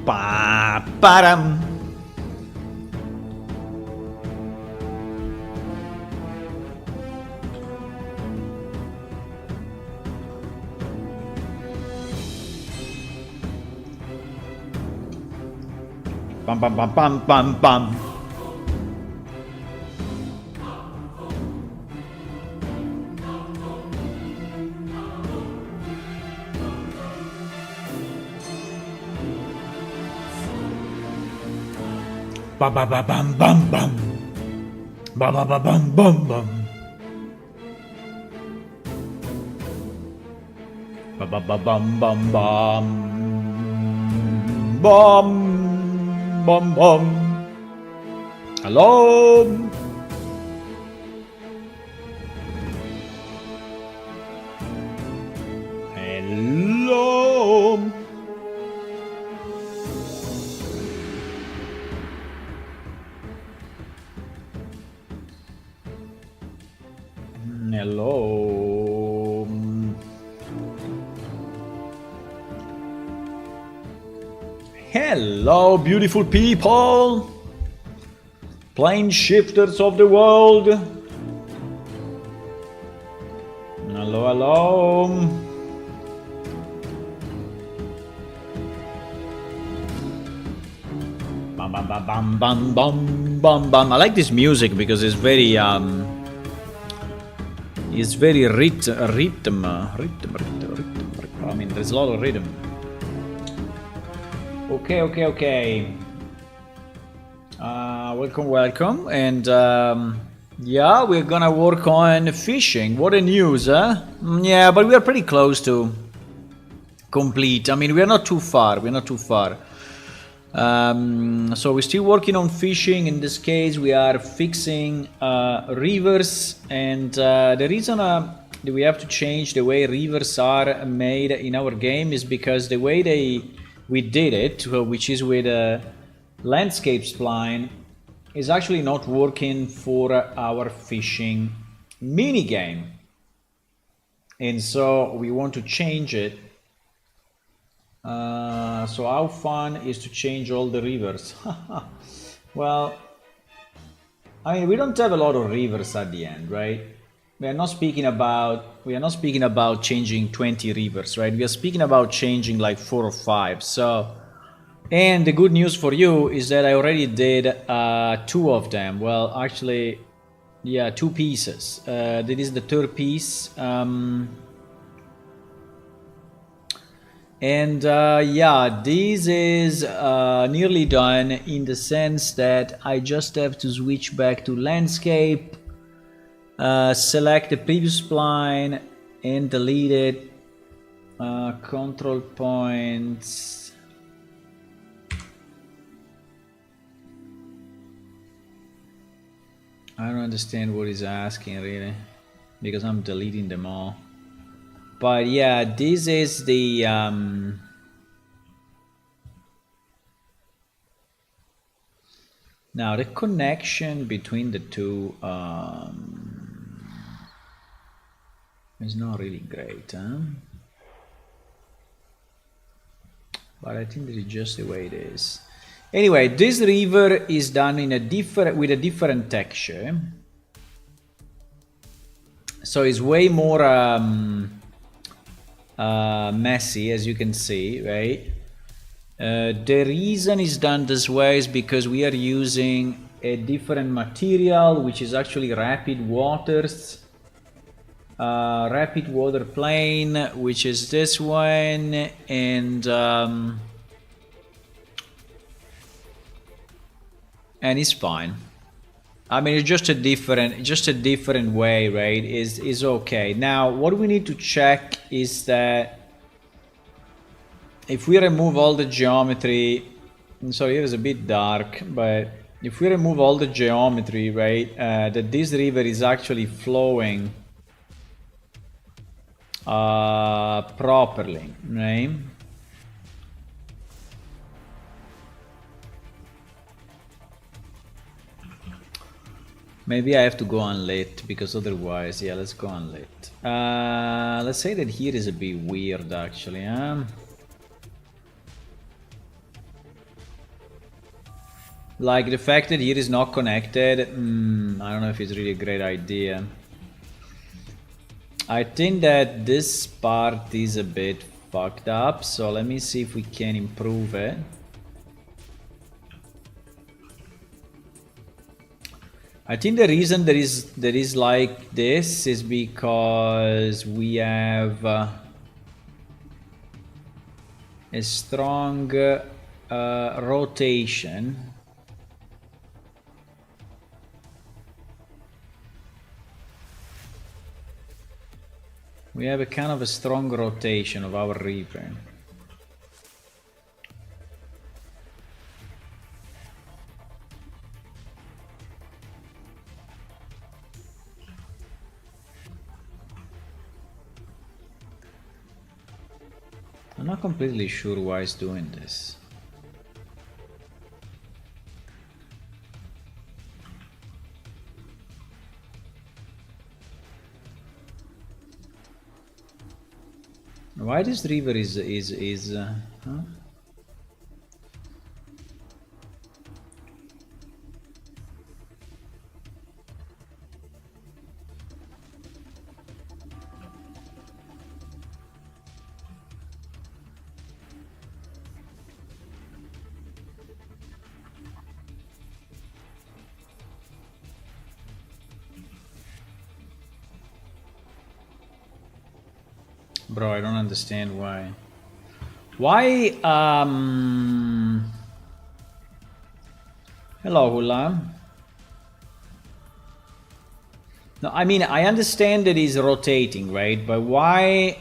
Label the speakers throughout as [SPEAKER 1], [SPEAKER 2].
[SPEAKER 1] Pa param. Bam bam bam bam bam bam. Ba ba ba bam bam bam. Ba ba ba bam bam bam. Ba ba ba bam bam bam. Bam bam bam. Hello. Hello. Hello. Hello, beautiful people, plane shifters of the world. Hello, hello. Bam, bam, bam, bam, bam, bam, bam, bam. I like this music because it's very rhythm. I mean, there's a lot of rhythm. Okay. Welcome. And yeah, we're gonna work on fishing. What a news, huh? Yeah, but we are pretty close to complete. I mean, we are not too far. So we're still working on fishing. In this case, we are fixing rivers, and the reason that we have to change the way rivers are made in our game is because the way we did it, which is with a landscape spline, is actually not working for our fishing mini game, and so we want to change it. So how fun is to change all the rivers? Well, I mean, we don't have a lot of rivers at the end, right? We are not speaking about changing 20 rivers, right? We are speaking about changing like 4 or 5. So, and the good news for you is that I already did 2 of them. Well, actually, yeah, 2 pieces. That is the third piece. And yeah, this is nearly done in the sense that I just have to switch back to landscape, select the previous spline and delete it. Control points. I don't understand what he's asking really, because I'm deleting them all. But yeah, this is the now the connection between the two is not really great, huh? But I think this is just the way it is. Anyway, this river is done in a with a different texture, so it's way more messy, as you can see, right? The reason it's done this way is because we are using a different material, which is actually rapid waters, rapid water plane, which is this one, and it's fine. I mean, it's just a different way, right? Is okay. Now, what we need to check is that if we remove all the geometry, sorry, here is a bit dark, but if we remove all the geometry, right, that this river is actually flowing properly, right? Maybe I have to go unlit, because otherwise, yeah, let's go unlit. Let's say that here is a bit weird, actually, huh? Like the fact that here is not connected, I don't know if it's really a great idea. I think that this part is a bit fucked up, so let me see if we can improve it. I think the reason that is like this is because we have a strong rotation. We have a kind of a strong rotation of our river. I'm not completely sure why it's doing this. Why this river is huh? Bro, I don't understand why. Why Hello, Hula. No, I mean, I understand that he's rotating, right? But why...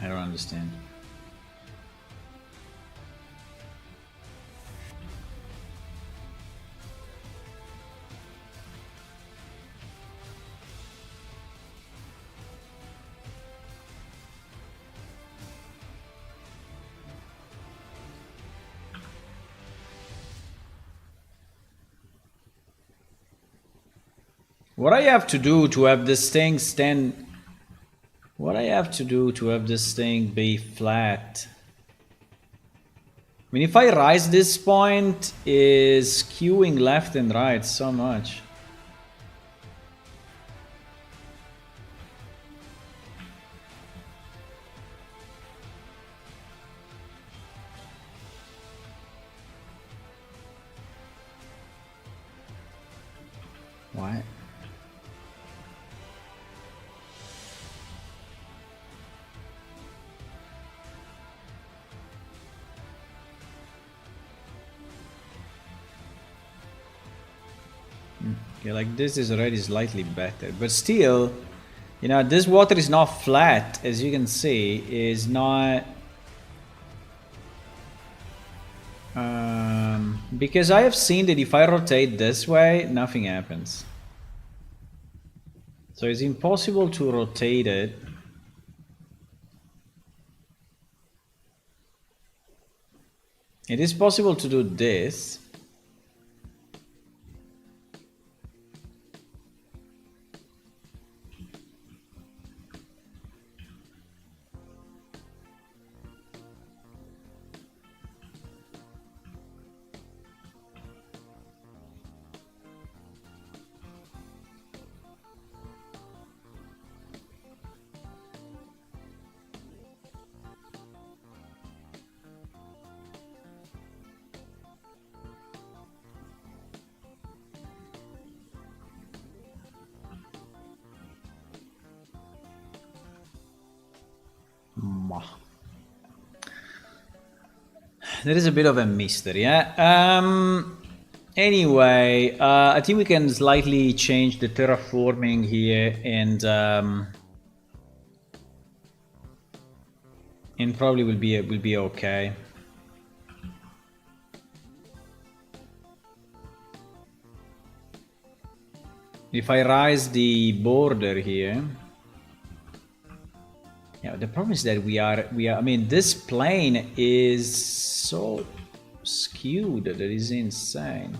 [SPEAKER 1] I don't understand. What I have to do to have this thing stand... What I have to do to have this thing be flat? I mean, if I rise this point, is skewing left and right so much. Why? Okay, like this is already slightly better, but still, you know, this water is not flat, as you can see, is not... because I have seen that if I rotate this way, nothing happens. So it's impossible to rotate it. It is possible to do this. There is a bit of a mystery, yeah? Anyway, I think we can slightly change the terraforming here and probably will be okay. If I rise the border here... Yeah, the problem is that we are, I mean, this plane is so skewed that it is insane.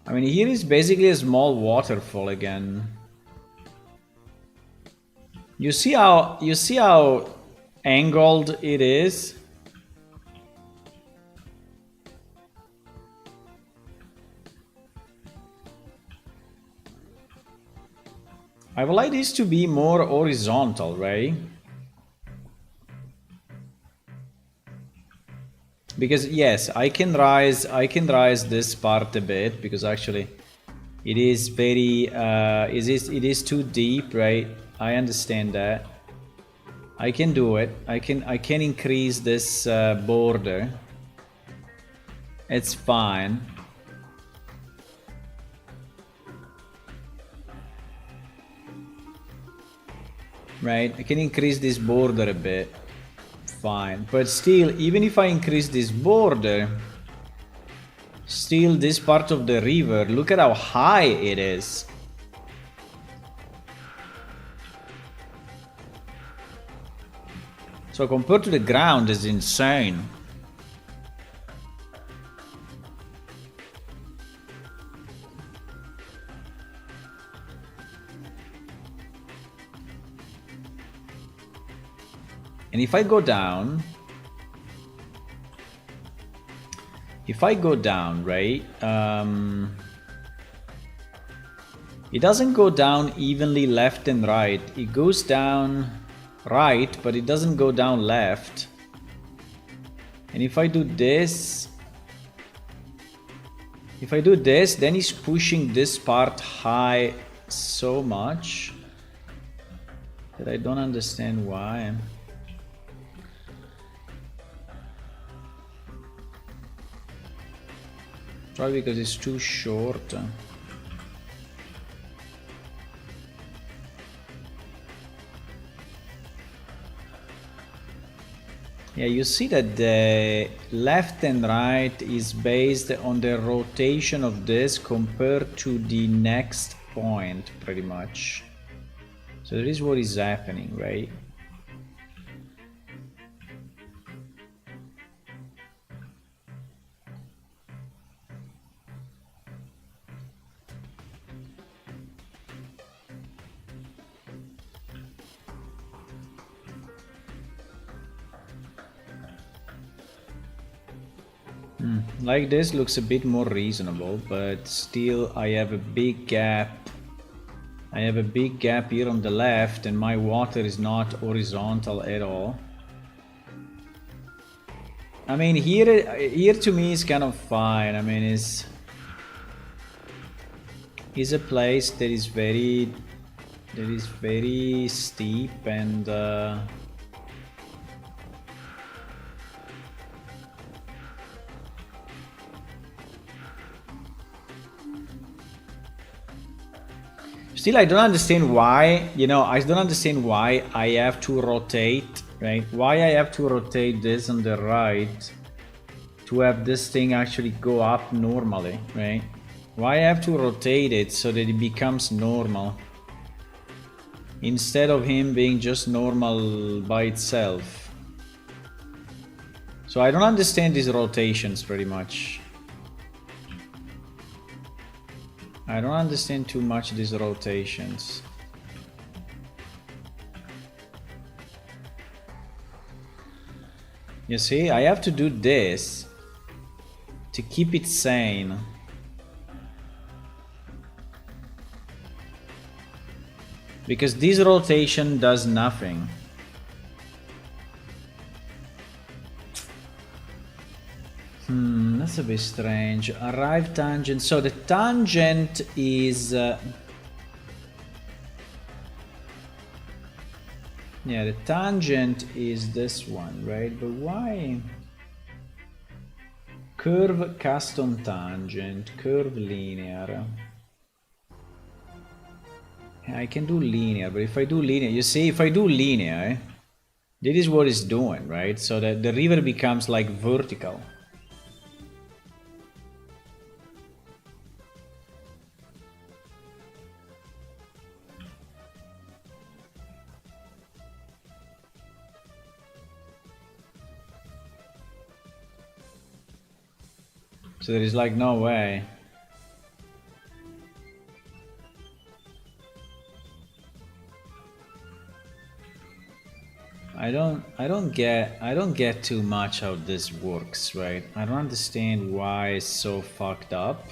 [SPEAKER 1] I mean, here is basically a small waterfall again. You see how angled it is? I would like this to be more horizontal, right? Because yes, I can rise this part a bit, because actually it is very it is too deep, right? I understand that. I can do it. I can increase this border. It's fine. Right? I can increase this border a bit. Fine, but still, even if I increase this border, still this part of the river, look at how high it is. So compared to the ground, it's insane. And if I go down, if I go down, right, it doesn't go down evenly left and right. It goes down right, but it doesn't go down left. And if I do this, then he's pushing this part high so much that I don't understand why. Probably because it's too short. Yeah, you see that the left and right is based on the rotation of this compared to the next point, pretty much. So that is what is happening, right? Like this looks a bit more reasonable, but still I have a big gap. I have a big gap here on the left and my water is not horizontal at all. I mean, here to me is kind of fine. I mean, it's a place that is very steep and still, I don't understand why, you know, I don't understand why I have to rotate, right? Why I have to rotate this on the right to have this thing actually go up normally, right? Why I have to rotate it so that it becomes normal instead of him being just normal by itself. So I don't understand these rotations pretty much. I don't understand too much these rotations. You see, I have to do this to keep it sane. Because this rotation does nothing. That's a bit strange. Arrive tangent. So the tangent is... yeah, the tangent is this one, right? But why? Curve custom tangent. Curve linear. I can do linear, but if I do linear... You see, if I do linear, this is what it's doing, right? So that the river becomes like vertical. So there is like no way. I don't get too much how this works, right? I don't understand why it's so fucked up.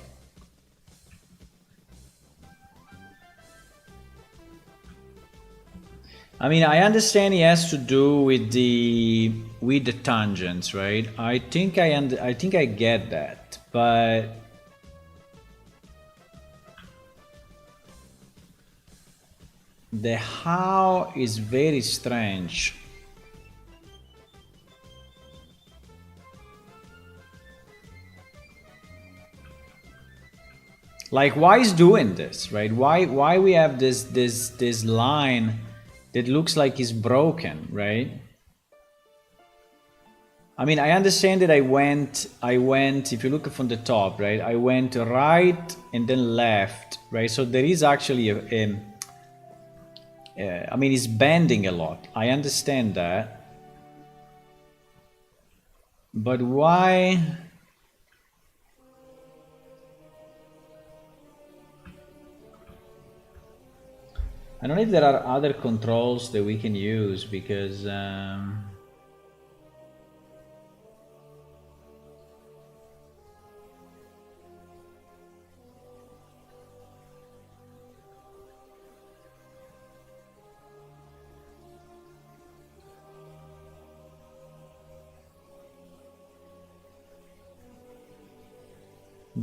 [SPEAKER 1] I mean, I understand he has to do with the tangents, right? I think I get that, but the how is very strange. Like, why is doing this, right? Why we have this line that looks like it's broken, right? I mean, I understand that I went, if you look from the top, right? I went right and then left, right? So there is actually I mean, it's bending a lot. I understand that. But why? I don't know if there are other controls that we can use because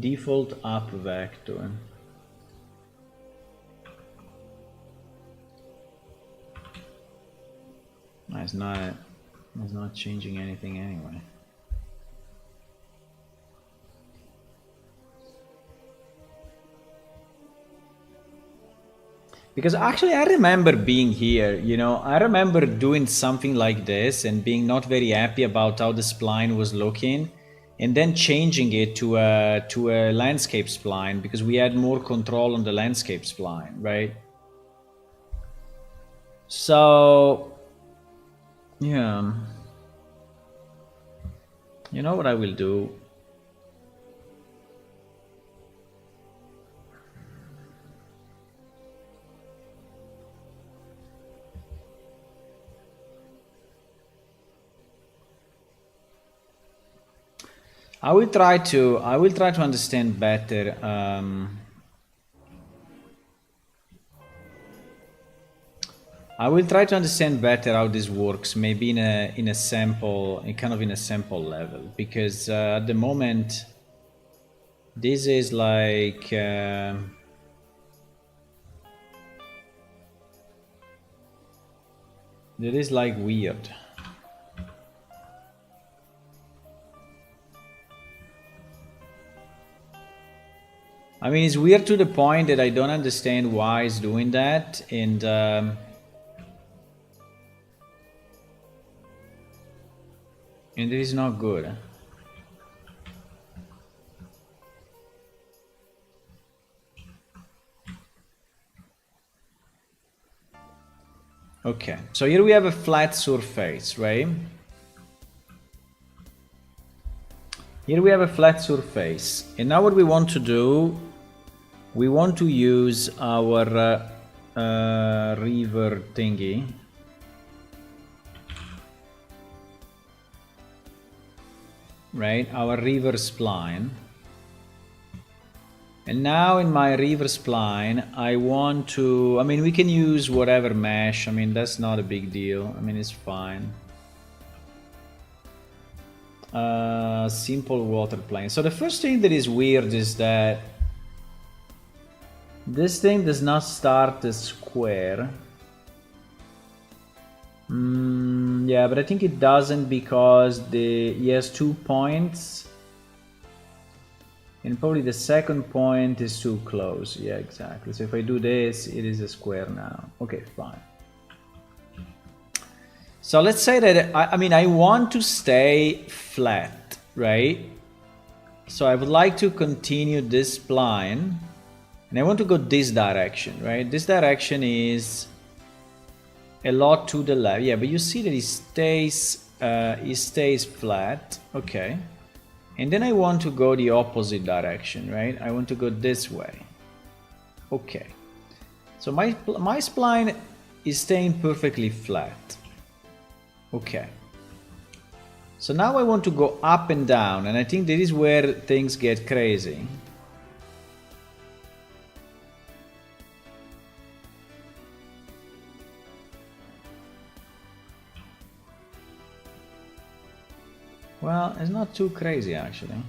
[SPEAKER 1] Default up vector. It's not changing anything anyway. Because actually I remember being here, you know, I remember doing something like this and being not very happy about how the spline was looking, and then changing it to a landscape spline because we had more control on the landscape spline, right? So, yeah. You know what I will do? I will try to understand better. I will try to understand better how this works, maybe in a sample, kind of in a sample level, because at the moment, this is like it is like weird. I mean, it's weird to the point that I don't understand why it's doing that, and it is not good. Okay, so here we have a flat surface, right? Here we have a flat surface, and now what we want to do, we want to use our river thingy. Right, our river spline. And now in my river spline, I want to, I mean, we can use whatever mesh. I mean, that's not a big deal. I mean, it's fine. Simple water plane. So the first thing that is weird is that this thing does not start as square. Yeah, but I think it doesn't because he has 2 points. And probably the second point is too close. Yeah, exactly. So if I do this, it is a square now. Okay, fine. So let's say that, I mean, I want to stay flat, right? So I would like to continue this spline. And I want to go this direction, right? This direction is a lot to the left. Yeah, but you see that it stays flat. Okay. And then I want to go the opposite direction, right? I want to go this way. Okay. So my spline is staying perfectly flat. Okay. So now I want to go up and down, and I think this is where things get crazy. Well, it's not too crazy actually.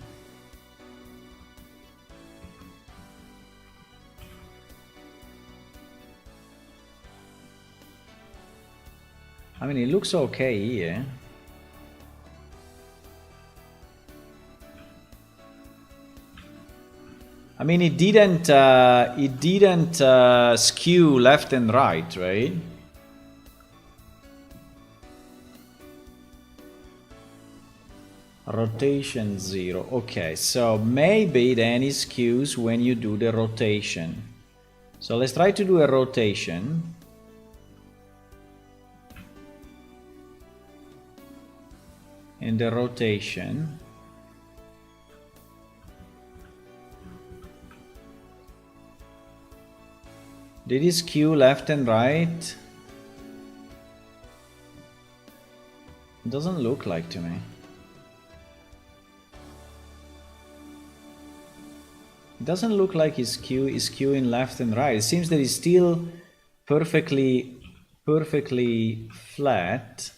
[SPEAKER 1] I mean, it looks okay here. I mean, it didn't skew left and right, right? Rotation 0. Okay, so maybe then it skews when you do the rotation. So let's try to do a rotation. And the rotation. Did it skew left and right? It doesn't look like to me. It doesn't look like it's skewing left and right. It seems that it's still perfectly flat.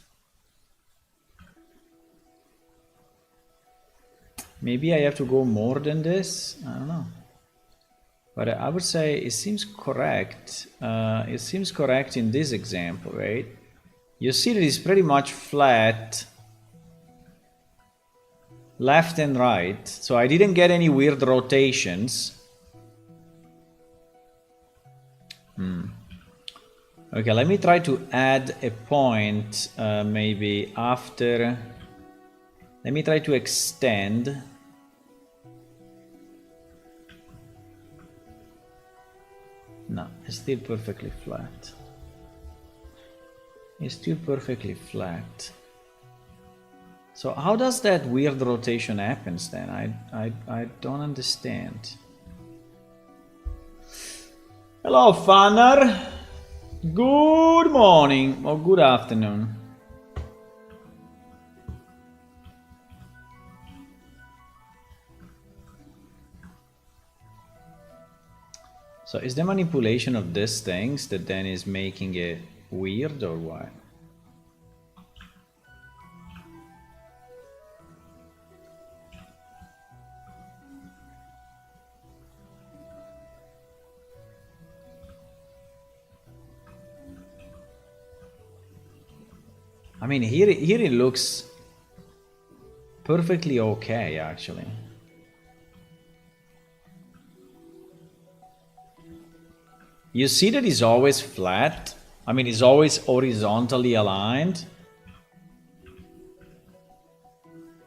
[SPEAKER 1] Maybe I have to go more than this? I don't know. But I would say it seems correct. It seems correct in this example, right? You see that it's pretty much flat left and right. So I didn't get any weird rotations. Okay, let me try to add a point maybe after. Let me try to extend. No, it's still perfectly flat. It's still perfectly flat. So how does that weird rotation happens then? I don't understand. Hello, Fanner. Good morning or good afternoon. So is the manipulation of these things that then is making it weird or what? I mean, here it looks perfectly okay, actually. You see that it's always flat? I mean, it's always horizontally aligned.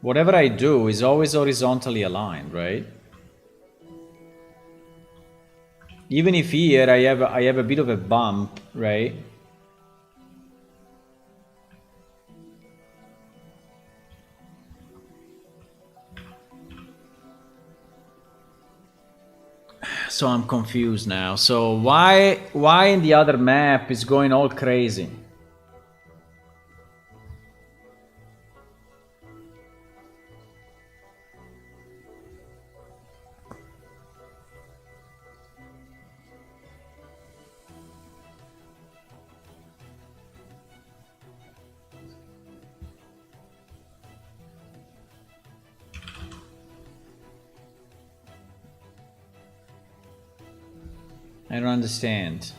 [SPEAKER 1] Whatever I do is always horizontally aligned, right? Even if here I have a bit of a bump, right? So I'm confused now. So why in the other map is going all crazy? I don't understand.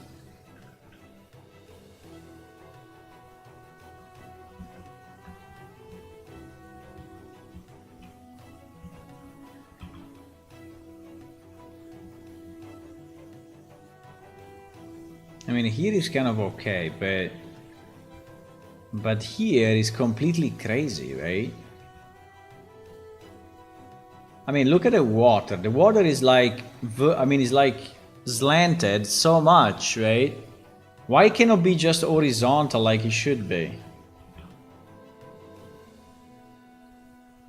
[SPEAKER 1] I mean, here is kind of okay, but here is completely crazy, right? I mean, look at the water. The water is like, I mean, it's like slanted so much, right? Why cannot be just horizontal like it should be?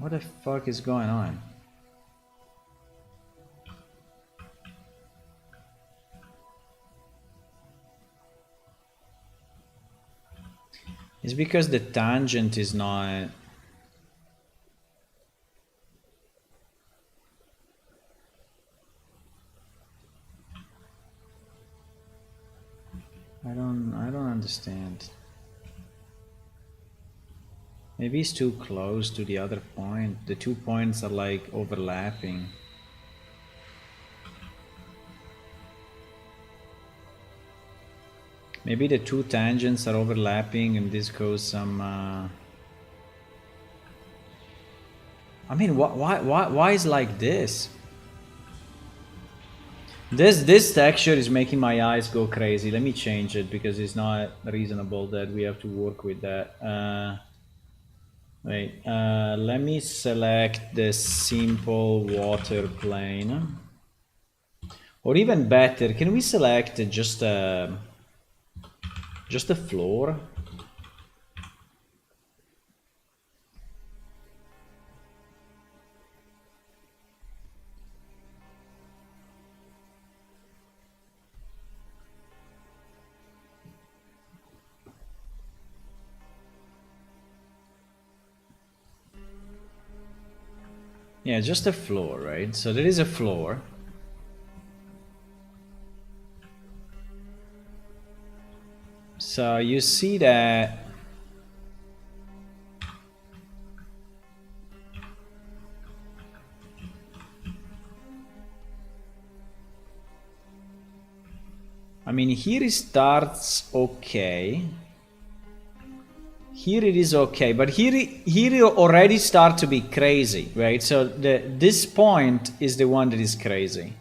[SPEAKER 1] What the fuck is going on? It's because the tangent is not... I don't understand. Maybe it's too close to the other point. The 2 points are like overlapping. Maybe the 2 tangents are overlapping and this goes some... I mean, why is like this? This texture is making my eyes go crazy. Let me change it because it's not reasonable that we have to work with that. Wait, let me select the simple water plane. Or even better, can we select just a floor? Yeah, just a floor, right? So there is a floor. So you see that mean, here it starts okay. Here it is okay, but here it already starts to be crazy, right? So this point is the one that is crazy.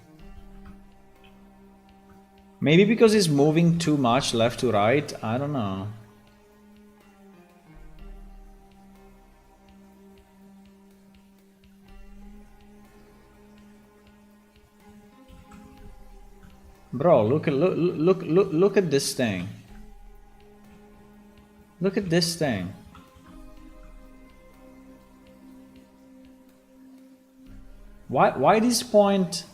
[SPEAKER 1] Maybe because it's moving too much left to right, I don't know. Bro, look at this thing. Look at this thing. Why this point?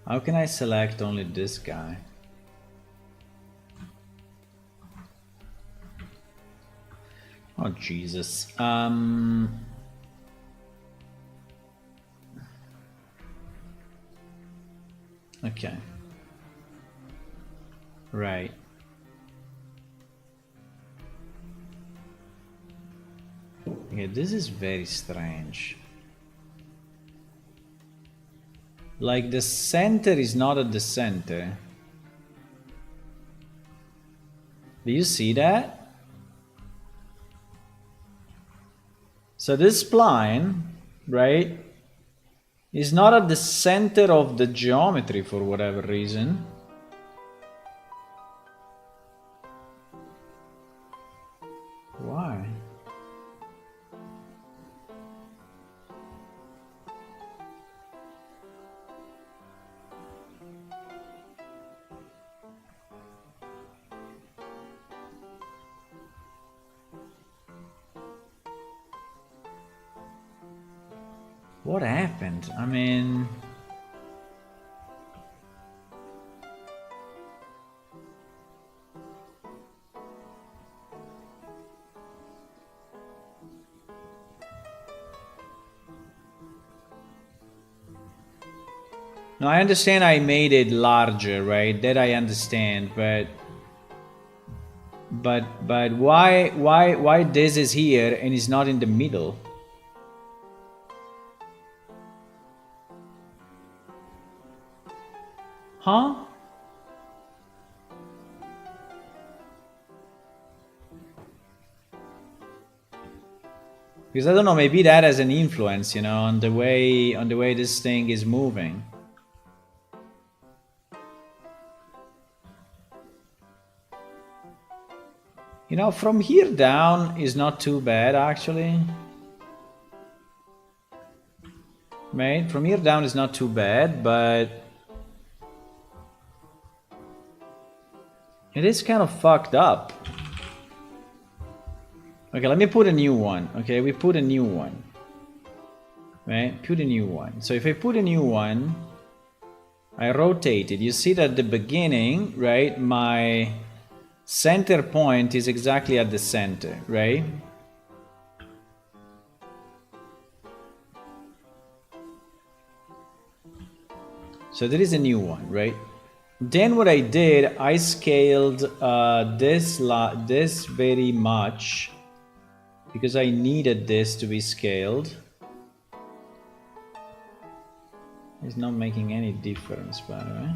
[SPEAKER 1] How can I select only this guy? Oh Jesus. Okay. Right. Okay, this is very strange. Like the center is not at the center. Do you see that? So this spline, right, is not at the center of the geometry for whatever reason. Why? What happened? I mean... No, I understand I made it larger, right? That I understand, but why this is here and is not in the middle? Huh? Because I don't know, maybe that has an influence, you know, on the way this thing is moving. You know, from here down is not too bad actually. Right? From here down is not too bad, but it is kind of fucked up. Okay, let me put a new one. Okay, we put a new one. Right? Put a new one. So if I put a new one, I rotate it. You see that at the beginning, right, my center point is exactly at the center, right? So there is a new one, right? Then what I did, I scaled this very much because I needed this to be scaled. It's not making any difference, by the way.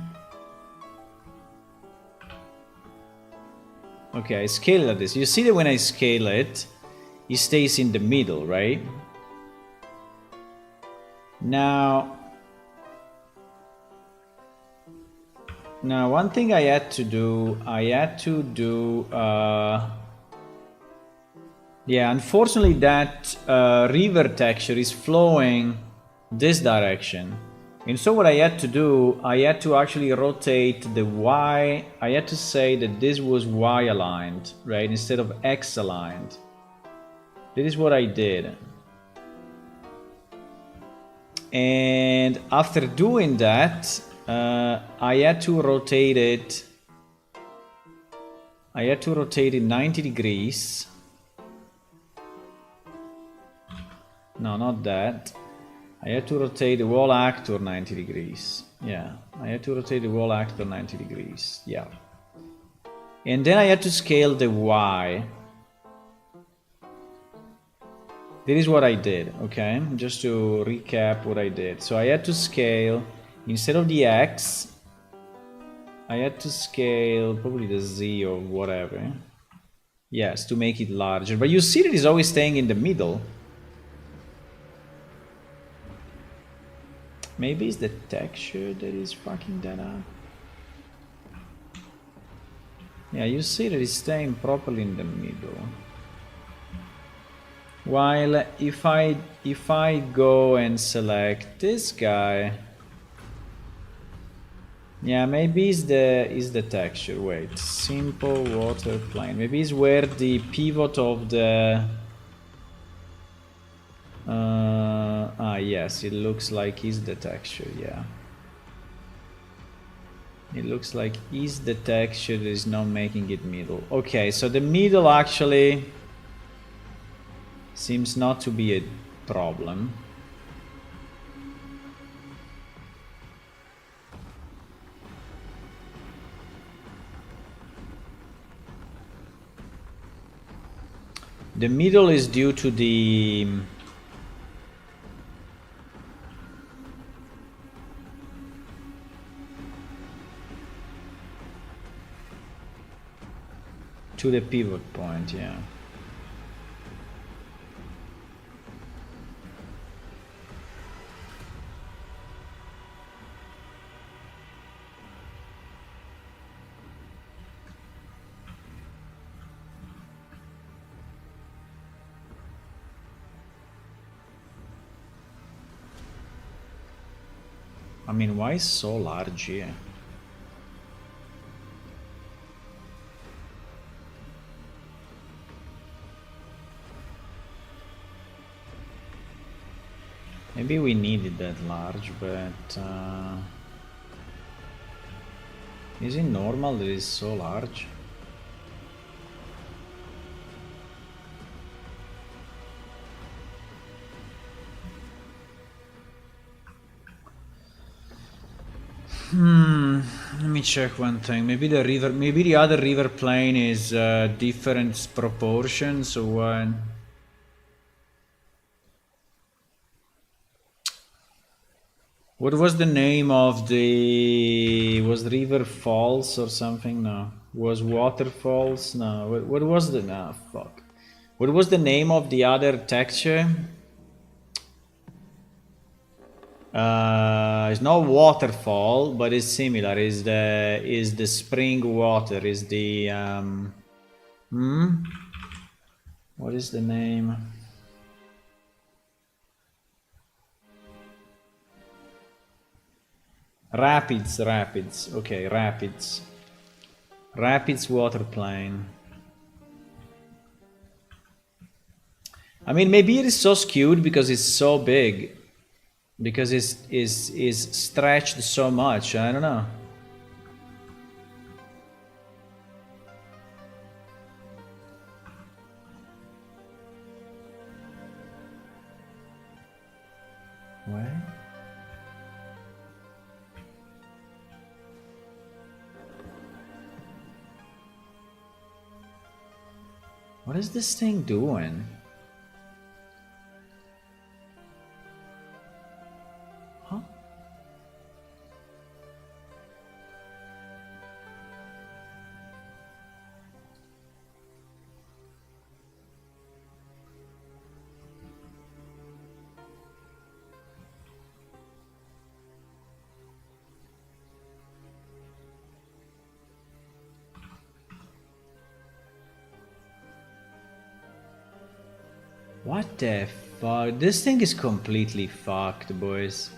[SPEAKER 1] Okay, I scale it like this. You see that when I scale it, it stays in the middle, right? Now one thing I had to do, yeah, unfortunately that river texture is flowing this direction. And so what I had to do, I had to actually rotate the Y. I had to say that this was Y aligned, right, instead of X aligned. This is what I did. And after doing that, I had to rotate it. I had to rotate it 90 degrees. No, not that. I had to rotate the whole actor 90 degrees. Yeah, I had to rotate the wall actor 90 degrees. Yeah. And then I had to scale the Y. This is what I did, okay? Just to recap what I did. So I had to scale, instead of the X, I had to scale probably the Z or whatever. Yes, to make it larger. But you see that it's always staying in the middle. Maybe it's the texture that is fucking that up. Yeah, you see that it's staying properly in the middle. While if I go and select this guy, yeah, maybe it's the texture. Wait, simple water plane. Maybe it's where the pivot of the yes, it looks like it's the texture. Yeah, it looks like is the texture that is not making it middle. Okay, so the middle actually seems not to be a problem. The middle is due to the pivot point, yeah. I mean, why is so large here? Maybe we needed that large, but is it normal that it's so large? Let me check one thing. Maybe the other river plane is different proportions or what? What was the name of the... was River Falls or something? No. Was Waterfalls? No. What was the... no, fuck. What was the name of the other texture? It's not waterfall, but it's similar. Is the spring water? Is the what is the name? Rapids. Okay, rapids. Rapids water plane. I mean, maybe it is so skewed because it's so big. Because it's stretched so much. I don't know. What? What is this thing doing? Huh? What the fuck? This thing is completely fucked, boys.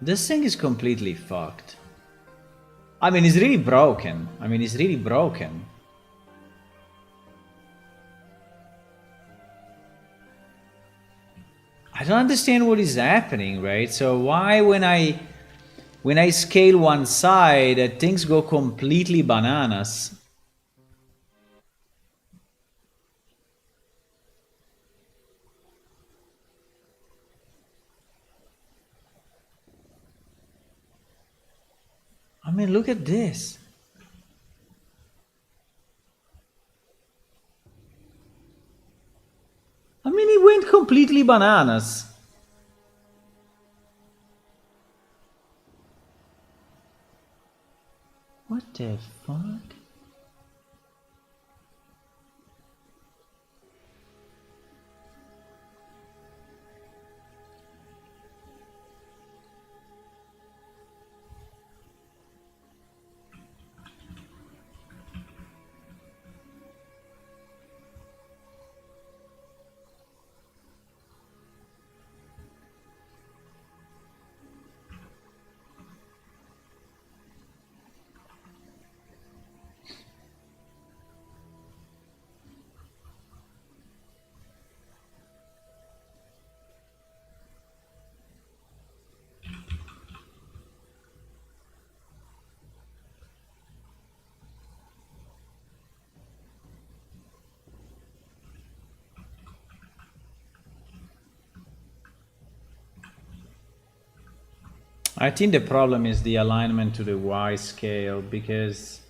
[SPEAKER 1] This thing is completely fucked. I mean, it's really broken. I don't understand what is happening, right? So why when I scale one side, things go completely bananas? I mean, look at this. I mean, it went completely bananas. What the fuck? I think the problem is the alignment to the Y scale, because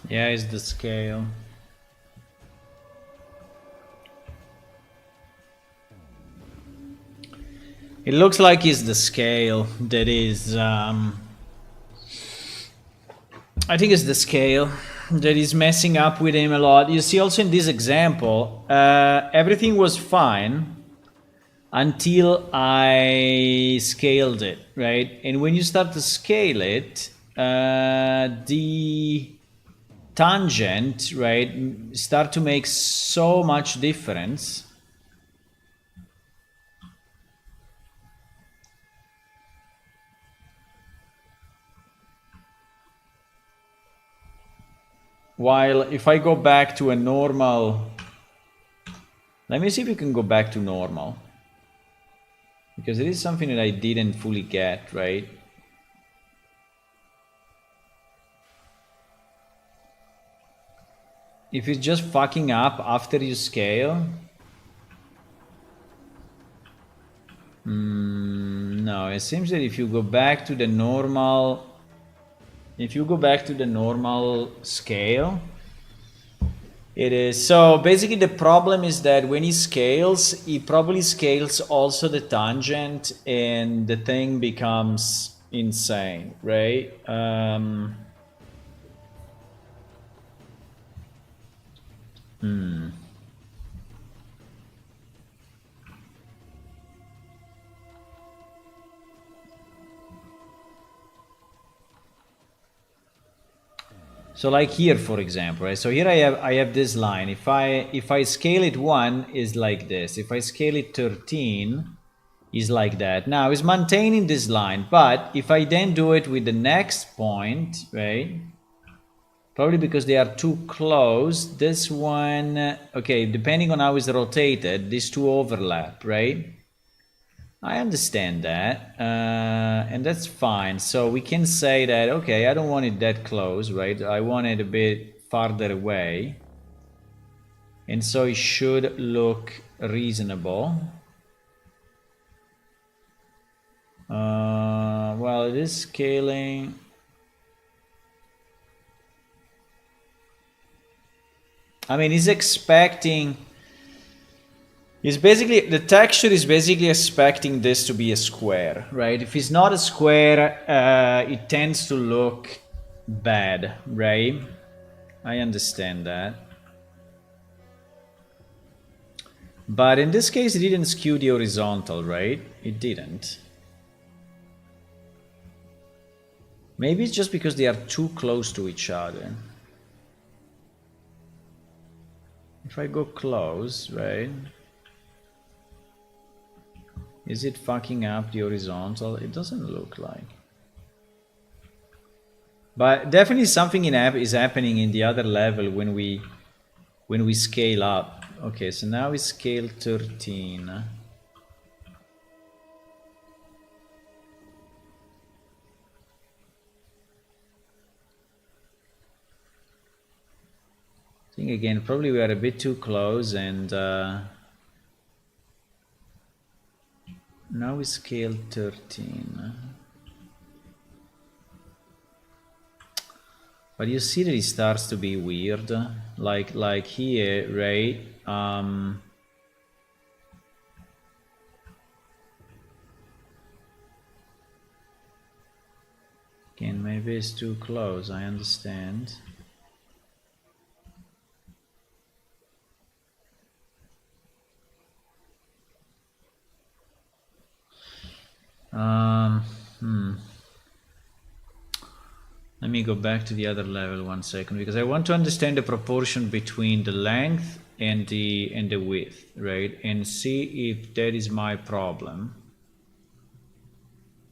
[SPEAKER 1] yeah, it's the scale. It looks like it's the scale that is. I think it's the scale that is messing up with him a lot. You see, also in this example, everything was fine until I scaled it, right? And when you start to scale it, the tangent, right, start to make so much difference. While if I go back to a normal, let me see if we can go back to normal, because it is something that I didn't fully get, right? If it's just fucking up after you scale, no, it seems that if you go back to the normal, scale, it is. So basically the problem is that when he scales, he probably scales also the tangent, and the thing becomes insane, right? So like here, for example, right? So here I have this line. If I scale it 1, is like this. If I scale it 13, is like that. Now it's maintaining this line, but if I then do it with the next point, right? Probably because they are too close. This one, okay, depending on how it's rotated, these two overlap, right? I understand that, and that's fine. So we can say that, okay, I don't want it that close, right? I want it a bit farther away. And so it should look reasonable. Well, it is scaling. I mean, he's expecting... It's basically, the texture is basically expecting this to be a square, right? If it's not a square, it tends to look bad, right? I understand that. But in this case, it didn't skew the horizontal, right? It didn't. Maybe it's just because they are too close to each other. If I go close, right? Is it fucking up the horizontal? It doesn't look like. But definitely something is happening in the other level when we scale up. Okay, so now we scale 13. I think again, probably we are a bit too close, and now we scale 13. But you see that it starts to be weird, like here, right? Again, maybe it's too close, I understand. Let me go back to the other level 1 second, because I want to understand the proportion between the length and the width, right? And see if that is my problem.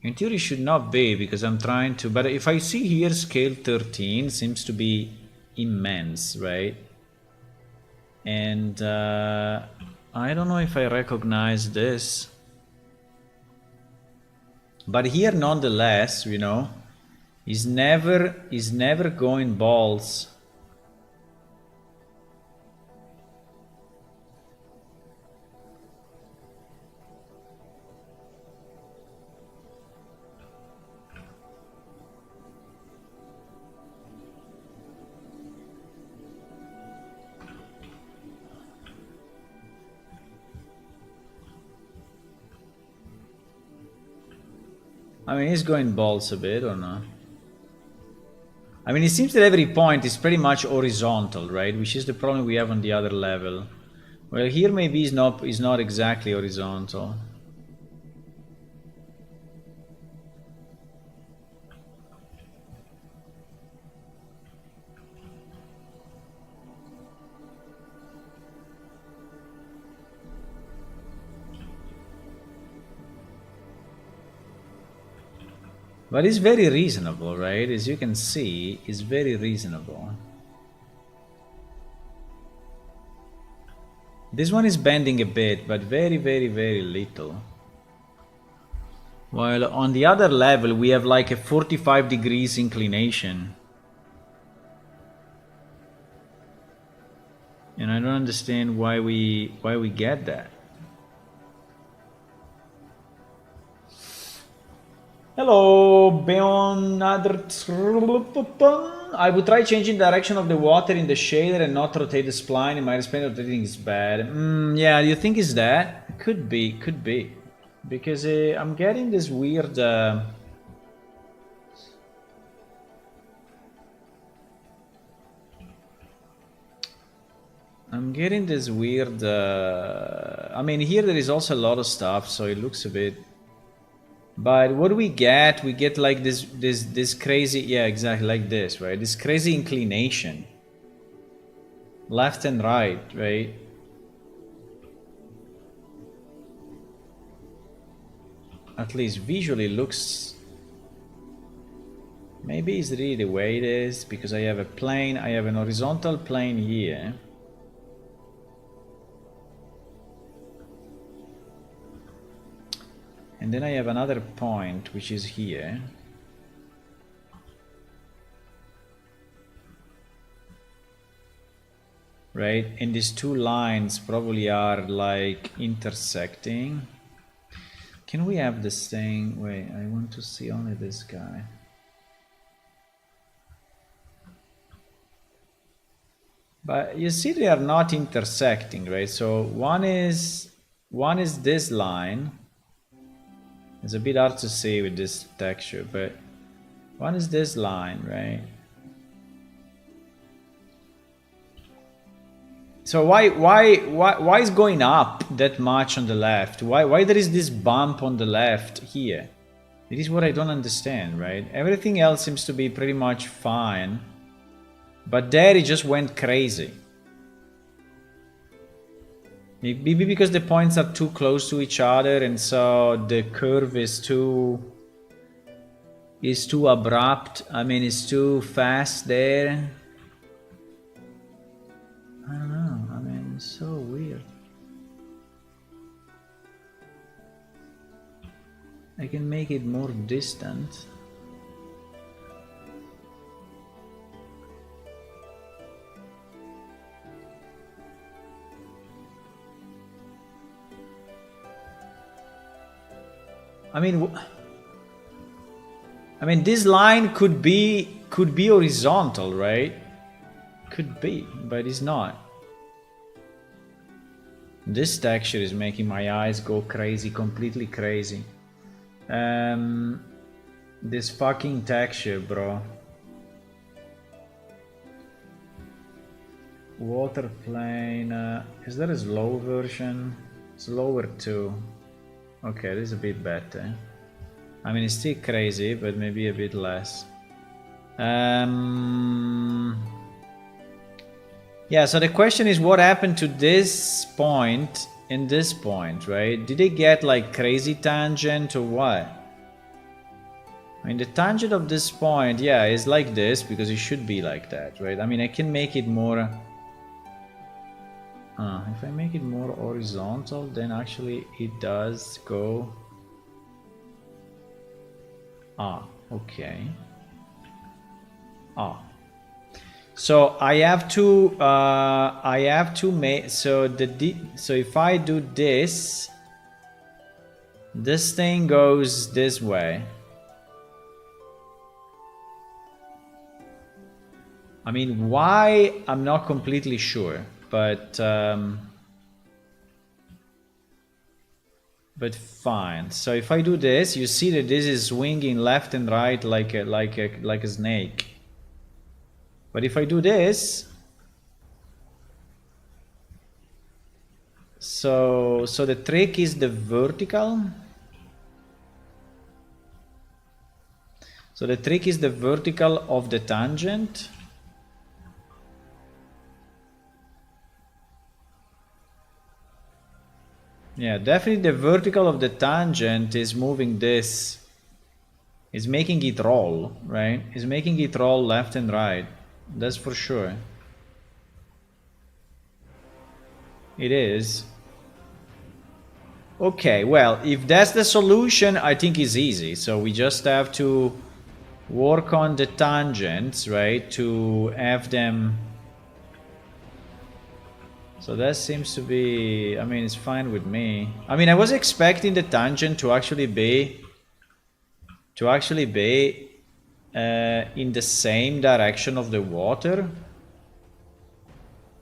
[SPEAKER 1] In theory, it should not be, because I'm trying to, but if I see here scale 13 seems to be immense, right? And I don't know if I recognize this. But here, nonetheless, you know, is never going balls. I mean, he's going balls a bit or not? I mean, it seems that every point is pretty much horizontal, right? Which is the problem we have on the other level. Well, here maybe is not exactly horizontal. But it's very reasonable, right? As you can see, it's very reasonable. This one is bending a bit, but very, very, very little. While on the other level, we have like a 45 degrees inclination. And I don't understand why we get that. Hello, I would try changing direction of the water in the shader and not rotate the spline. In my experience, rotating is bad. Yeah, you think it's that? Could be. Because I'm getting this weird... I'm getting this weird... I mean, here there is also a lot of stuff, so it looks a bit... But what do we get? We get like this crazy... Yeah, exactly, like this, right? This crazy inclination. Left and right, right? At least visually looks... Maybe it's really the way it is, because I have a plane, I have an horizontal plane here. And then I have another point, which is here. Right? And these two lines probably are like intersecting. Can we have this thing? Wait, I want to see only this guy. But you see they are not intersecting, right? So one is this line. It's a bit hard to see with this texture, but one is this line, right? So why is going up that much on the left? Why there is this bump on the left here? It is what I don't understand, right? Everything else seems to be pretty much fine. But there it just went crazy. Maybe because the points are too close to each other and so the curve is too abrupt. I mean, it's too fast there. I don't know. I mean, it's so weird. I can make it more distant. I mean, this line could be horizontal, right? Could be, but it's not. This texture is making my eyes go crazy, completely crazy. This fucking texture, bro. Water plane. Is there a slow version? Slower too. Okay, this is a bit better. I mean, it's still crazy, but maybe a bit less. Yeah, so the question is what happened to this point and this point, right? Did they get like crazy tangent or what? I mean, the tangent of this point, yeah, is like this because it should be like that, right? I mean, I can make it more... if I make it more horizontal, then actually it does go... okay. So I have to make... So if I do this, this thing goes this way. I mean, why? I'm not completely sure, but fine. So if I do this, you see that this is swinging left and right like a snake. But if I do this, so the trick is the vertical. So the trick is the vertical of the tangent. Yeah, definitely the vertical of the tangent is moving this. Is making it roll, right? Is making it roll left and right. That's for sure. It is. Okay, well, if that's the solution, I think it's easy. So we just have to work on the tangents, right? To have them... So that seems to be... I mean, it's fine with me. I mean, I was expecting the tangent to actually be... in the same direction of the water,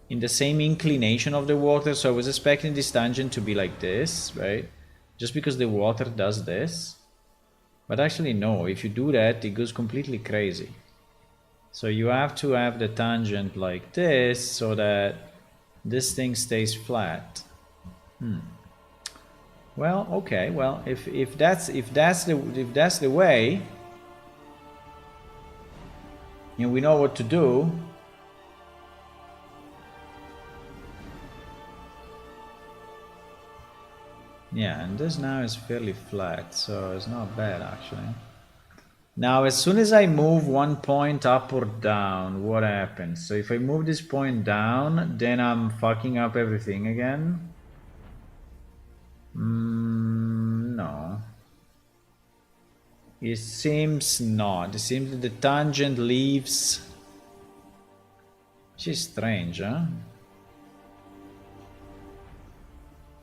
[SPEAKER 1] in the same inclination of the water. So I was expecting this tangent to be like this, right? Just because the water does this. But actually no, if you do that, it goes completely crazy. So you have to have the tangent like this so that this thing stays flat. Well, okay, well, if that's the way, and we know what to do. Yeah, and this now is fairly flat, so it's not bad actually. Now, as soon as I move one point up or down, what happens? So if I move this point down, then I'm fucking up everything again. No. It seems not. It seems that the tangent leaves... Which is strange, huh?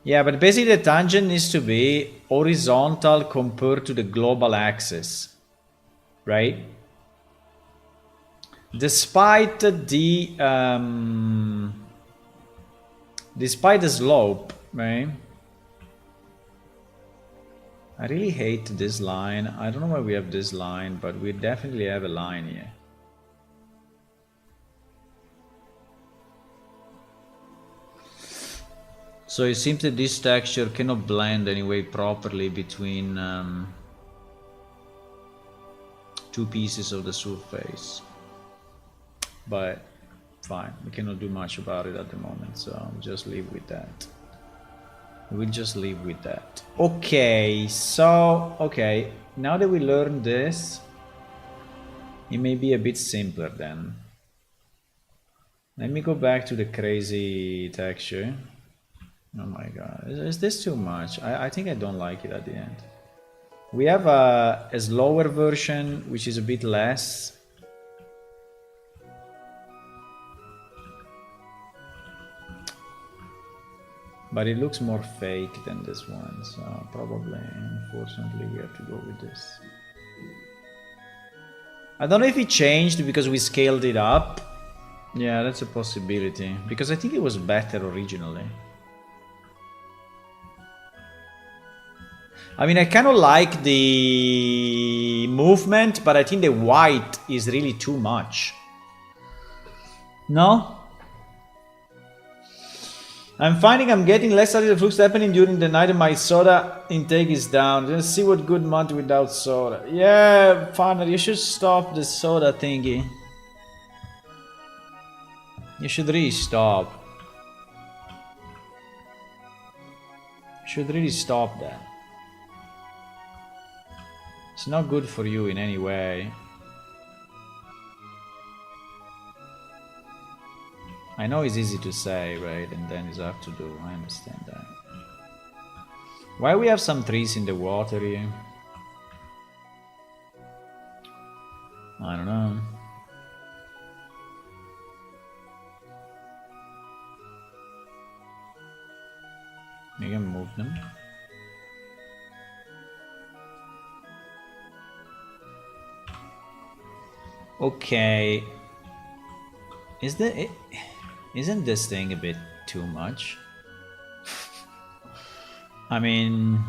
[SPEAKER 1] Yeah, but basically the tangent needs to be horizontal compared to the global axis, right? Despite the slope, right? I really hate this line. I don't know why we have this line, but we definitely have a line here. So it seems that this texture cannot blend anyway properly between two pieces of the surface. But fine, we cannot do much about it at the moment, so I'll just leave with that. We'll just leave with that. Okay, so, okay, now that we learned this, it may be a bit simpler then. Let me go back to the crazy texture. Oh my god, is this too much? I think I don't like it at the end. We have a slower version, which is a bit less. But it looks more fake than this one, so probably, unfortunately, we have to go with this. I don't know if it changed because we scaled it up. Yeah, that's a possibility, because I think it was better originally. I mean, I kind of like the movement, but I think the white is really too much. No? I'm finding I'm getting less acid flux happening during the night and my soda intake is down. Let's see what good month without soda. Yeah, Farmer, you should stop the soda thingy. You should really stop. You should really stop that. It's not good for you in any way. I know it's easy to say, right? And then it's hard to do. I understand that. Why we have some trees in the water here? I don't know. You can move them. Okay. Isn't this thing a bit too much? I mean...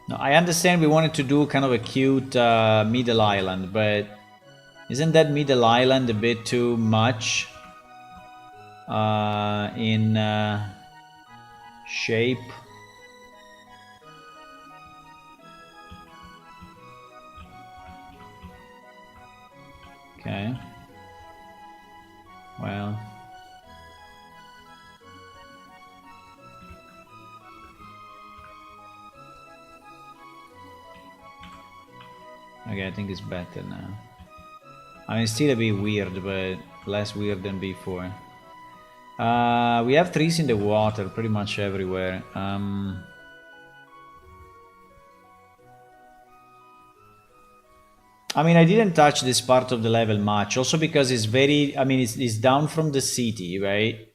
[SPEAKER 1] No, I understand we wanted to do kind of a cute middle island, but isn't that middle island a bit too much in shape? Okay. Well. Okay, I think it's better now. I mean, it's still a bit weird, but less weird than before. We have trees in the water pretty much everywhere. I mean, I didn't touch this part of the level much, also because it's very, I mean, it's down from the city, right?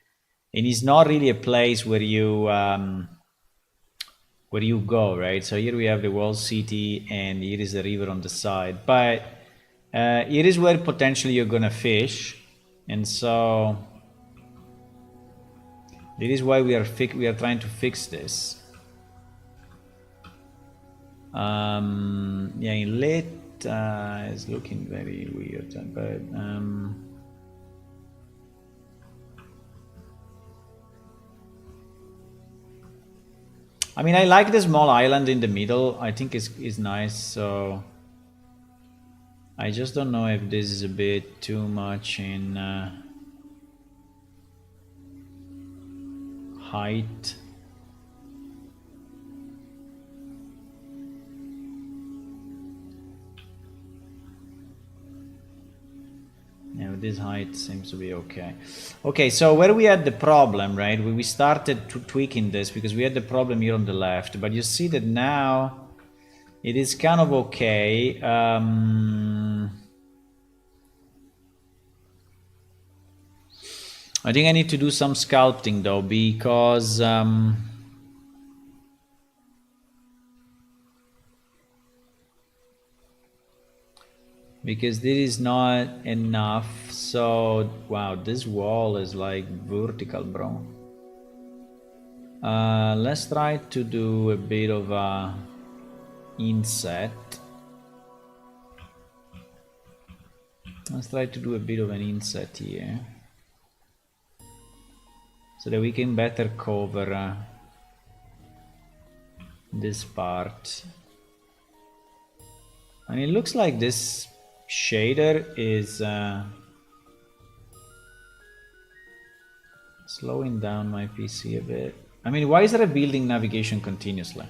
[SPEAKER 1] And it's not really a place where you go, right? So here we have the walled city, and here is the river on the side. But here is where potentially you're gonna fish, and so this is why we are trying to fix this. Yeah, in lit. It's looking very weird, but I mean, I like the small island in the middle. I think it's nice, so I just don't know if this is a bit too much in height. Yeah, this height seems to be okay. Okay, so where we had the problem, right? We started tweaking this because we had the problem here on the left, but you see that now it is kind of okay. I think I need to do some sculpting though, because I because this is not enough. So wow, this wall is like vertical, bro. Let's try to do a bit of a inset. Let's try to do a bit of an inset here, so that we can better cover this part. And it looks like this shader is slowing down my PC a bit. I mean, why is it rebuilding navigation continuously?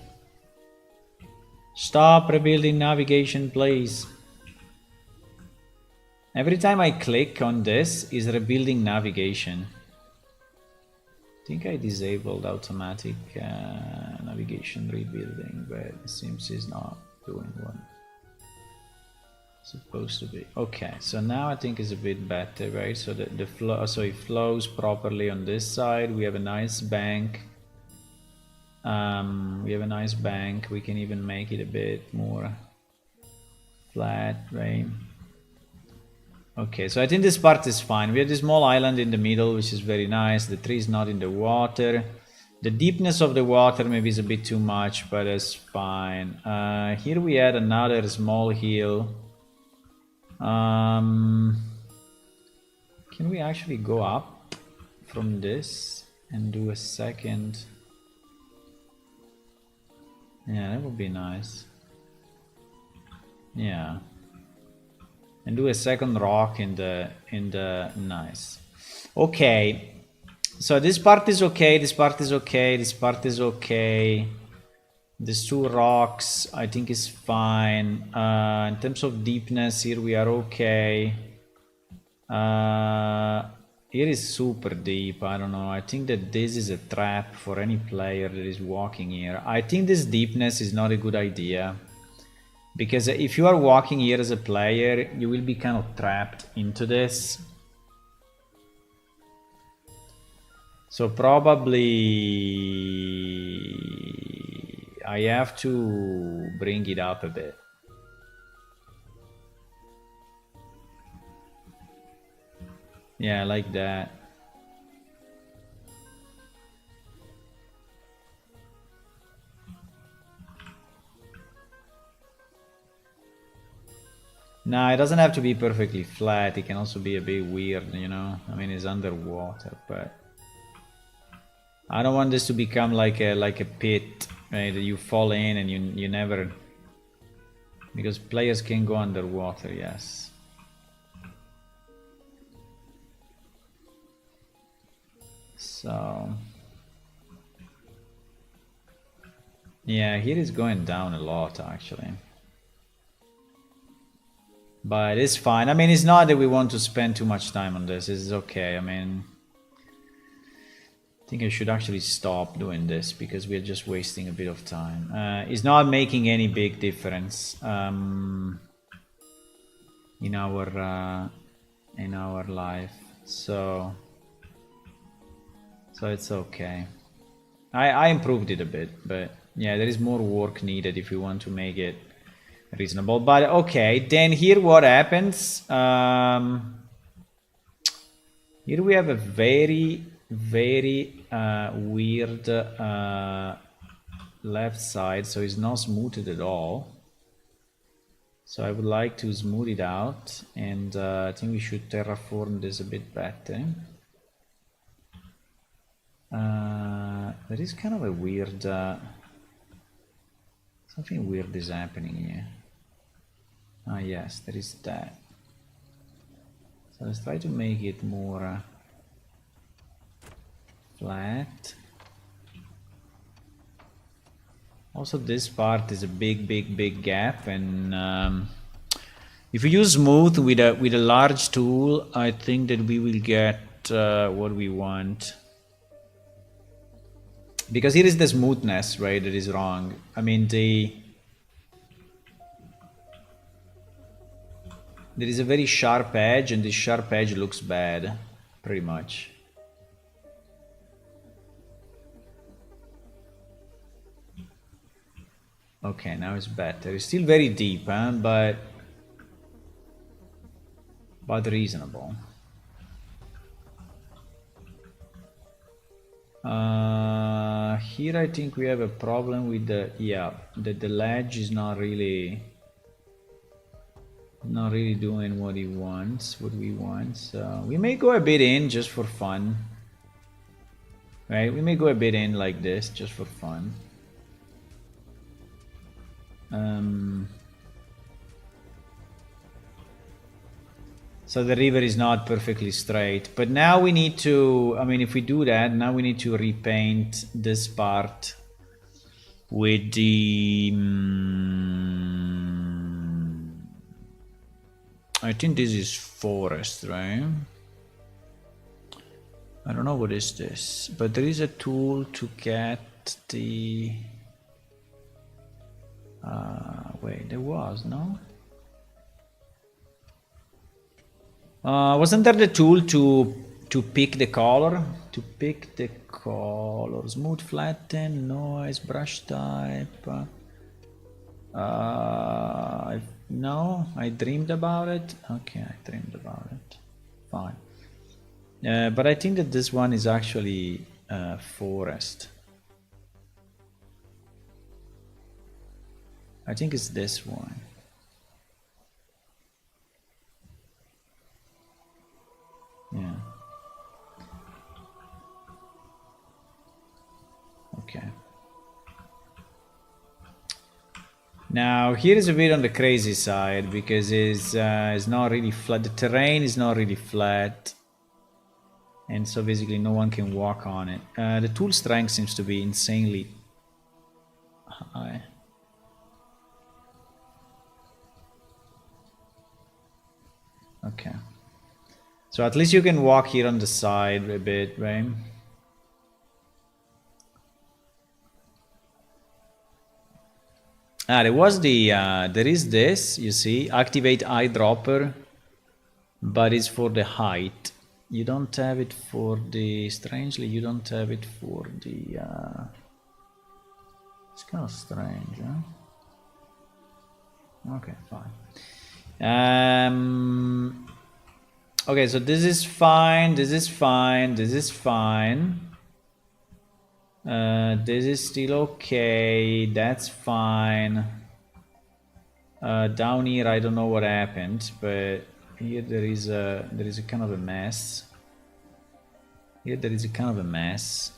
[SPEAKER 1] Stop rebuilding navigation, please. Every time I click on this, is rebuilding navigation. I think I disabled automatic navigation rebuilding, but it seems it's not doing one. Supposed to be. Okay, so now I think it's a bit better, right? So the flow, so it flows properly on this side. We have a nice bank. We can even make it a bit more flat, right? Okay, so I think this part is fine. We have this small island in the middle, which is very nice. The tree is not in the water. The deepness of the water maybe is a bit too much, but it's fine. Here we add another small hill. Can we actually go up from this and do a second? Yeah, that would be nice. Yeah. And do a second rock in the nice. Okay. So this part is okay, this part is okay, this part is okay. These two rocks I think is fine. In terms of deepness, here we are okay. Here is super deep. I don't know. I think that this is a trap for any player that is walking here. I think this deepness is not a good idea, because if you are walking here as a player, you will be kind of trapped into this. So probably I have to bring it up a bit. Yeah, like that. No, it doesn't have to be perfectly flat. It can also be a bit weird, you know? I mean, it's underwater, but I don't want this to become like a pit, right? That you fall in and you never... Because players can go underwater, yes. So... Yeah, here is going down a lot, actually. But it's fine. I mean, it's not that we want to spend too much time on this. It's okay. I mean, I think I should actually stop doing this because we're just wasting a bit of time. It's not making any big difference in our life. So it's okay. I improved it a bit, but yeah, there is more work needed if we want to make it reasonable. But okay, then here what happens, here we have a very weird left side, so it's not smoothed at all. So I would like to smooth it out, and I think we should terraform this a bit better. There is kind of a weird something weird is happening here. Ah, yes, there is that. So let's try to make it more flat. Also, this part is a big gap, and if we use smooth with a large tool, I think that we will get what we want. Because here is the smoothness, right, that is wrong. I mean, there is a very sharp edge, and this sharp edge looks bad, pretty much. Okay, now it's better. It's still very deep, huh? But but reasonable. Here I think we have a problem with the the ledge is not really doing what he wants, what we want. So we may go a bit in just for fun, right? We may go a bit in like this just for fun. So the river is not perfectly straight, but now we need to, I mean, if we do that, now we need to repaint this part with the, I think this is forest, right? I don't know what is this, but there is a tool to get the, wait, there was, no? Wasn't there the tool to pick the color? To pick the color, smooth, flatten, noise, brush type. No, I dreamed about it. Okay, I dreamed about it. Fine. But I think that this one is actually forest. I think it's this one. Yeah. Okay. Now here is a bit on the crazy side because it's not really flat. The terrain is not really flat, and so basically no one can walk on it. The tool strength seems to be insanely high. Okay. So at least you can walk here on the side a bit, right? There was the, there is this, you see, activate eyedropper, but it's for the height. You don't have it for the, strangely, you don't have it for the, it's kind of strange, huh? Okay, fine. Okay, so this is fine, this is fine, this is fine. This is still okay, that's fine. Down here I don't know what happened, but here there is a kind of a mess. Here there is a kind of a mess.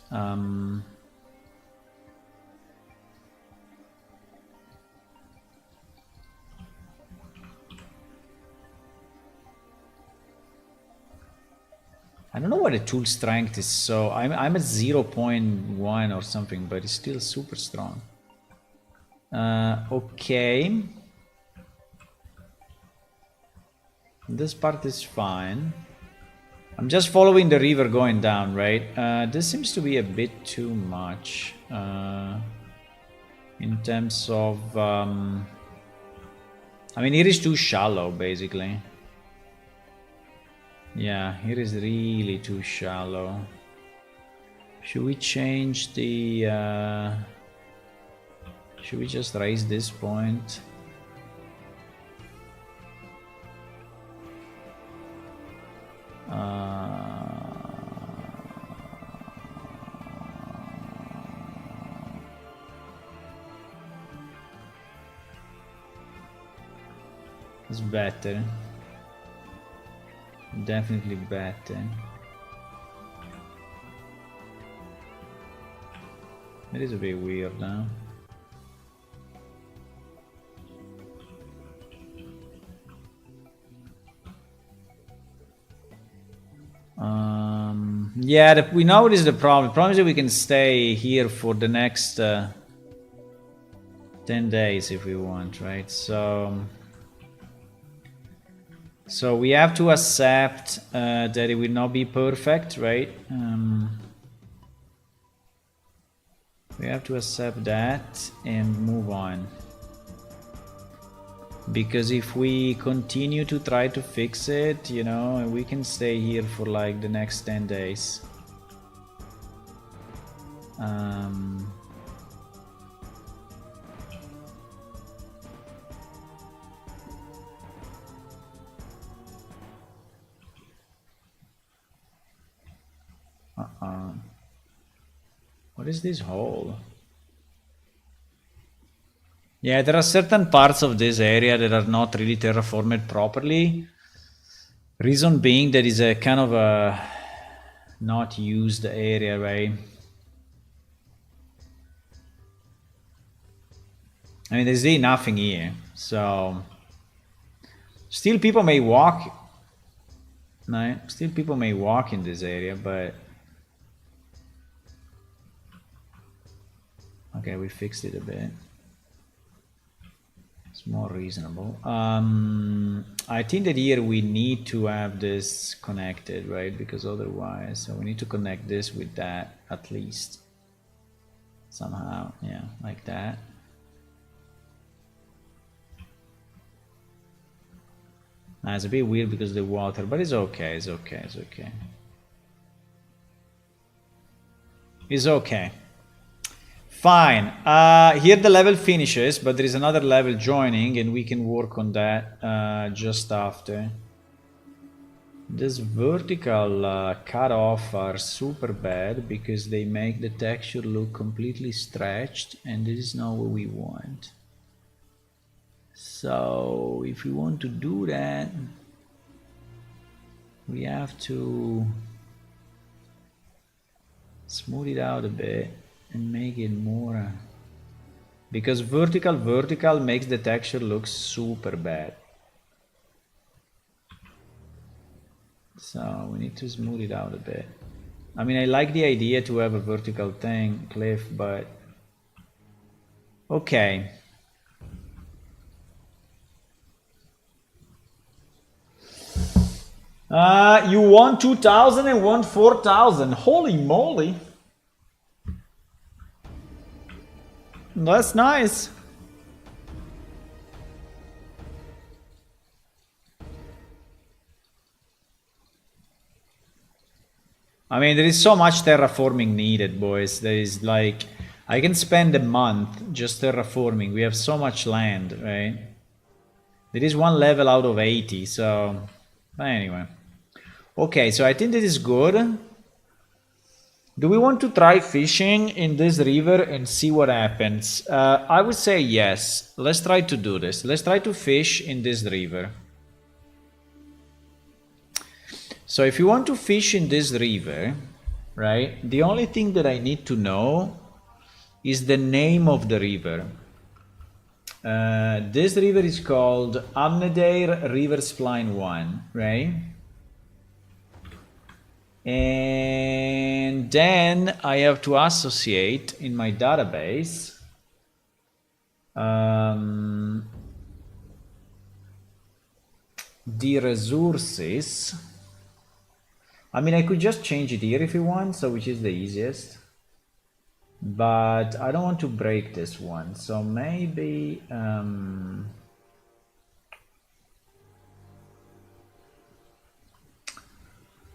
[SPEAKER 1] I don't know why the tool strength is so. I'm at 0.1 or something, but it's still super strong. Okay. This part is fine. I'm just following the river going down, right? This seems to be a bit too much in terms of. I mean, here is too shallow, basically. Yeah, here is really too shallow. Should we change the... should we just raise this point? It's better. Definitely better. It is a bit weird now. Yeah, we know what is the problem. The problem is that we can stay here for the next 10 days if we want, right? So we have to accept that it will not be perfect, right? We have to accept that and move on. Because if we continue to try to fix it, you know, we can stay here for like the next 10 days. What is this hole? Yeah, there are certain parts of this area that are not really terraformed properly. Reason being that is a kind of a not used area, right? I mean, there's really nothing here, so still people may walk. No, still people may walk in this area, but okay, we fixed it a bit. It's more reasonable. I think that here we need to have this connected, right? Because otherwise, so we need to connect this with that at least somehow. Yeah, like that. It's a bit weird because of the water, but it's okay, it's okay, it's okay. It's okay. Fine. Here the level finishes, but there is another level joining, and we can work on that just after. This vertical cut-off are super bad because they make the texture look completely stretched, and this is not what we want. So if we want to do that, we have to smooth it out a bit and make it more, because vertical makes the texture look super bad. So we need to smooth it out a bit. I mean, I like the idea to have a vertical thing, cliff, but okay. You want 2,000 and want 4,000. Holy moly. That's nice. I mean, there is so much terraforming needed, boys. There is like, I can spend a month just terraforming. We have so much land, right? There is one level out of 80, so anyway. Okay, so I think this is good. Do we want to try fishing in this river and see what happens? I would say yes. Let's try to do this. Let's try to fish in this river. So if you want to fish in this river, right, the only thing that I need to know is the name of the river. This river is called Amnedair River Spline 1, right? And then I have to associate in my database the resources. I mean, I could just change it here if you want, so which is the easiest. But I don't want to break this one, so maybe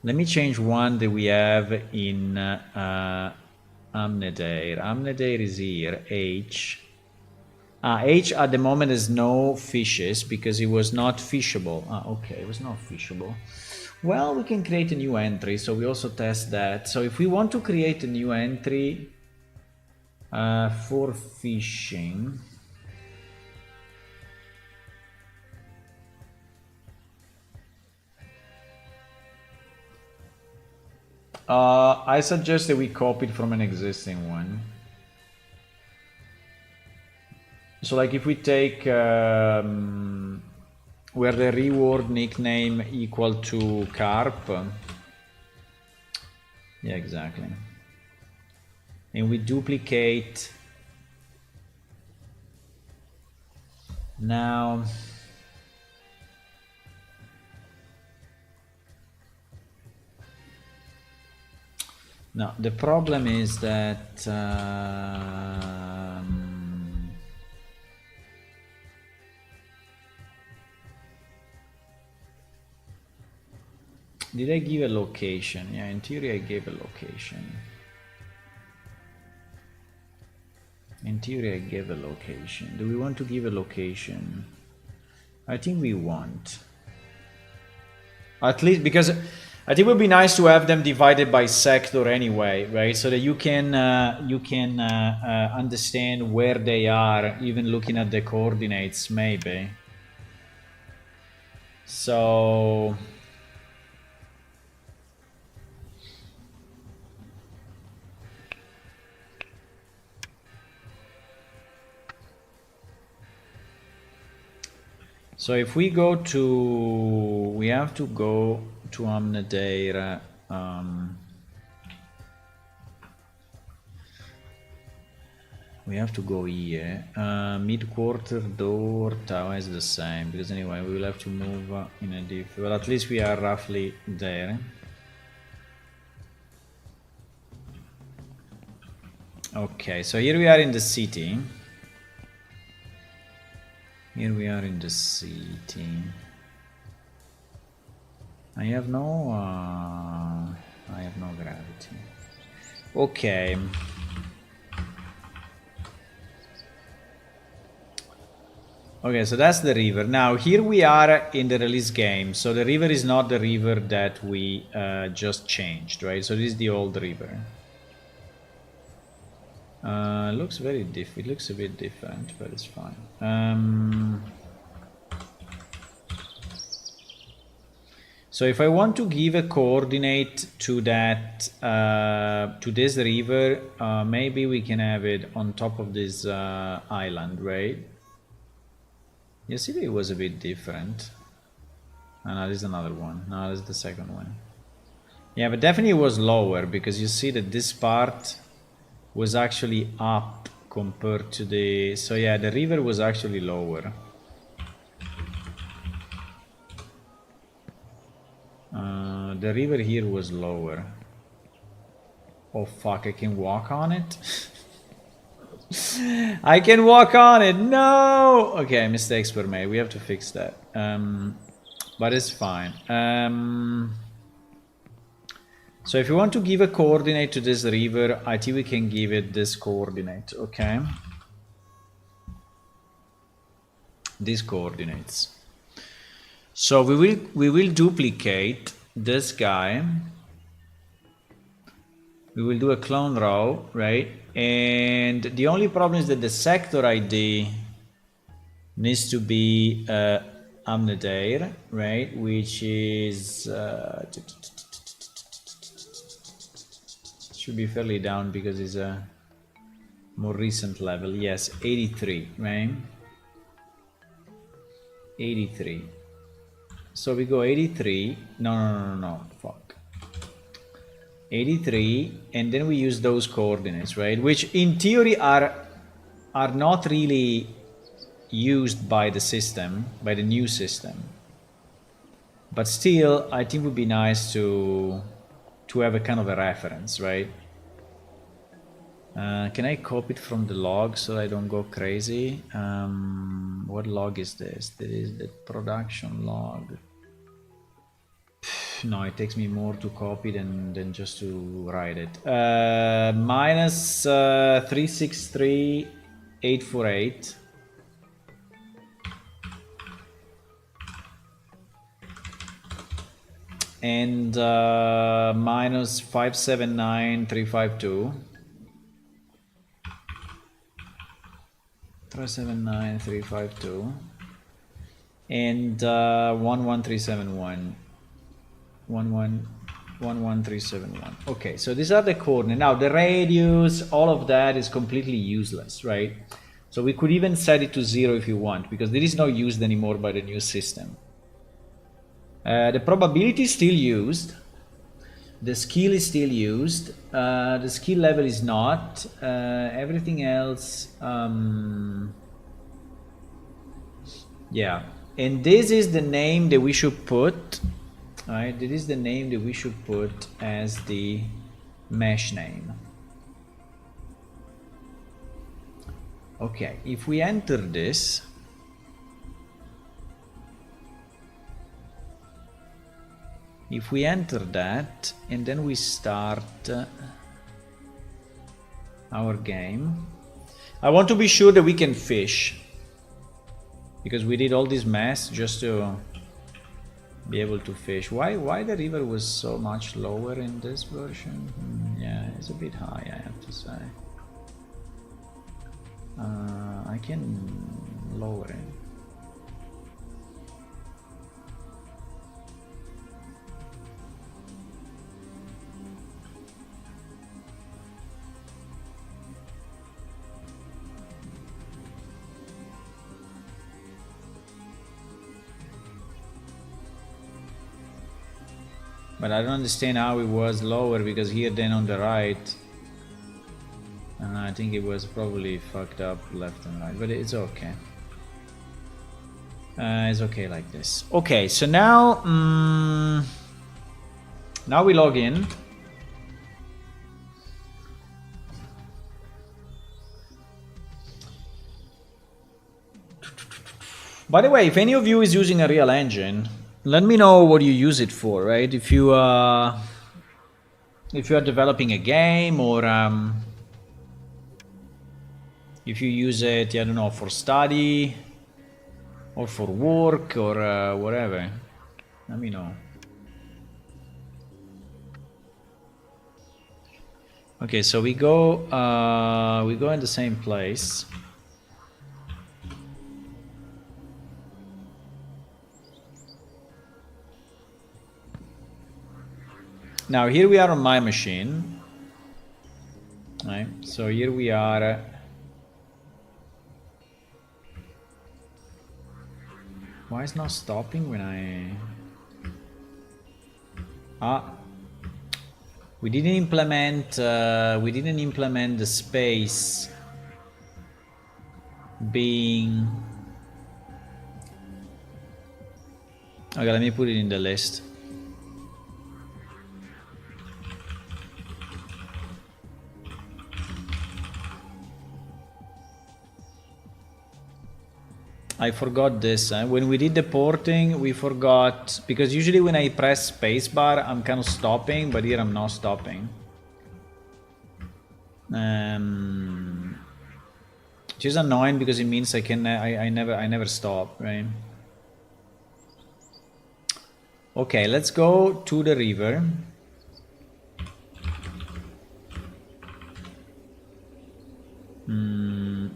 [SPEAKER 1] let me change one that we have in Amnedair. Amnedair is here, H. H at the moment has no fishes because it was not fishable. Okay, it was not fishable. Well, we can create a new entry, so we also test that. So if we want to create a new entry for fishing, I suggest that we copy it from an existing one. So like if we take where the reward nickname equal to carp, yeah, exactly, and we duplicate now. No, the problem is that did I give a location? Yeah, in theory I gave a location. In theory I gave a location. Do we want to give a location? I think we want. At least because I think it would be nice to have them divided by sector anyway, right? So that you can understand where they are, even looking at the coordinates, maybe. So if we go to, we have to go to Amnadeira. We have to go here. Mid-quarter door tower is the same, because anyway we will have to move in a different. Well, at least we are roughly there. Okay, so here we are in the city. Here we are in the city. I have no gravity. Okay. Okay, so that's the river. Now here we are in the release game. So the river is not the river that we just changed, right? So this is the old river. Looks very different. It looks a bit different, but it's fine. So if I want to give a coordinate to that, to this river, maybe we can have it on top of this island, right? Yesterday it was a bit different. Oh, no, this is another one. No, this is the second one. Yeah, but definitely it was lower, because you see that this part was actually up compared to the... So yeah, the river was actually lower. The river here was lower. Oh fuck, I can walk on it? I can walk on it, no! Okay, mistakes were made, we have to fix that. But it's fine. So if you want to give a coordinate to this river, I think we can give it this coordinate, okay? These coordinates. So we will duplicate this guy. We will do a clone row, right? And the only problem is that the sector ID needs to be Amnadeir, right? Which is should be fairly down because it's a more recent level. Yes, 83, right? 83. So we go 83. No. Fuck. 83, and then we use those coordinates, right? Which in theory are not really used by the system, by the new system. But still, I think it would be nice to have a kind of a reference, right? Can I copy it from the log so I don't go crazy? What log is this? This is the production log. No, it takes me more to copy than just to write it. Minus 363,848. And minus 579,352. 579,352. And 11371. 11371. Okay, so these are the coordinates. Now the radius, all of that is completely useless, right? So we could even set it to 0 if you want, because there is no used anymore by the new system. The probability is still used. The skill is still used. The skill level is not. Everything else, yeah. And this is the name that we should put. Alright, this is the name that we should put as the mesh name. Okay, if we enter this, if we enter that and then we start our game, I want to be sure that we can fish, because we did all this mess just to be able to fish. Why the river was so much lower in this version? Yeah, it's a bit high, I have to say. I can lower it. But I don't understand how it was lower, because here then on the right, I think it was probably fucked up left and right, but it's okay. It's okay like this. Okay, so now, now we log in. By the way, if any of you is using a real engine, let me know what you use it for, right? If you are developing a game, or if you use it, I don't know, for study or for work or whatever, let me know. Okay, so we go in the same place. Now here we are on my machine, right? So here we are. Why is not stopping when we didn't implement the space being. Okay, let me put it in the list. I forgot this. When we did the porting, we forgot, because usually when I press spacebar, I'm kind of stopping, but here I'm not stopping. Which is annoying, because it means I never stop, right? Okay, let's go to the river.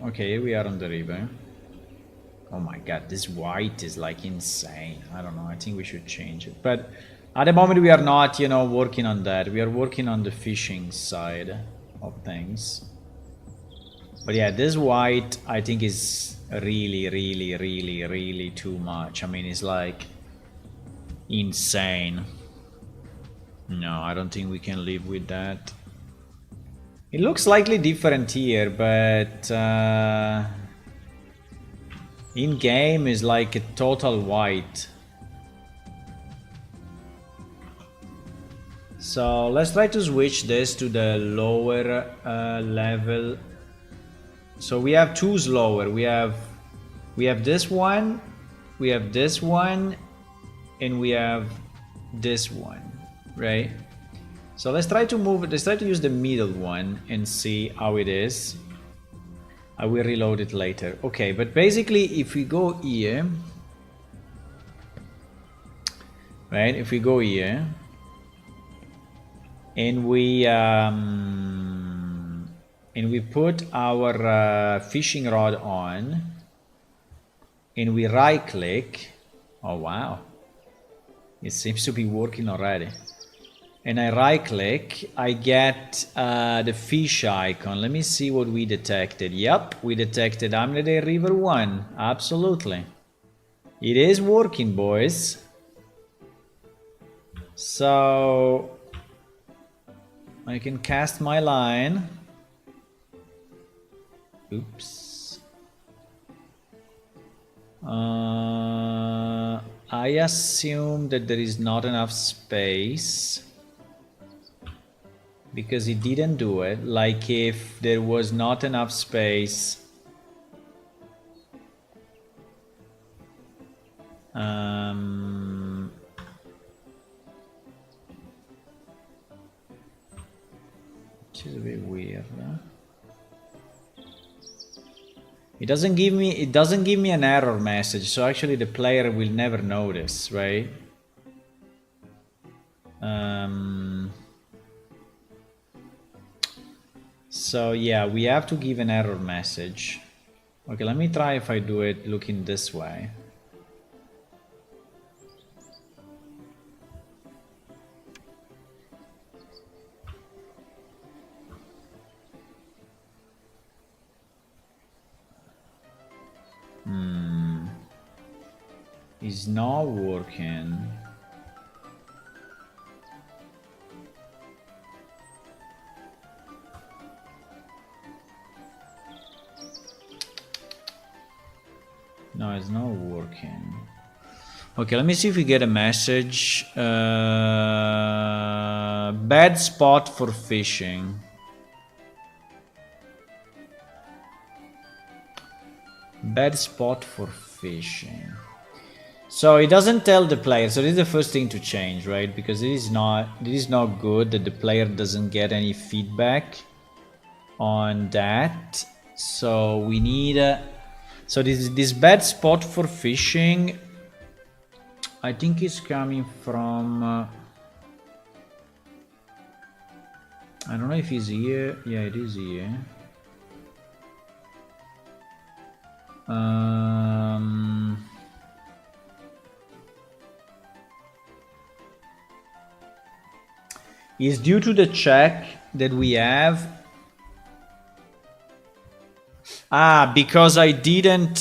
[SPEAKER 1] Okay, here we are on the river. Oh my god, this white is like insane. I don't know, I think we should change it. But at the moment we are not, you know, working on that. We are working on the fishing side of things. But yeah, this white I think is really too much. I mean, it's like insane. No, I don't think we can live with that. It looks slightly different here, but in game is like a total white. So let's try to switch this to the lower level. So we have two lower. We have this one, we have this one, and we have this one, right? So let's try to move it. Let's try to use the middle one and see how it is. I will reload it later. Okay, but basically if we go here, right, if we go here and we put our fishing rod on and we right click, oh wow, it seems to be working already. And I right click, I get the fish icon. Let me see what we detected. Yep, we detected Amnede River 1. Absolutely. It is working, boys. So I can cast my line. Oops. I assume that there is not enough space, because it didn't do it. Like if there was not enough space, which is a bit weird, huh? It doesn't give me an error message, so actually the player will never notice, right? So yeah, we have to give an error message. Okay, let me try if I do it looking this way. It's not working. No, it's not working. Okay, let me see if we get a message. Bad spot for fishing. Bad spot for fishing. So it doesn't tell the player. So this is the first thing to change, right? Because it is not good that the player doesn't get any feedback on that. So we need so this bad spot for fishing, I think is coming from I don't know if it's here. Yeah, it is here. Is due to the check that we have. Because I didn't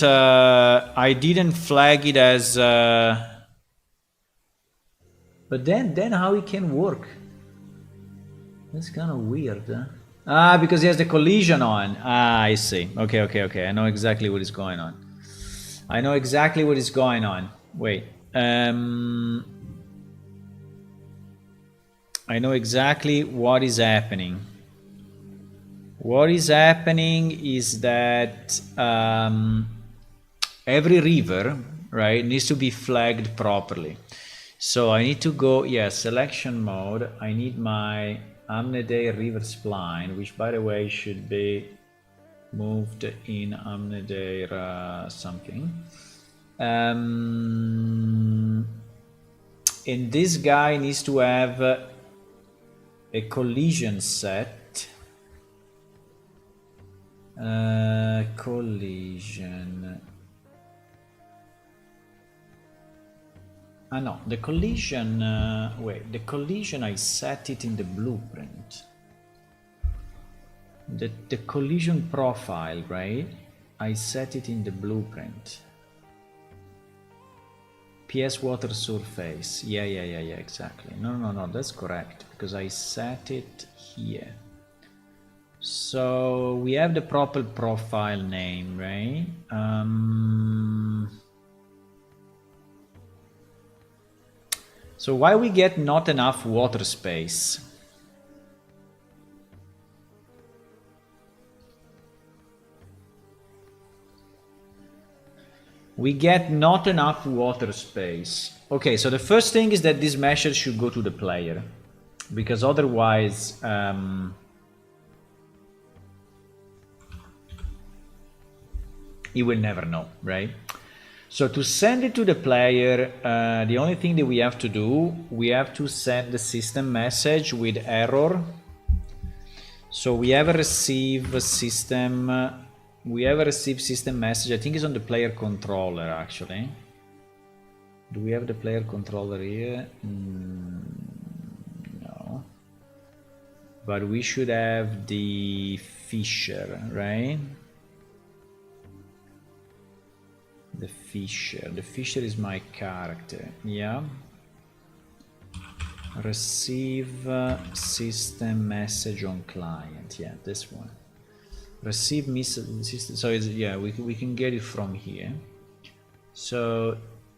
[SPEAKER 1] flag it as. But then how it can work? That's kind of weird. Huh? Because he has the collision on. I see. Okay. I know exactly what is going on. Wait. I know exactly what is happening. What is happening is that every river, right, needs to be flagged properly. So I need to go, selection mode. I need my Amnede river spline, which by the way should be moved in Amnede something. And this guy needs to have a collision set. Collision. No, the collision. The collision. I set it in the blueprint. The collision profile, right? I set it in the blueprint. PS water surface. Yeah, exactly. No, that's correct because I set it here. So we have the proper profile name, right? So why we get not enough water space? We get not enough water space. Okay, so the first thing is that this message should go to the player, because otherwise he will never know, right? So to send it to the player, the only thing that we have to do, we have to send the system message with error. So we have received system message. I think it's on the player controller actually. Do we have the player controller here? No. But we should have the fisher, right? The fisher is my character. Yeah. Receive system message on client. Yeah, this one. Receive message. So it's, yeah, we can get it from here. So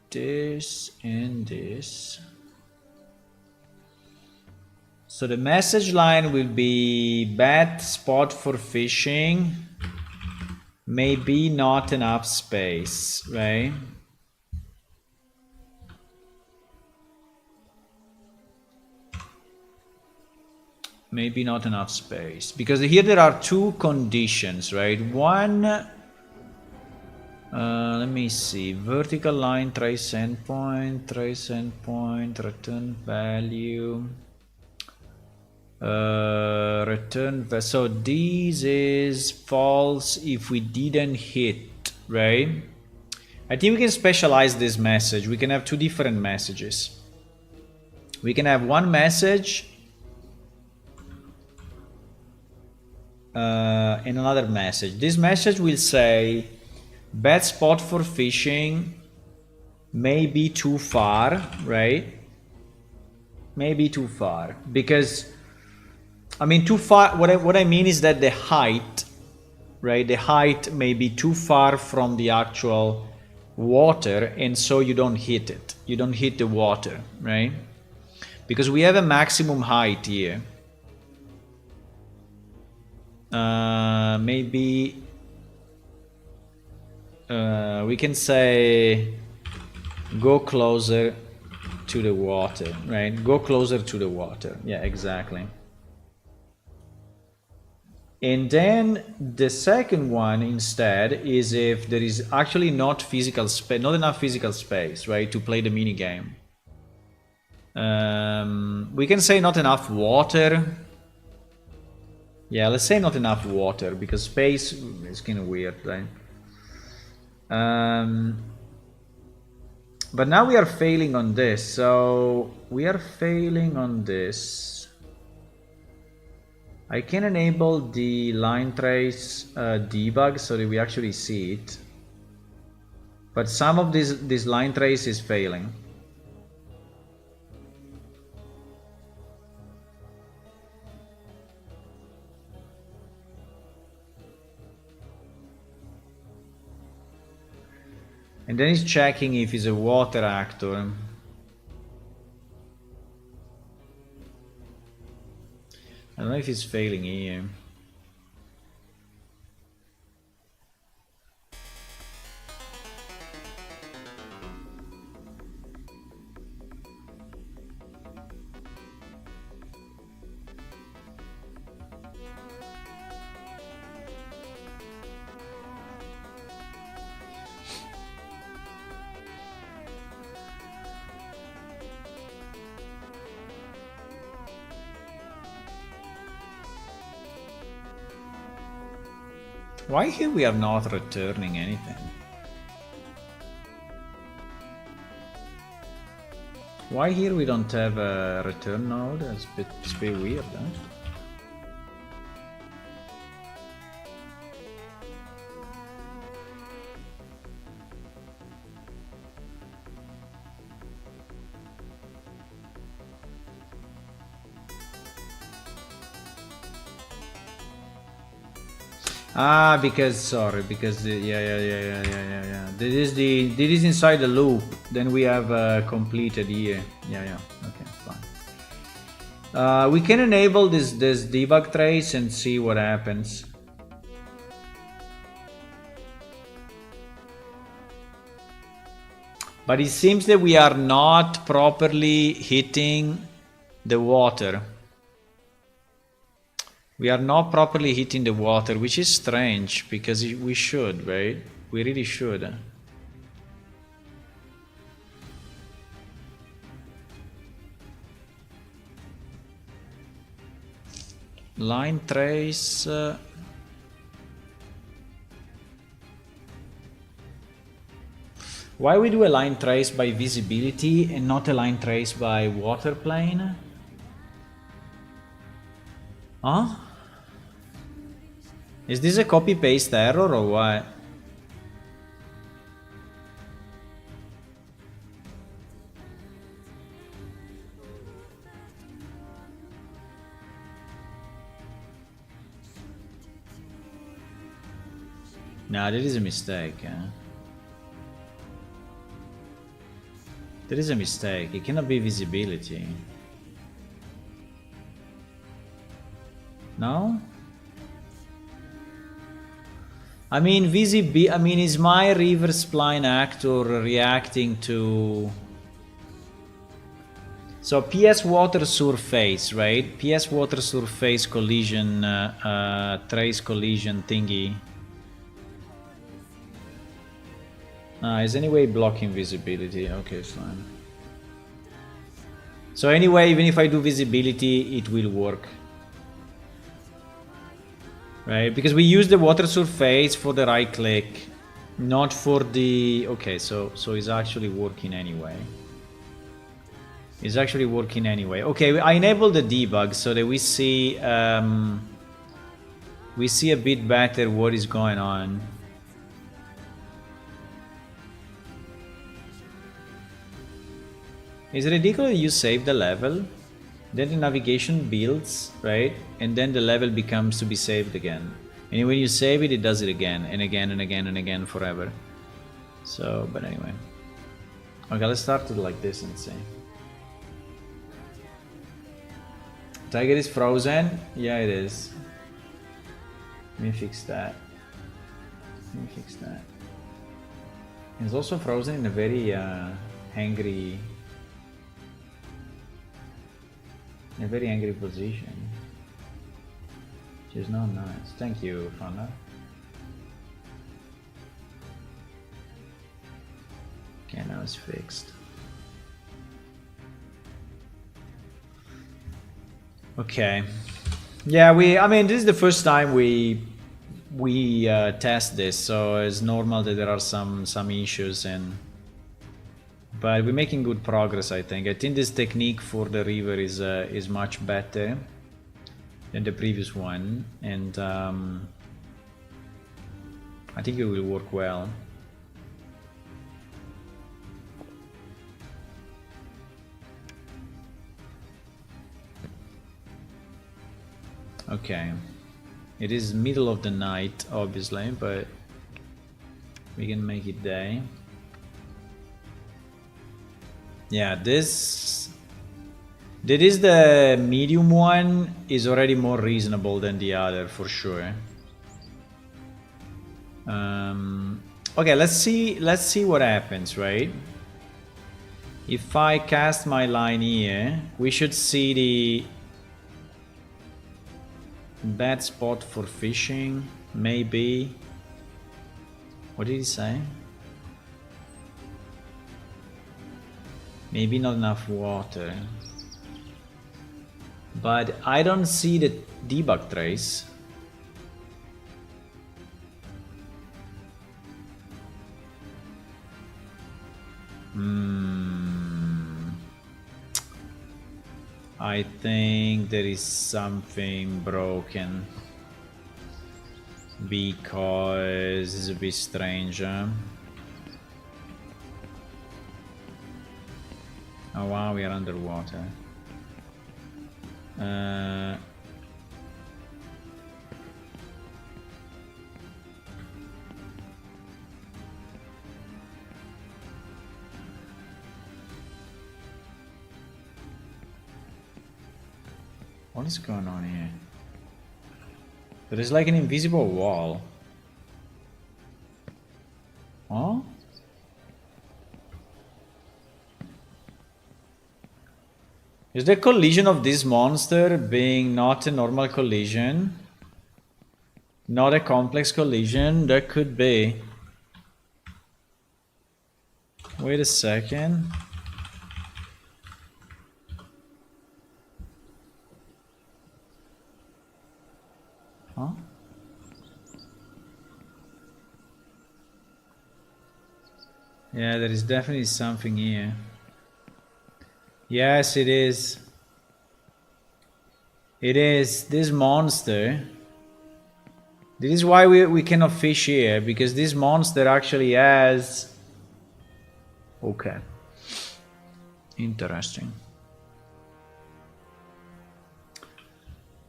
[SPEAKER 1] this and this. So the message line will be bad spot for fishing. Maybe not enough space, right? Maybe not enough space, because here there are two conditions, right? One, Let me see. Vertical line, trace endpoint, return value. So this is false if we didn't hit, right? I think we can specialize this message. We can have two different messages. We can have one message and another message. This message will say bad spot for fishing, may be too far, right? Maybe too far, because I mean too far, what I mean is that the height, right, the height may be too far from the actual water, and so you don't hit it, you don't hit the water, right? Because we have a maximum height here. Maybe we can say go closer to the water, right? Go closer to the water. Yeah, exactly. And then the second one instead is if there is actually not enough physical space, right, to play the mini game. We can say not enough water. Yeah, let's say not enough water, because space is kind of weird, right? But now we are failing on this, so we are failing on this. I can enable the line trace debug so that we actually see it. But some of this line trace is failing. And then it's checking if it's a water actor. I don't know if it's failing here. Why here we are not returning anything? Why here we don't have a return node? It's a bit weird, huh? Ah, because yeah. This is inside the loop. Then we have completed here. Yeah. Okay, fine. We can enable this debug trace and see what happens. But it seems that we are not properly hitting the water. We are not properly hitting the water, which is strange, because we should, right? We really should. Line trace. Why we do a line trace by visibility and not a line trace by water plane? Huh? Is this a copy-paste error or what? No, there is a mistake. There is a mistake. It cannot be visibility. No? I mean, is my river spline actor reacting to... So PS water surface, right? PS water surface collision, trace collision thingy. Is anyway blocking visibility. Okay, fine. So anyway, even if I do visibility, it will work. Right? Because we use the water surface for the right click, not for the... Okay, so it's actually working anyway. It's actually working anyway. Okay, I enabled the debug so that we see a bit better what is going on. It's ridiculous you save the level, then the navigation builds, right? And then the level becomes to be saved again. And when you save it, it does it again and again and again and again forever. So, but anyway. Okay, let's start it like this and see. Tiger is frozen? Yeah, it is. Let me fix that. It's also frozen in a very angry position. Which is not nice. Thank you, Fana. Okay, now it's fixed. Okay. Yeah, I mean, this is the first time we test this, so it's normal that there are some issues, but we're making good progress. I think this technique for the river is much better than the previous one, and I think it will work well. Okay, it is middle of the night, obviously, but we can make it day. Yeah, this is the medium one is already more reasonable than the other for sure. Okay, let's see what happens, right? If I cast my line here, we should see the bad spot for fishing, maybe. What did he say? Maybe not enough water. But I don't see the debug trace. I think there is something broken because it's a bit strange. Huh? Oh wow, we are underwater. What is going on here? There is like an invisible wall. Huh? Is the collision of this monster being not a normal collision? Not a complex collision? That could be. Wait a second. Huh? Yeah, there is definitely something here. Yes, it is. It is this monster. This is why we cannot fish here, because this monster actually has... Okay. Interesting.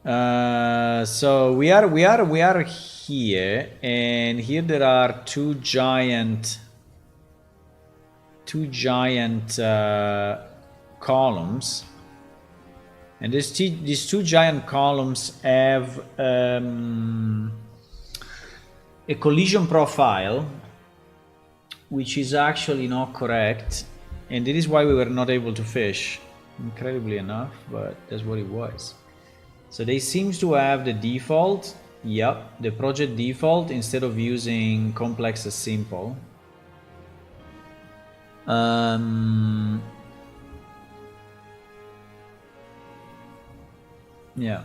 [SPEAKER 1] So we are here, and here there are two giant columns, and these two giant columns have a collision profile which is actually not correct, and this is why we were not able to fish, incredibly enough, but that's what it was. So they seem to have the default, yep, the project default, instead of using complex as simple. Yeah.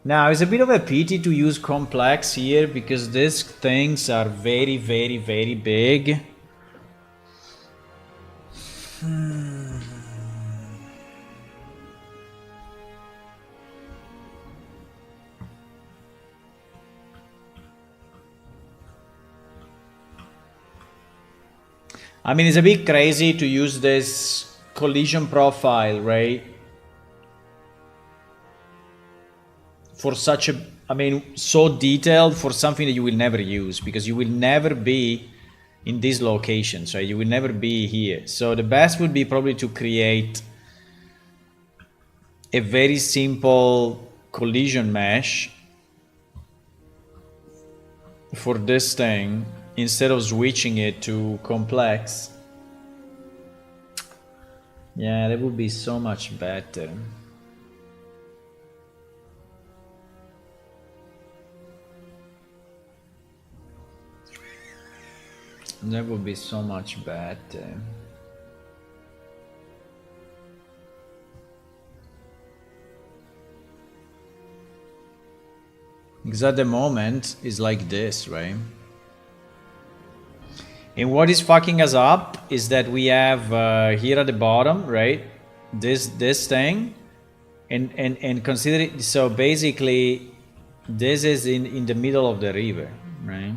[SPEAKER 1] Now it's a bit of a pity to use complex here because these things are very, very, very big. I mean, it's a bit crazy to use this collision profile, right? For such a, I mean, so detailed for something that you will never use because you will never be in these locations, right? You will never be here. So the best would be probably to create a very simple collision mesh for this thing instead of switching it to complex. Yeah, that would be so much better. That would be so much better. Because at the moment it's like this, right? And what is fucking us up is that we have here at the bottom, right? This thing, and consider it. So basically, this is in the middle of the river, right?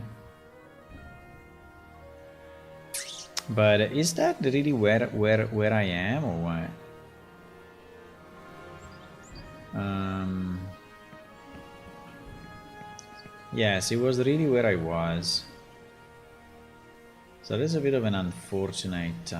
[SPEAKER 1] But is that really where I am or what? Yes, it was really where I was. So that's a bit of an unfortunate.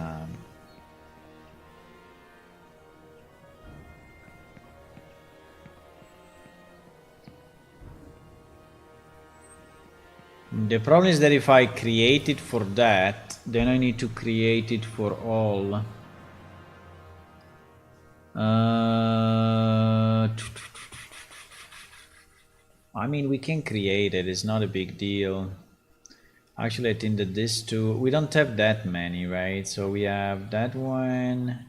[SPEAKER 1] The problem is that if I create it for that, then I need to create it for all. I mean, we can create it, it's not a big deal. Actually, I think that this two, we don't have that many, right? So we have that one,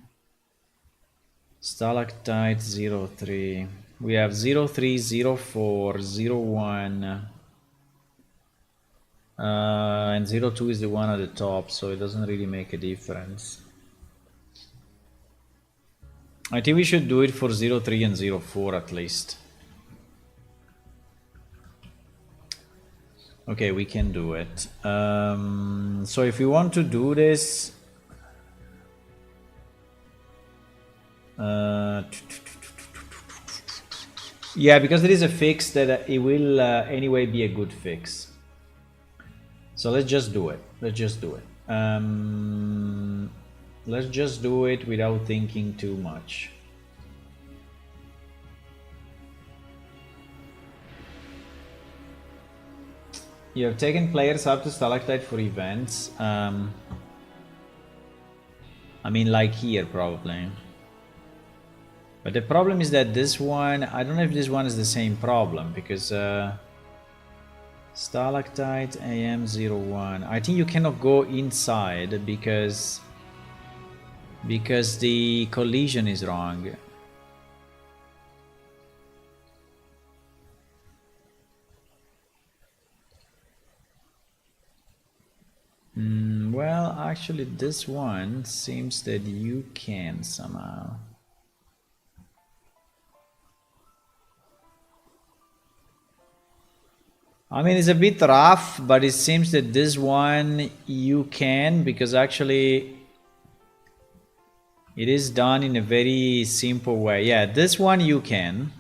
[SPEAKER 1] stalactite 03. We have 03, 04, 01. And 02 is the one at the top, so it doesn't really make a difference. I think we should do it for 03 and 04 at least. Okay, we can do it. So if we want to do this, yeah, because there is a fix that it will anyway be a good fix. So let's just do it. Let's just do it. Let's just do it without thinking too much. You have taken players up to Stalactite for events. I mean, like here, probably. But the problem is that this one, I don't know if this one is the same problem, because Stalactite AM01. I think you cannot go inside because the collision is wrong. Well, actually, this one seems that you can somehow. I mean, it's a bit rough, but it seems that this one you can, because actually it is done in a very simple way. Yeah, this one you can.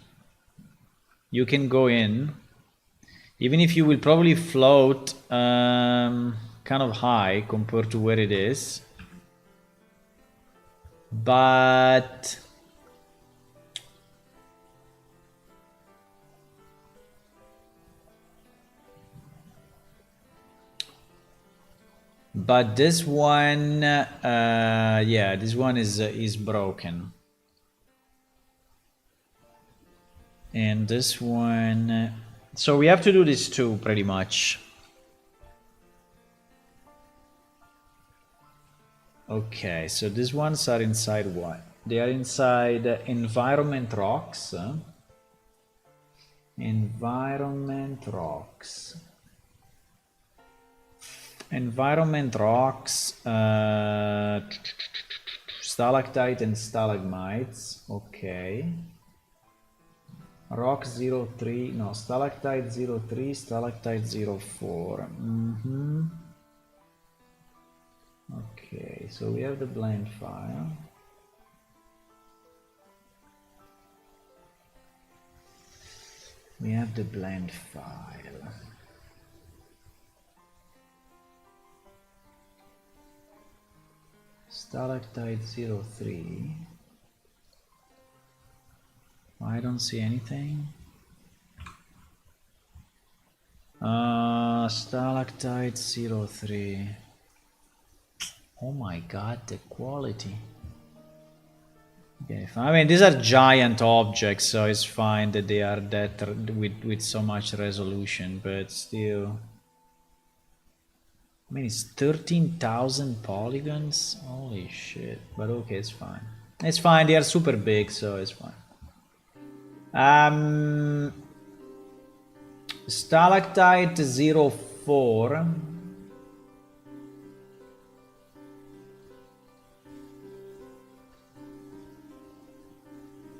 [SPEAKER 1] You can go in. Even if you will probably float kind of high compared to where it is. But this one, yeah, this one is broken. And this one, So we have to do this too, pretty much. Okay, so these ones are inside what? They are inside environment rocks. Environment rocks. Environment rocks. Stalactite and stalagmites. Okay. Rock 03. No, stalactite 03, stalactite 04. Okay, so we have the blend file. We have the blend file. Stalactite 03. I don't see anything. Stalactite 03. Oh my god, the quality. Okay, I mean, these are giant objects, so it's fine that they are that with so much resolution, but still. I mean, it's 13,000 polygons. Holy shit! But okay, it's fine. It's fine. They are super big, so it's fine. Stalactite 04.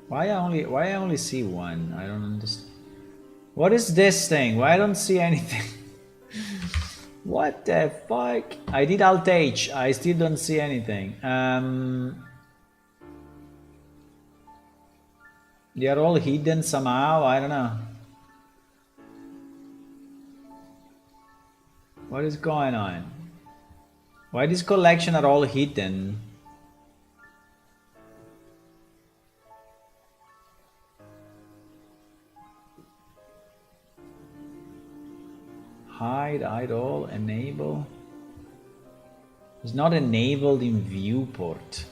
[SPEAKER 1] Why I only see one? I don't understand. What is this thing? Why I don't see anything? What the fuck? I did Alt H. I still don't see anything. They are all hidden somehow. I don't know. What is going on? Why this collection are all hidden? Hide all, enable. It's not enabled in viewport.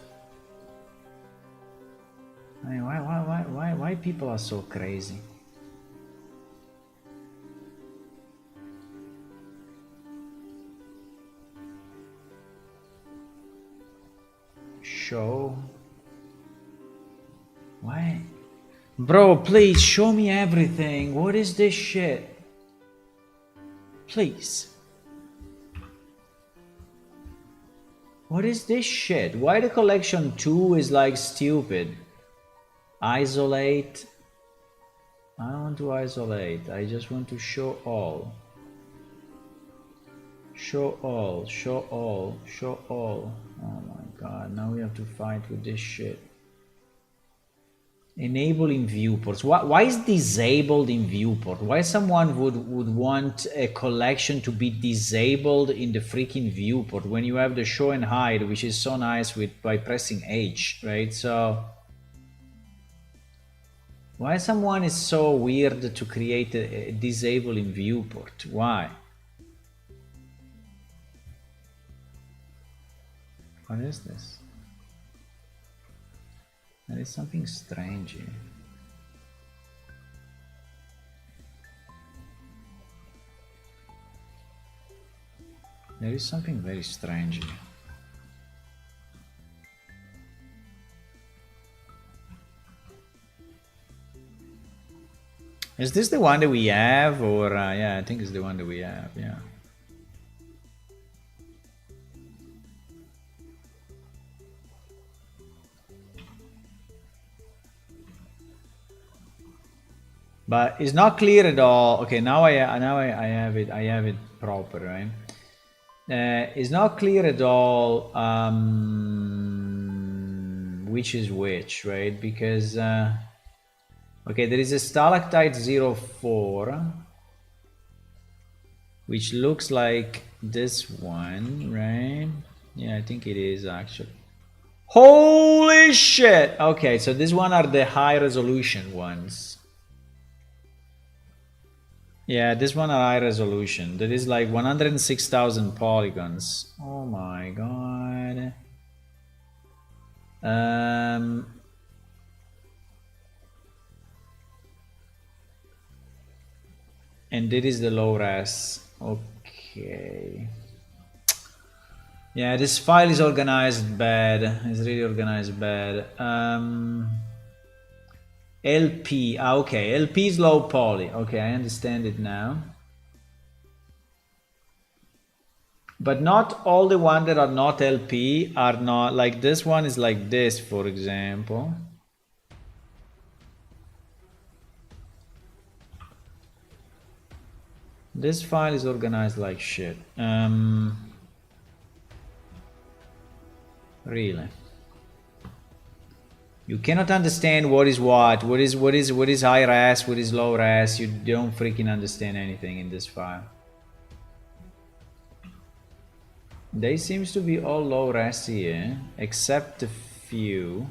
[SPEAKER 1] I mean, why people are so crazy? Show. Why? Bro, please show me everything. What is this shit? Please. What is this shit? Why the collection 2 is like stupid? Isolate. I don't want to isolate. I just want to show all. Show all, show all, show all. Oh my god, now we have to fight with this shit. Enabling viewports. Why is disabled in viewport? Why someone would want a collection to be disabled in the freaking viewport when you have the show and hide, which is so nice by pressing H, right? So why someone is so weird to create a disable in viewport? Why? What is this? There is something strange here. There is something very strange here. Is this the one that we have, or yeah, I think it's the one that we have, yeah. But it's not clear at all. Okay, now I have it. I have it proper, right? It's not clear at all which is which, right? Because okay, there is a stalactite 04, which looks like this one, right? Yeah, I think it is actually. Holy shit! Okay, so these one are the high resolution ones. Yeah, this one are high resolution. That is like 106,000 polygons. Oh my god. and this is the low res. Okay. Yeah, this file is organized bad. It's really organized bad. LP. Okay, LP is low poly. Okay, I understand it now. But not all the ones that are not LP are not like this one is like this, for example. This file is organized like shit. Really. You cannot understand what is what is high res, what is low res. You don't freaking understand anything in this file. They seems to be all low res here, except a few.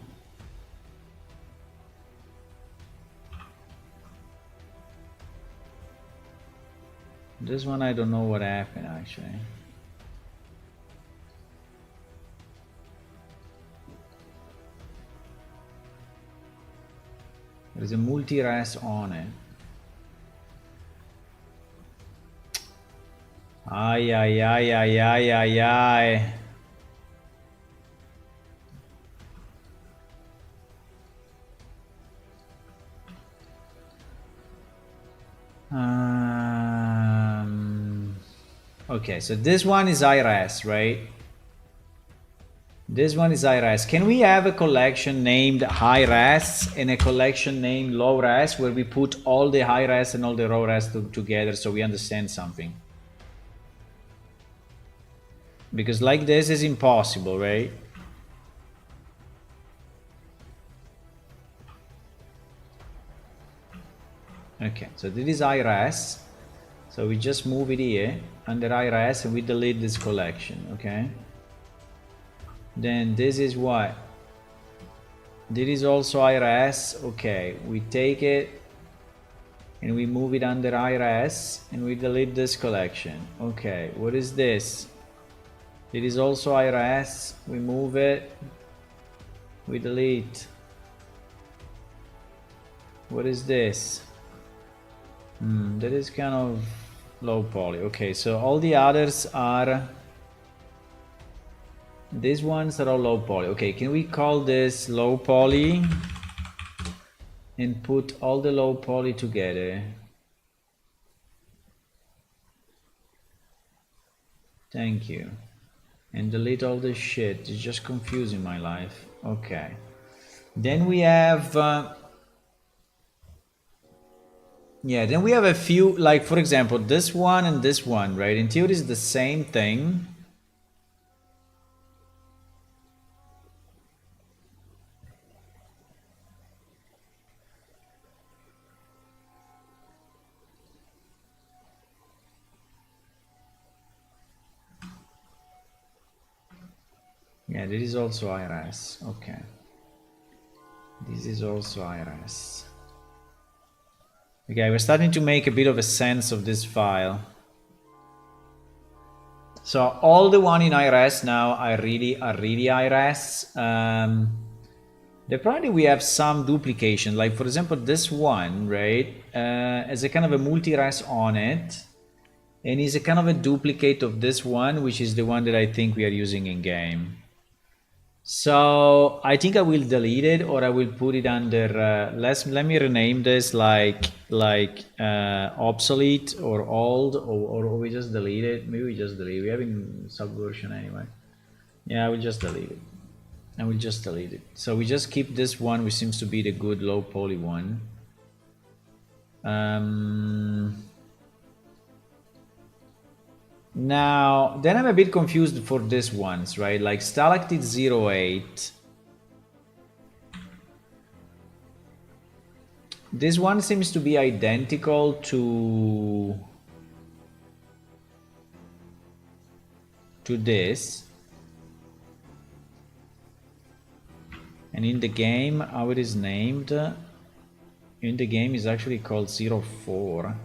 [SPEAKER 1] This one I don't know what happened actually. There's a multi-res on it. Ay, ay, ay, ay, ay, ay, ay. Okay, so this one is high-res, right? This one is high-res. Can we have a collection named high-res and a collection named low-res where we put all the high-res and all the low-res together so we understand something? Because like this is impossible, right? Okay, so this is high-res. So we just move it here under high-res and we delete this collection, okay? Then this is what? This is also high-res. Okay, we take it and we move it under high-res and we delete this collection. Okay, what is this? It is also high-res. We move it. We delete. What is this? That is kind of low poly. Okay, so all the others are... These ones are all low poly. Okay, can we call this low poly? And put all the low poly together. Thank you. And delete all this shit. It's just confusing my life. Okay. Then we have... yeah, then we have a few, like for example, this one and this one, right? In theory, it's the same thing. Yeah, this is also IRS. Okay. This is also IRS. Okay, we're starting to make a bit of a sense of this file. So all the one in IRS now are really IRS. Probably we have some duplication. Like for example, this one, right, has a kind of a multi-res on it, and is a kind of a duplicate of this one, which is the one that I think we are using in game. So I think I will delete it, or I will put it under. Let me rename this like obsolete or old, or we just delete it. Maybe we just delete it. We have in subversion anyway. Yeah, I will just delete it. I will just delete it. So we just keep this one, which seems to be the good low poly one. Now, then I'm a bit confused for this ones, right? Like Stalactite 08. This one seems to be identical to this. And in the game, how it is named, in the game is actually called 04.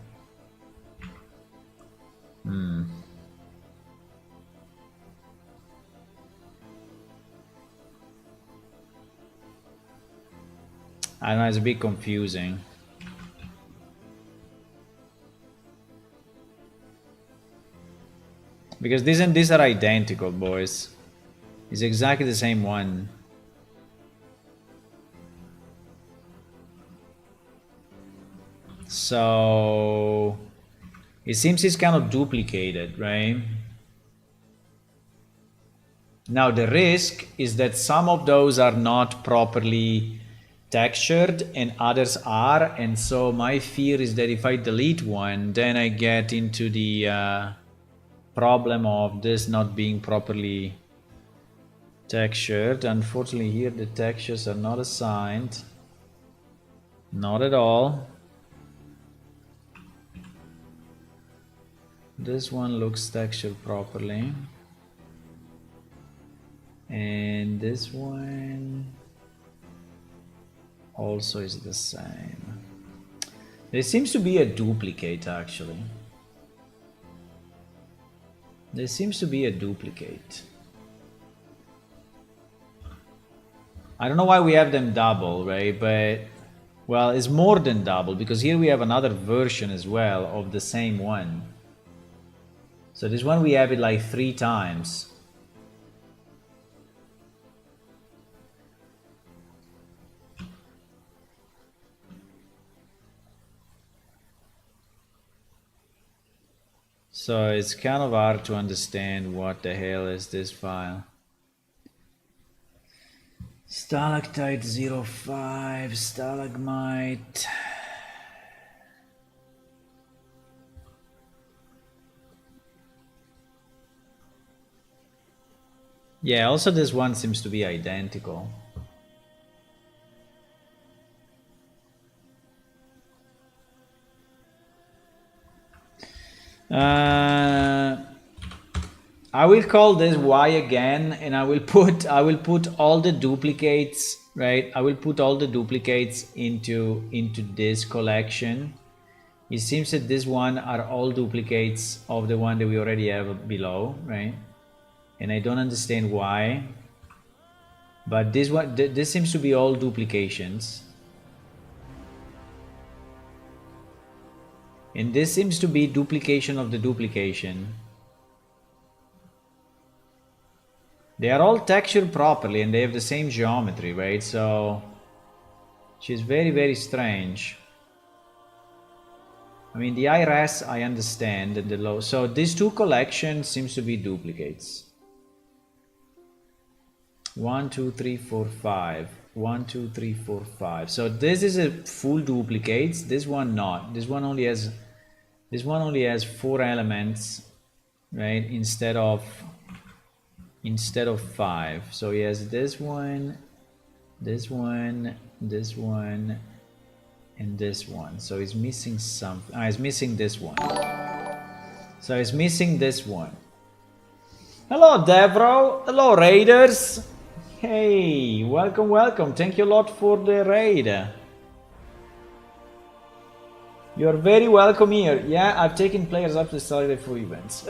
[SPEAKER 1] I don't know, it's a bit confusing. Because these and these are identical, boys. It's exactly the same one. So it seems it's kind of duplicated, right? Now the risk is that some of those are not properly textured and others are, and so my fear is that if I delete one, then I get into the problem of this not being properly textured. Unfortunately here the textures are not assigned, not at all. This one looks textured properly, and this one also is the same. There seems to be a duplicate actually. There seems to be a duplicate. I don't know why we have them double, right? But, well, it's more than double because here we have another version as well of the same one. So this one we have it like 3 times. So it's kind of hard to understand what the hell is this file. Stalactite 05, stalagmite. Yeah, also this one seems to be identical. I will call this Y again, and I will put all the duplicates, right? I will put all the duplicates into this collection. It seems that this one are all duplicates of the one that we already have below, right? And I don't understand why. But this one, this seems to be all duplications. And this seems to be duplication of the duplication. They are all textured properly and they have the same geometry, right? So, which is very, very strange. I mean, the IRS I understand, and the low. So these two collections seems to be duplicates. 1, 2, 3, 4, 5. 1, 2, 3, 4, 5. So this is a full duplicates. This one not. This one only has 4 elements, right? Instead of 5. So he has this one, this one, this one, and this one. So he's missing something. He's missing this one. So he's missing this one. Hello, Devro. Hello, Raiders. Hey, welcome, welcome. Thank you a lot for the raid. You're very welcome here. Yeah, I've taken players up to Saturday for events.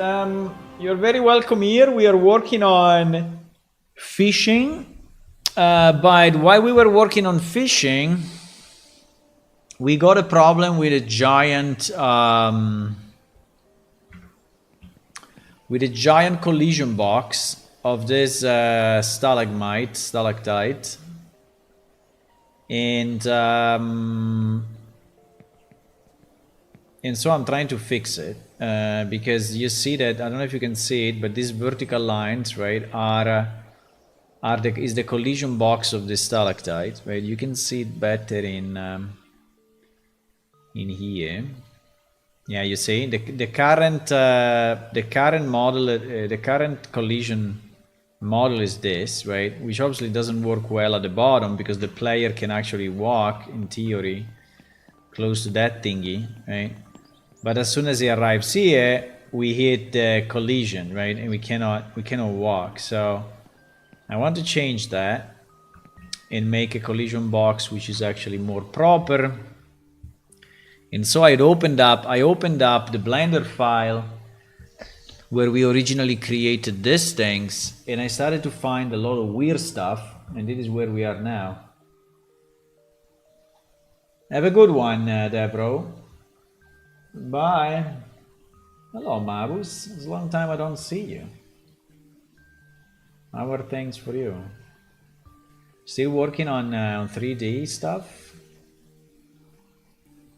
[SPEAKER 1] You're very welcome here. We are working on fishing. But while we were working on fishing, we got a problem with a giant collision box of this stalactite, and so I'm trying to fix it because you see that, I don't know if you can see it, but these vertical lines, right, is the collision box of the stalactite, right? You can see it better in here. Yeah, you see the current model, the current collision model is this, right? Which obviously doesn't work well at the bottom because the player can actually walk, in theory, close to that thingy, right? But as soon as he arrives here, we hit the collision, right? And we cannot walk. So I want to change that and make a collision box which is actually more proper. And so I opened up the Blender file where we originally created these things, and I started to find a lot of weird stuff, and this is where we are now. Have a good one, Debro. Bye. Hello, Marus. It's a long time I don't see you. How are things for you? Still working on 3D stuff?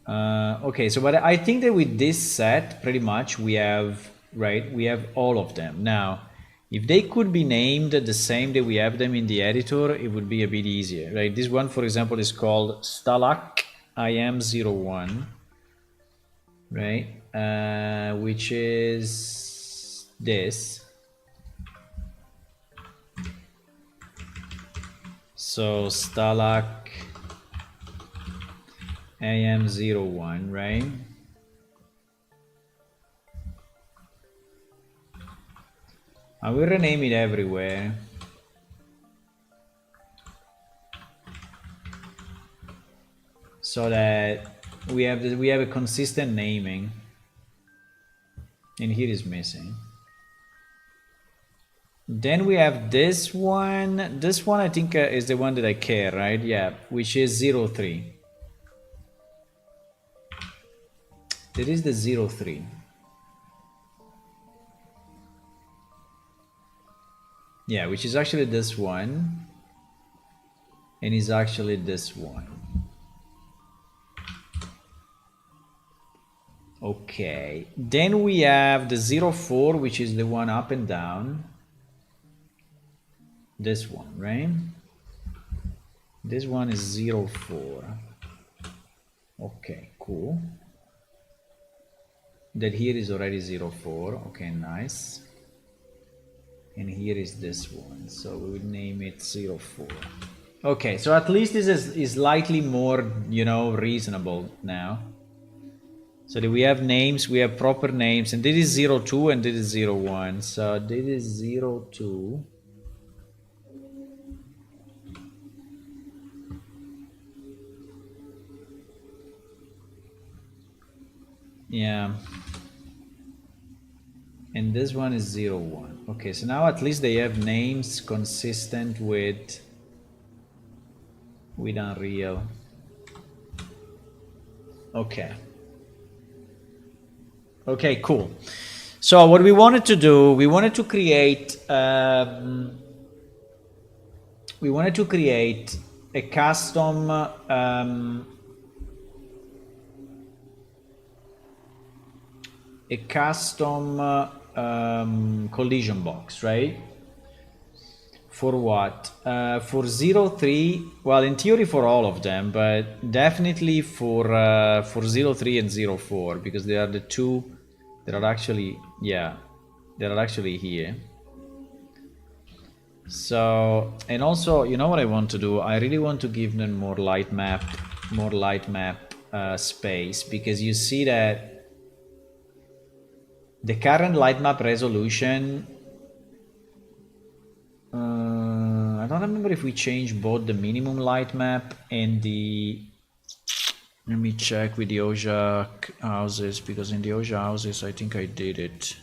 [SPEAKER 1] Okay, so but I think that with this set, pretty much we have, right, we have all of them. Now, if they could be named the same that we have them in the editor, it would be a bit easier, right? This one, for example, is called Stalak IM01, right? Which is this. So Stalak AM01, right? I will rename it everywhere. So that we have a consistent naming. And here is missing. Then we have this one. This one I think is the one that I care, right? Yeah, which is 03. That is the 03. Yeah, which is actually this one. And is actually this one. Okay. Then we have the 04, which is the one up and down. This one, right? This one is 04. Okay, cool. That here is already 04. Okay, nice. And here is this one. So we will name it 04. Okay, so at least this is slightly more, you know, reasonable now. So that we have names, we have proper names, and this is 02 and this is 01. So this is 02. Yeah. And this one is 01. Okay, so now at least they have names consistent with Unreal. Okay. Okay, cool. So what we wanted to do, we wanted to create a custom collision box, right? For what? For 03, well, in theory for all of them, but definitely for 03 and 04, because they are the two that are actually, yeah, that are actually here. So, and also, you know what I want to do? I really want to give them more light map space, because you see that the current light map resolution, I don't remember if we changed both the minimum light map and the, let me check with the OJA houses, because in the OJA houses I think I did it.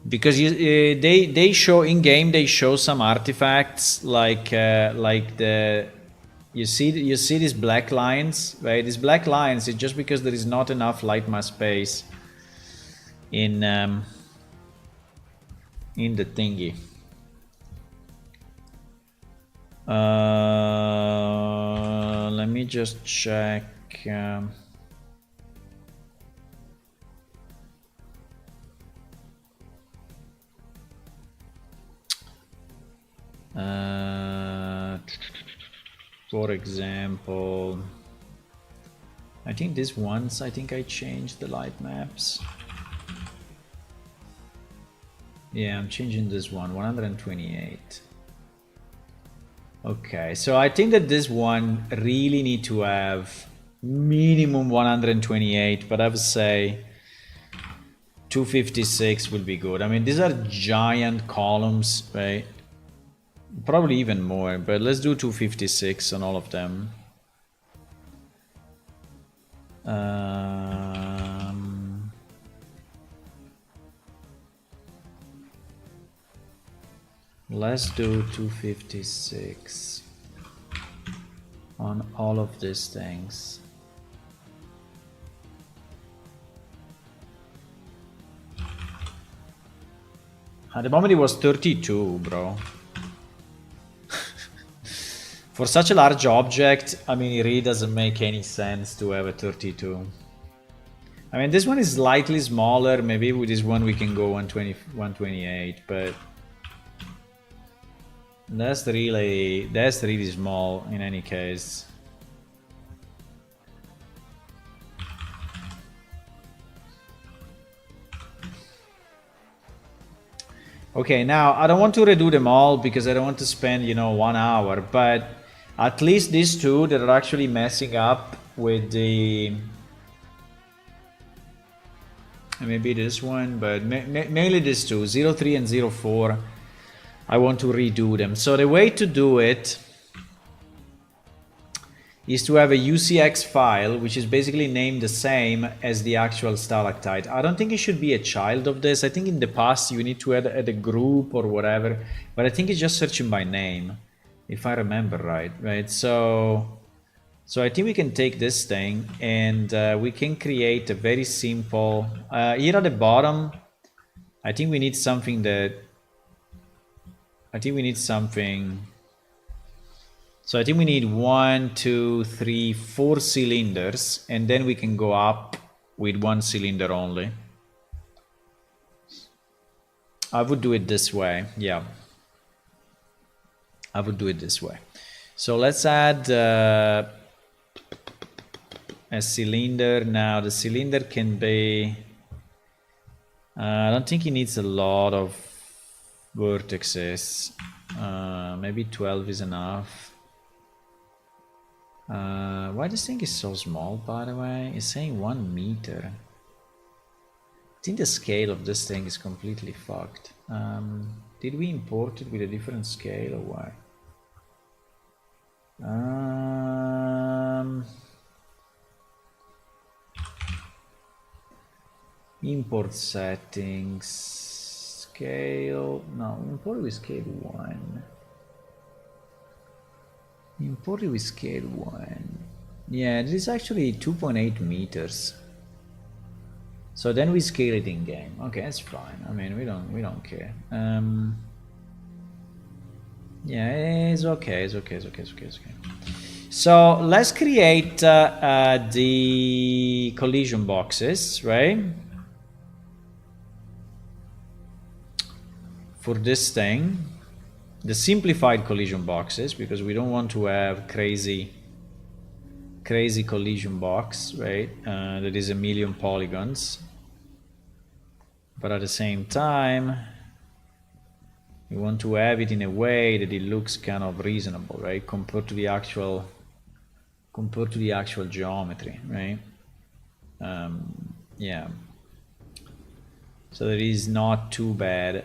[SPEAKER 1] Because they show in game, they show some artifacts like the, you see these black lines, right? These black lines is just because there is not enough light map space in the thingy. Let me just check. For example, I think this once, I think I changed the light maps. Yeah, I'm changing this one, 128. Okay, so I think that this one really need to have minimum 128, but I would say 256 would be good. I mean, these are giant columns, right? Probably even more, but let's do 256 on all of them. Let's do 256 on all of these things. At the moment it was 32, bro. For such a large object, I mean, it really doesn't make any sense to have a 32. I mean, this one is slightly smaller. Maybe with this one we can go 120, 128, but that's really small in any case. Okay, now I don't want to redo them all because I don't want to spend, 1 hour, but at least these two that are actually messing up with the... Maybe this one, but mainly these two, 03 and 04. I want to redo them. So the way to do it is to have a UCX file, which is basically named the same as the actual stalactite. I don't think it should be a child of this. I think in the past you need to add a group or whatever, but I think it's just searching by name, if I remember right? So I think we can take this thing and we can create a very simple, here at the bottom, I think we need something so I think we need 1, 2, 3, 4 cylinders, and then we can go up with 1 cylinder only. I would do it this way, yeah. I would do it this way. So let's add a cylinder. Now the cylinder can be... I don't think it needs a lot of vertices. Maybe 12 is enough. Why this thing is so small, by the way? It's saying 1 meter. I think the scale of this thing is completely fucked. Did we import it with a different scale or what? Import settings, scale, no, import with scale 1. Import with scale 1. Yeah, this is actually 2.8 meters. So then we scale it in game. Okay, that's fine. I mean, we don't care. Yeah, it's okay. It's okay. So let's create the collision boxes, right? For this thing, the simplified collision boxes, because we don't want to have crazy collision box, right? That is 1,000,000 polygons, but at the same time we want to have it in a way that it looks kind of reasonable, right? Compared to the actual geometry, right? Yeah. So that is not too bad.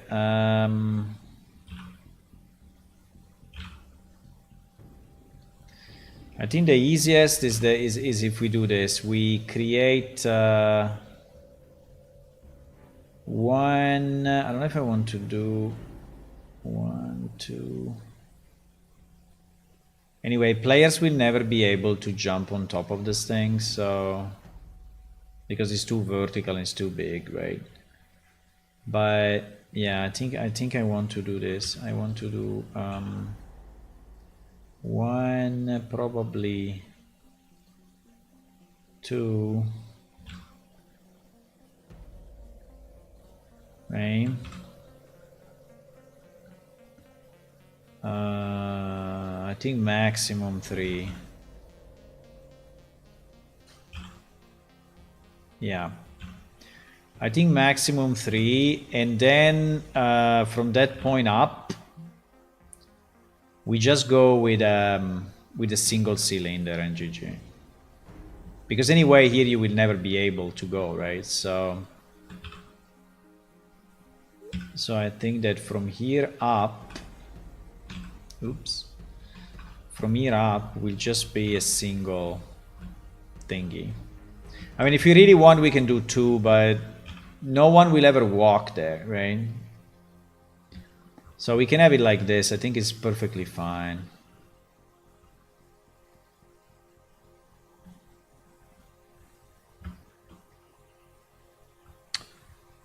[SPEAKER 1] I think the easiest is if we do this. We create one. I don't know if I want to do 1, 2. Anyway, players will never be able to jump on top of this thing, so because it's too vertical and it's too big, right? But yeah, I think I want to do this. I want to do 1, probably 2, right? I think maximum 3. Yeah, I think maximum 3, and then from that point up we just go with a single cylinder and GG. Because anyway, here you will never be able to go, right? So I think that from here up, from here up will just be a single thingy. I mean, if you really want, we can do 2, but no one will ever walk there, right? So we can have it like this. I think it's perfectly fine.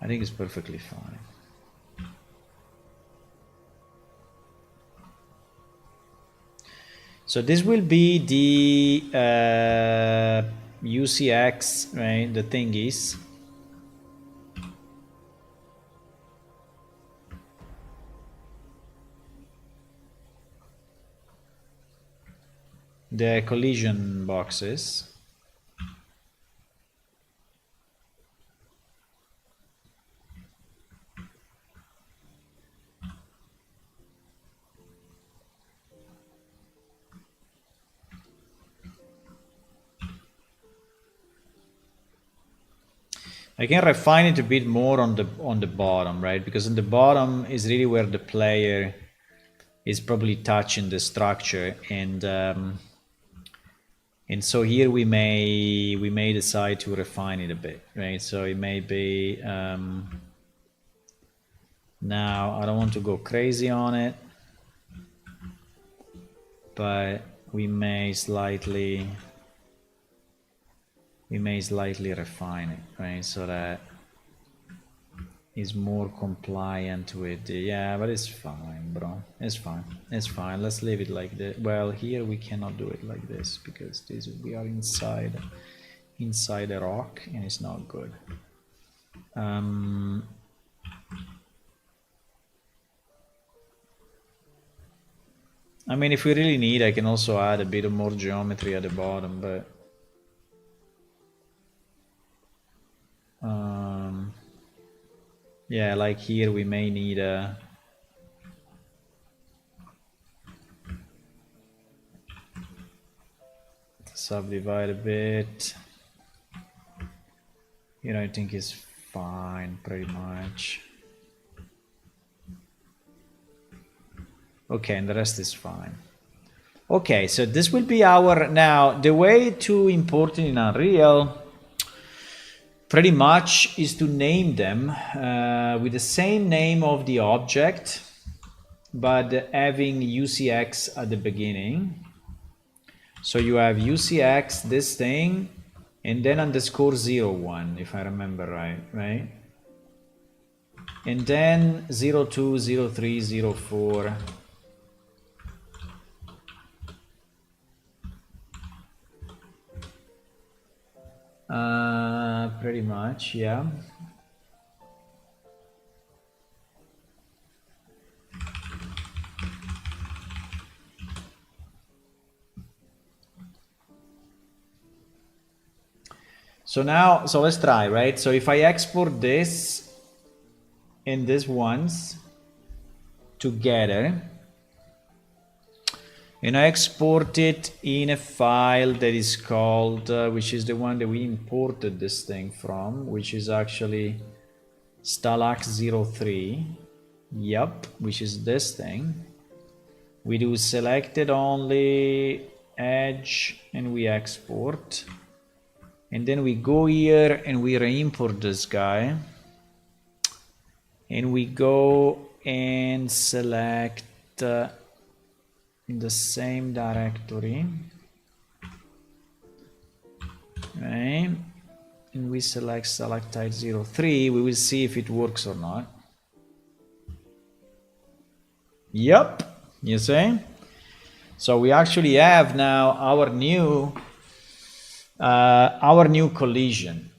[SPEAKER 1] I think it's perfectly fine. So this will be the UCX, right? The thingies. The collision boxes. I can refine it a bit more on the bottom, right? Because on the bottom is really where the player is probably touching the structure, and so here we may decide to refine it a bit, right? So it may be now I don't want to go crazy on it, but we may slightly refine it, right? So that is more compliant with the, yeah, but it's fine, bro. It's fine. It's fine. Let's leave it like this. Well, here we cannot do it like this because we are inside a rock and it's not good. I mean, if we really need, I can also add a bit of more geometry at the bottom, but yeah, like here we may need a subdivide a bit. Here I think is fine, pretty much. Okay, and the rest is fine. Okay, so this will be our, now the way to import it in Unreal pretty much is to name them with the same name of the object, but having UCX at the beginning. So you have UCX, this thing, and then underscore 01, if I remember right? And then 02, 03, 04. Pretty much, yeah. So now, so let's try, right? So if I export this and this once together, and I export it in a file that is called, which is the one that we imported this thing from, which is actually Stalax03. Yep, which is this thing. We do selected only edge and we export. And then we go here and we re-import this guy. And we go and select in the same directory, right? And we select Stalactite03. We will see if it works or not. Yep, you see? So we actually have now our new collision,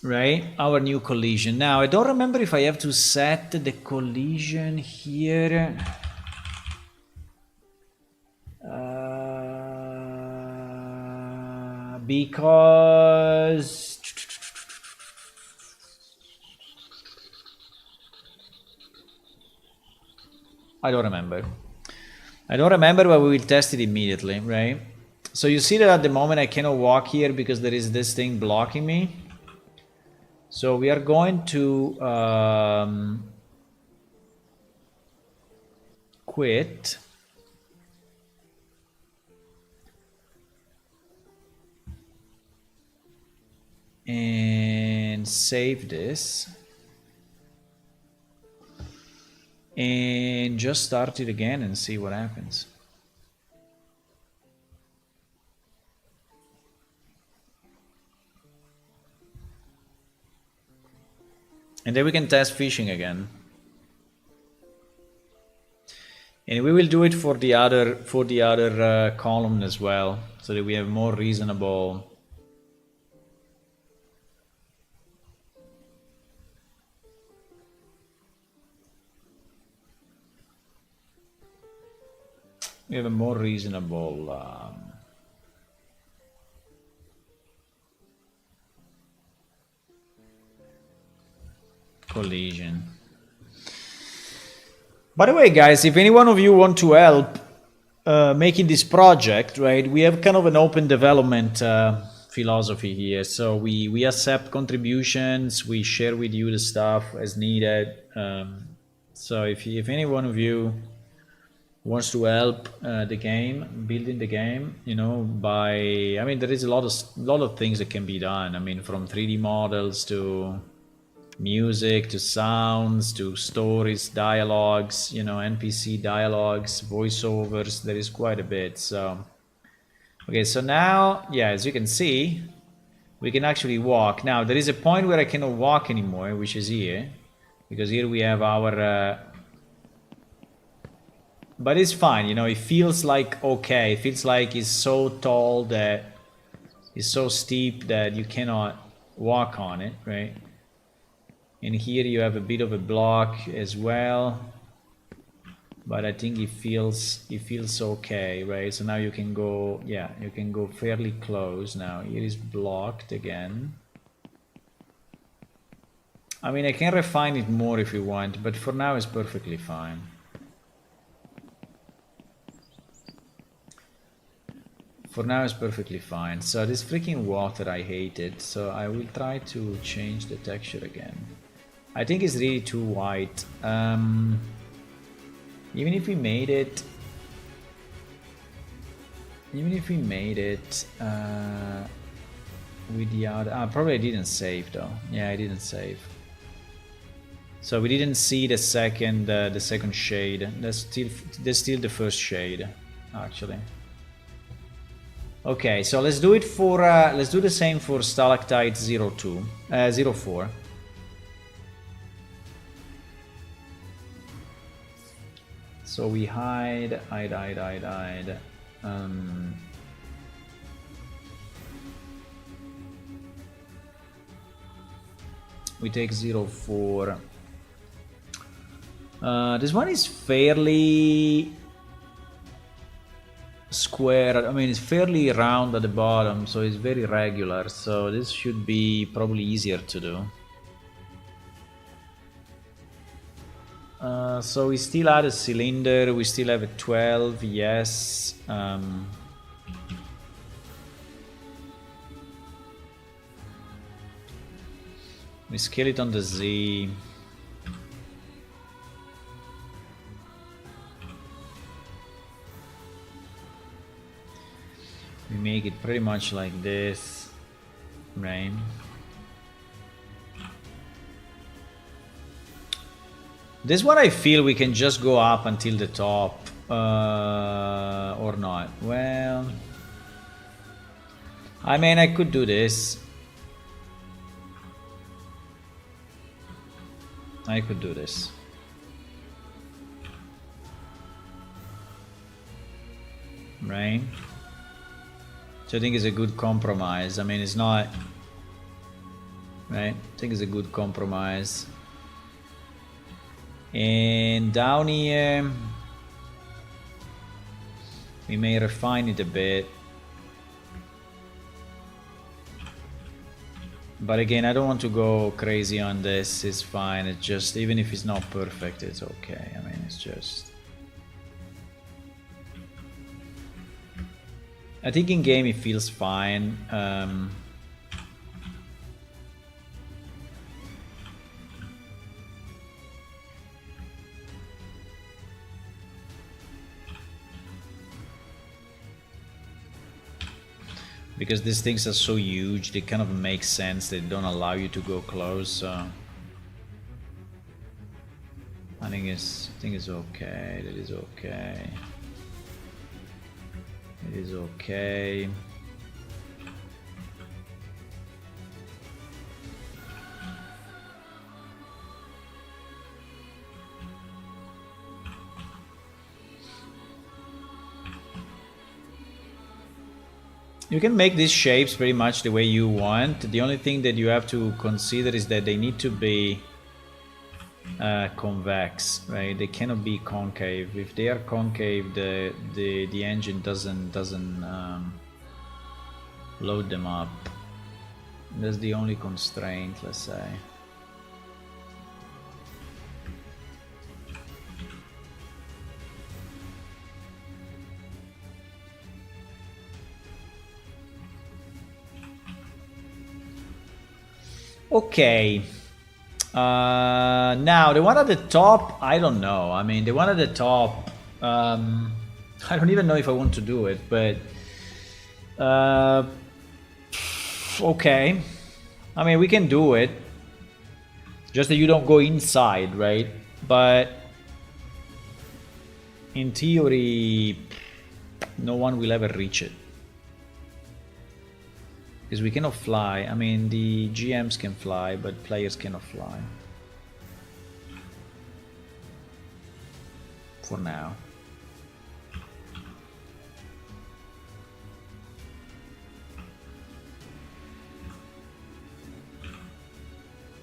[SPEAKER 1] right? Our new collision. Now I don't remember if I have to set the collision here. Because I don't remember, but we will test it immediately, right? So you see that at the moment I cannot walk here because there is this thing blocking me. So we are going to quit. And save this. And just start it again and see what happens. And then we can test fishing again. And we will do it for the other column as well, so that we have more reasonable. We have a more reasonable collision. By the way, guys, if any one of you want to help making this project, right, we have kind of an open development philosophy here. So we accept contributions, we share with you the stuff as needed. So if any one of you wants to help the game, building the game, you know, I mean, there is a lot of things that can be done. I mean, from 3D models to music to sounds to stories, dialogues, you know, NPC dialogues, voiceovers. There is quite a bit. So okay, so now, yeah, as you can see, we can actually walk. Now there is a point where I cannot walk anymore, which is here, because here we have our but it's fine, you know. It feels like okay, it feels like it's so tall that it's so steep that you cannot walk on it, right? And here you have a bit of a block as well, but I think it feels okay, right? So now you can go, yeah, you can go fairly close now. Here is blocked again. I mean, I can refine it more if you want, but for now it's perfectly fine. For now it's perfectly fine. So this freaking water, I hate it. So I will try to change the texture again. I think it's really too white. Even if we made it with the other, probably I didn't save though. Yeah, I didn't save. So we didn't see the second shade. That's still the first shade, actually. Okay, so let's do it for let's do the same for stalactite 02, 04. So we hide. We take 04. This one is fairly square. I mean, it's fairly round at the bottom, so it's very regular. So this should be probably easier to do. So we still add a cylinder, we still have a 12, yes. We scale it on the Z. We make it pretty much like this, right? This one I feel we can just go up until the top, or not. Well, I mean, I could do this. I could do this. Right? So I think it's a good compromise. I mean, it's not... Right? I think it's a good compromise. And down here, we may refine it a bit. But again, I don't want to go crazy on this. It's fine. It's just, even if it's not perfect, it's okay. I mean, it's just... I think in game it feels fine. Because these things are so huge, they kind of make sense. They don't allow you to go close. So I think it's okay. That is okay. It is okay. You can make these shapes pretty much the way you want. The only thing that you have to consider is that they need to be convex, right? They cannot be concave. If they are concave, the engine doesn't load them up. That's the only constraint, let's say. Okay. Now the one at the top, I don't know. I mean, the one at the top, I don't even know if I want to do it, but okay. I mean, we can do it. Just that you don't go inside, right? But in theory, no one will ever reach it. Because we cannot fly. I mean, the GMs can fly, but players cannot fly. For now.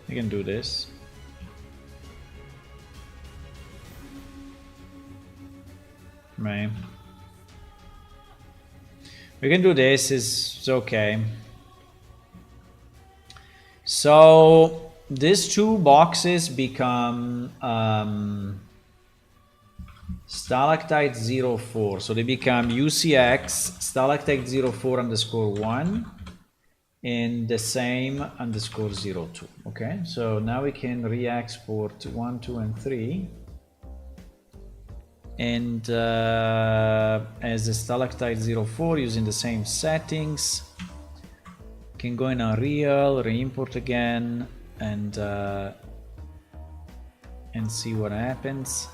[SPEAKER 1] We can do this. Right. We can do this, it's okay. So these two boxes become stalactite 04. So they become UCX stalactite 04 underscore 1 and the same underscore 02. Okay, so now we can re-export 1, 2, and 3. And as a stalactite 04 using the same settings. Can go in Unreal, re-import again, and see what happens.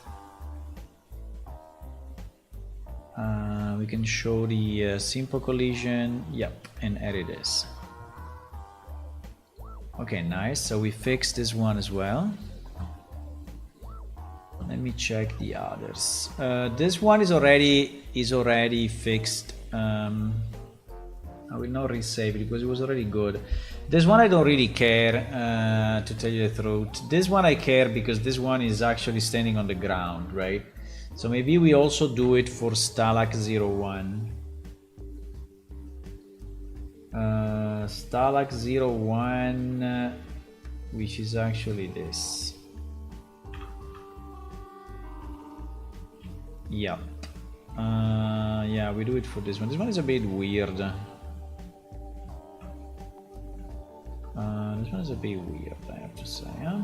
[SPEAKER 1] We can show the simple collision. Yep, and there it is. Okay, nice. So we fixed this one as well. Let me check the others. This one is already fixed. I will not resave it because it was already good. This one I don't really care, to tell you the truth. This one I care because this one is actually standing on the ground, right? So maybe we also do it for Stalag 01. Stalag 01, which is actually this. Yeah. Yeah, we do it for this one. This one is a bit weird. This one is a bit weird, I have to say, huh?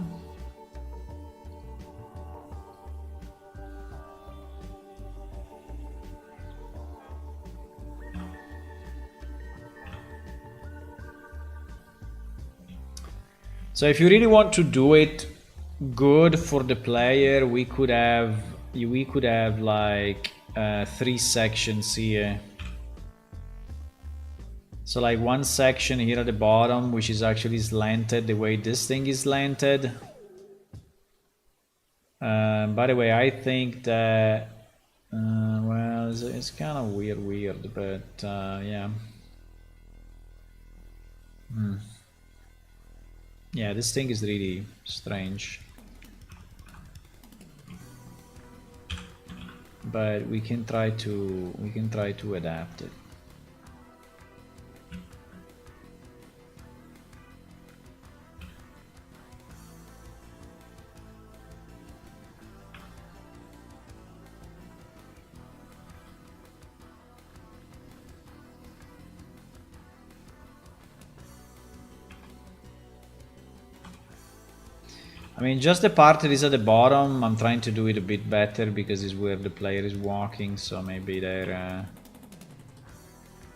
[SPEAKER 1] So if you really want to do it good for the player, we could have like 3 sections here. So like one section here at the bottom, which is actually slanted the way this thing is slanted. By the way, I think that, well, it's kind of weird, but yeah. Yeah, this thing is really strange. But we can try to adapt it. I mean, just the part that is at the bottom, I'm trying to do it a bit better because it's where the player is walking, so maybe they're...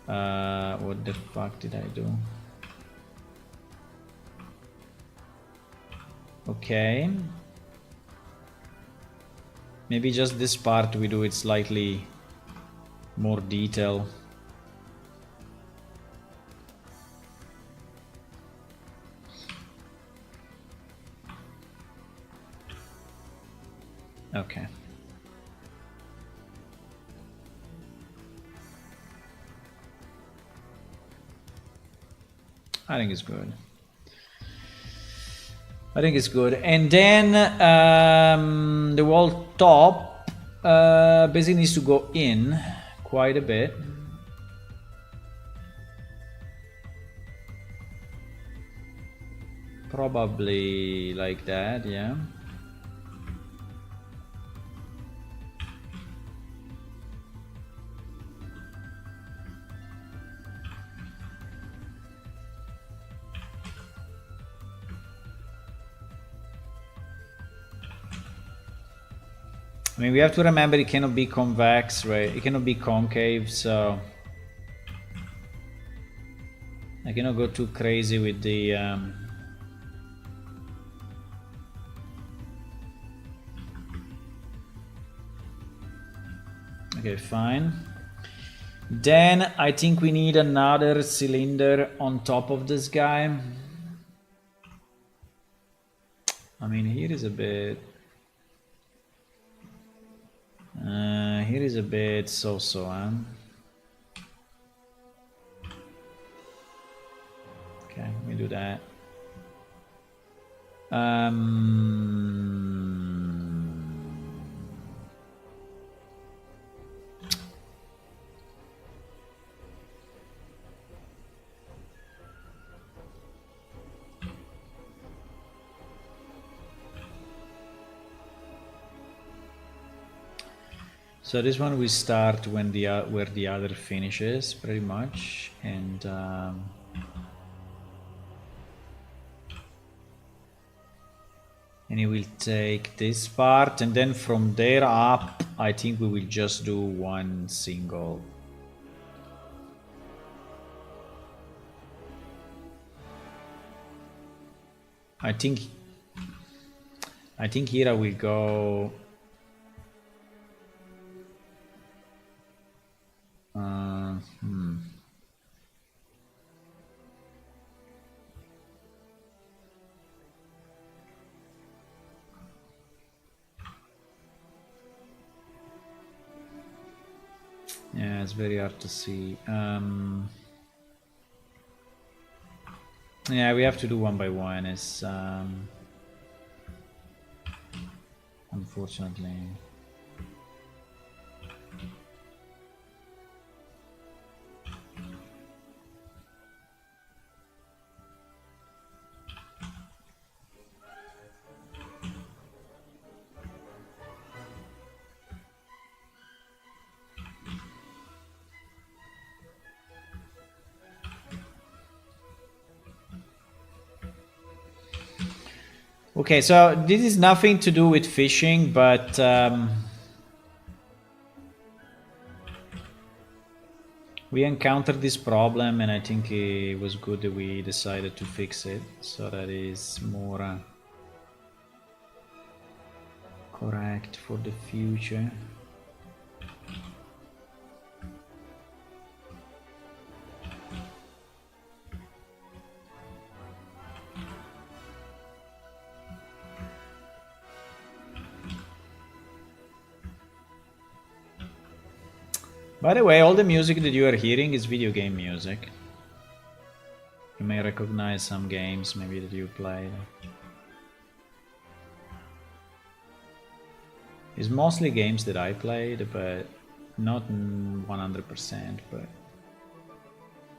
[SPEAKER 1] what the fuck did I do? Okay. Maybe just this part we do it slightly more detail. Okay. I think it's good. I think it's good. And then the wall top basically needs to go in quite a bit. Probably like that, yeah. I mean, we have to remember it cannot be convex, right? It cannot be concave, so I cannot go too crazy with the okay, fine. Then I think we need another cylinder on top of this guy. I mean, here is a bit so-so, huh? Okay, we do that. So this one we start when where the other finishes, pretty much, and he will take this part, and then from there up, I think we will just do one single. I think here I will go. Yeah, it's very hard to see. Yeah, we have to do one by one. It's unfortunately. Okay, so this is nothing to do with fishing, but we encountered this problem, and I think it was good that we decided to fix it, so that is more correct for the future. By the way, all the music that you are hearing is video game music. You may recognize some games maybe that you played. It's mostly games that I played, but not 100%, but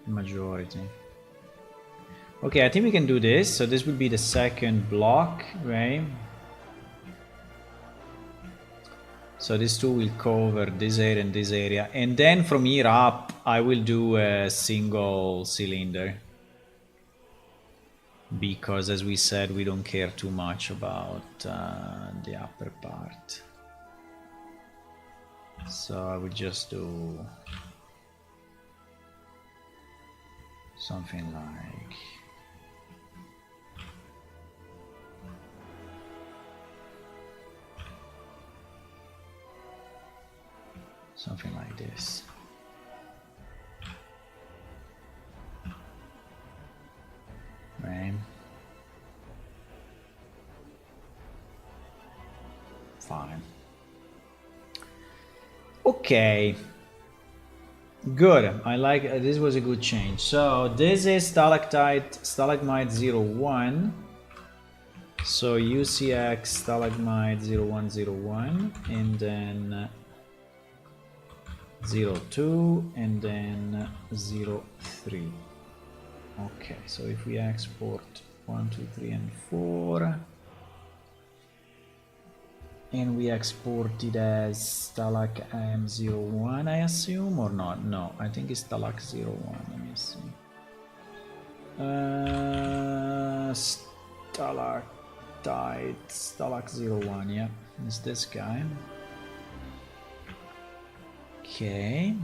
[SPEAKER 1] majority. Okay, I think we can do this. So this will be the second block, right? So these two will cover this area and this area. And then from here up, I will do a single cylinder. Because as we said, we don't care too much about the upper part. So I will just do something like... something like this. Right. Fine. Okay. Good. I like this was a good change. So this is stalagmite 01. So UCX stalagmite 0101 and then 02 and then 03. Okay, so if we export 1, 2, 3 and 4 and we export it as stalag M01, I assume, or not? No, I think it's stalag 01. Let me see. Stalag 01, yeah, it's this guy. Okay.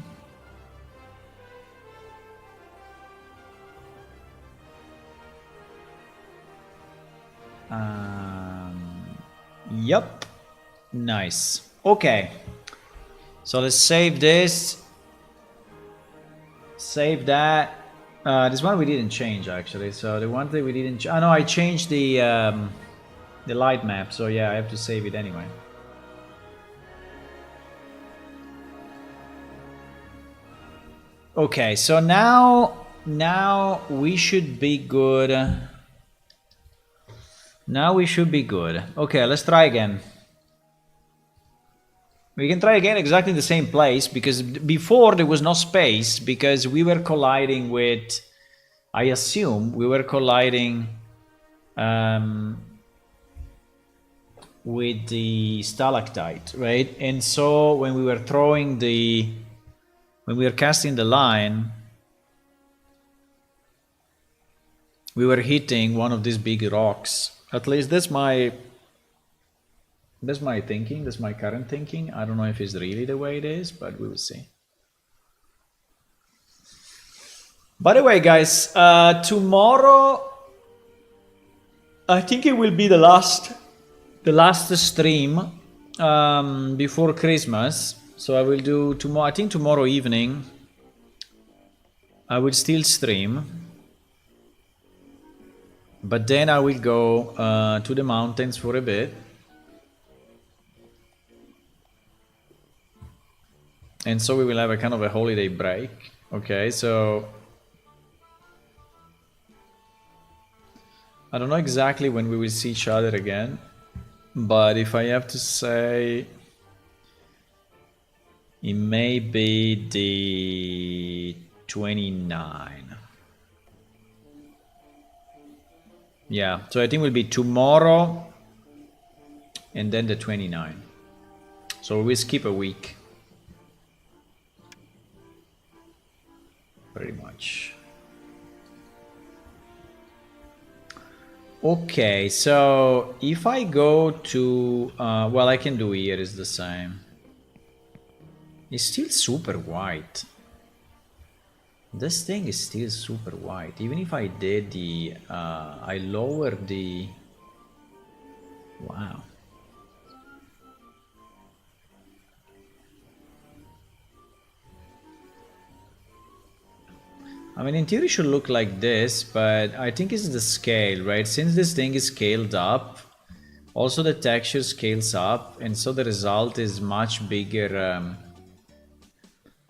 [SPEAKER 1] Yep. Nice. Okay. So let's save this. Save that. This one we didn't change actually. So the one thing we didn't. Oh no, I changed the light map. So yeah, I have to save it anyway. Okay. So now we should be good. Now we should be good. Okay, let's try again. We can try again exactly in the same place because before there was no space because we were colliding with, I assume we were colliding with the stalactite, right? And so when we were when we were casting the line, we were hitting one of these big rocks. At least that's my thinking. That's my current thinking. I don't know if it's really the way it is, but we will see. By the way, guys, tomorrow I think it will be the last stream before Christmas. So I will do tomorrow. I think tomorrow evening I will still stream. But then I will go to the mountains for a bit. And so we will have a kind of a holiday break. Okay, so I don't know exactly when we will see each other again. But if I have to say, it may be the 29. Yeah, so I think it will be tomorrow and then the 29. So we skip a week. Pretty much. Okay, so if I go to, well, I can do here is the same. It's still super white. This thing is still super white. Even if I did the, I lowered the, wow. I mean, in theory it should look like this, but I think it's the scale, right? Since this thing is scaled up, also the texture scales up, and so the result is much bigger.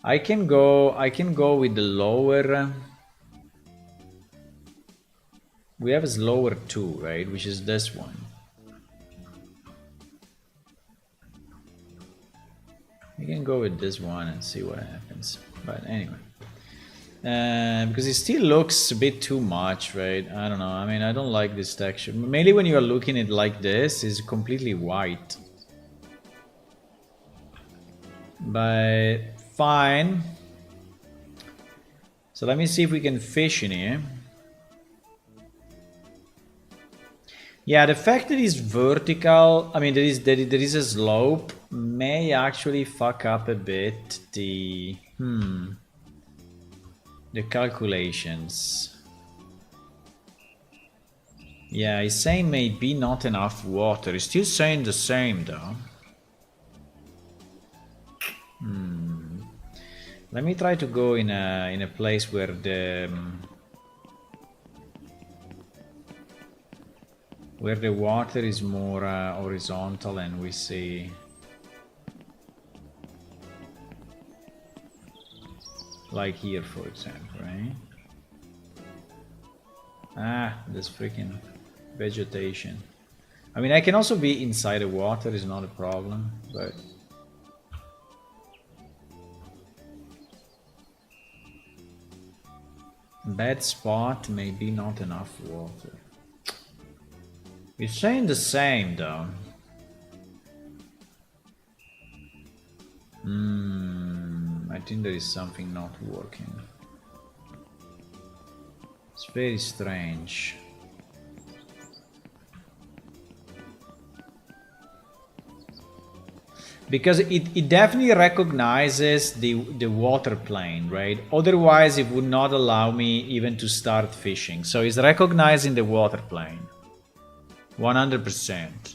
[SPEAKER 1] I can go with the lower. We have a lower 2, right? Which is this one. We can go with this one and see what happens. But anyway. Because it still looks a bit too much, right? I don't know. I mean, I don't like this texture. Mainly when you are looking at it like this, it's completely white. But fine. So let me see if we can fish in here. Yeah, the fact that it's vertical, I mean, there is a slope, may actually fuck up a bit the calculations. Yeah, he's saying maybe not enough water. He's still saying the same though. Let me try to go in a place where the water is more horizontal and we see. Like here, for example, right? Ah, this freaking vegetation. I mean, I can also be inside the water, is not a problem, but... Bad spot, maybe not enough water. We're saying the same, though. I think there is something not working. It's very strange. Because it definitely recognizes the water plane, right? Otherwise, it would not allow me even to start fishing. So it's recognizing the water plane. 100%.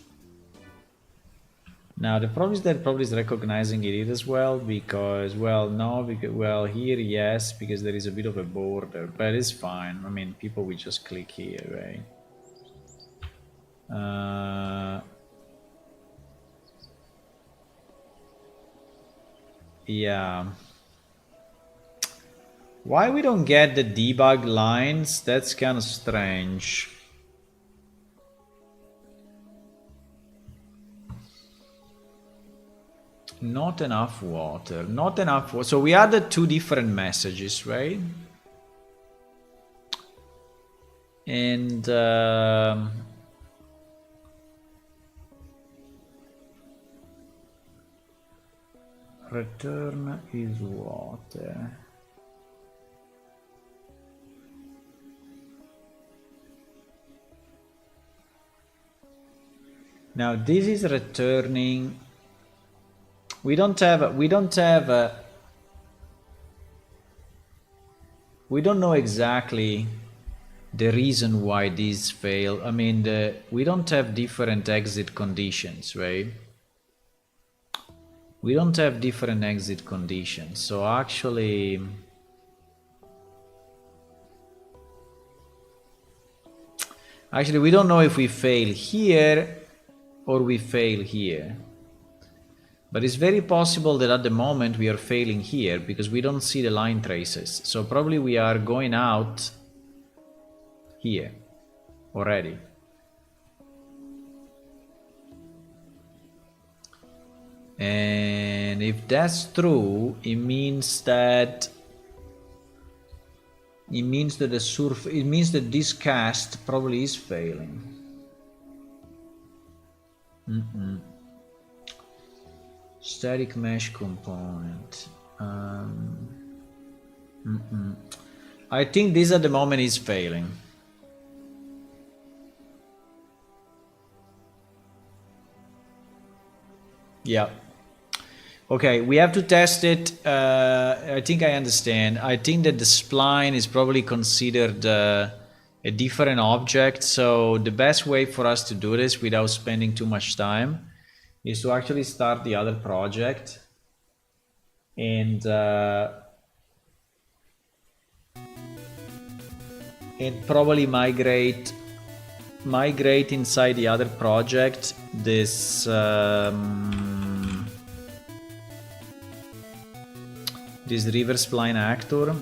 [SPEAKER 1] Now the problem is that probably is recognizing it as well, because, well, no, because, well, here, yes, because there is a bit of a border, but it's fine. I mean, people will just click here, right? Yeah. Why we don't get the debug lines? That's kind of strange. Not enough water. Not enough water. So we added two different messages, right? And return is water. Now this is returning. We don't know exactly the reason why these fail. I mean, we don't have different exit conditions, right? We don't have different exit conditions. So actually, we don't know if we fail here or we fail here. But it's very possible that at the moment we are failing here because we don't see the line traces. So probably we are going out here already. And if that's true, it means that this cast probably is failing. Static mesh component. I think this at the moment is failing. Yeah. Okay, we have to test it. I think I understand. I think that the spline is probably considered a different object. So the best way for us to do this without spending too much time is to actually start the other project and probably migrate inside the other project this this river spline actor.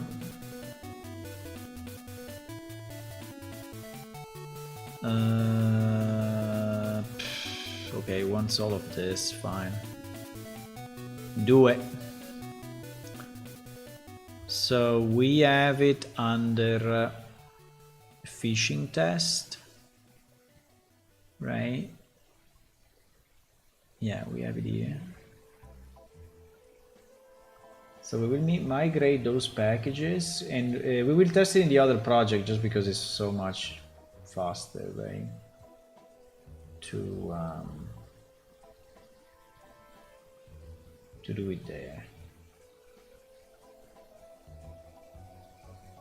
[SPEAKER 1] Okay, once all of this, fine. Do it. So we have it under fishing test, right? Yeah, we have it here. So we will migrate those packages and we will test it in the other project just because it's so much faster, right? To do it there.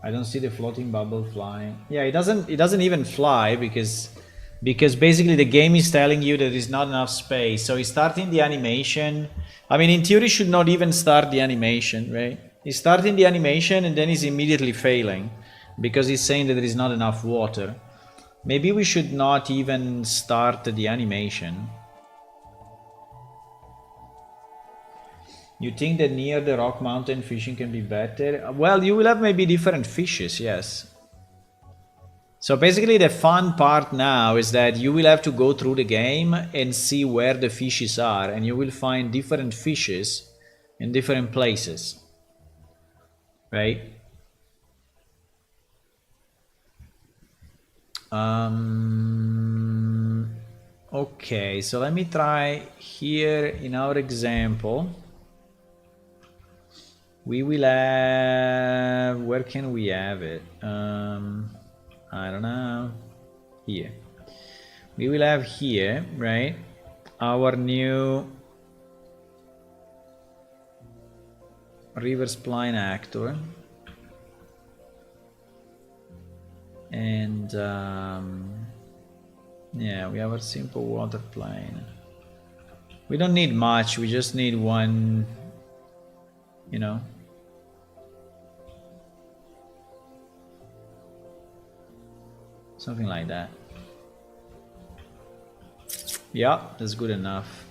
[SPEAKER 1] I don't see the floating bubble flying. Yeah, it doesn't even fly because basically the game is telling you that there is not enough space. So it's starting the animation. I mean, in theory, should not even start the animation, right? It's starting the animation and then it's immediately failing because it's saying that there is not enough water. Maybe we should not even start the animation. You think that near the rock mountain fishing can be better? Well, you will have maybe different fishes, yes. So basically the fun part now is that you will have to go through the game and see where the fishes are, and you will find different fishes in different places, right? Okay, so let me try here in our example. We will have, where can we have it? I don't know, here. We will have here, right, our new river spline actor. And yeah, we have a simple water plane. We don't need much, we just need one, you know. Something like that. Yeah, that's good enough.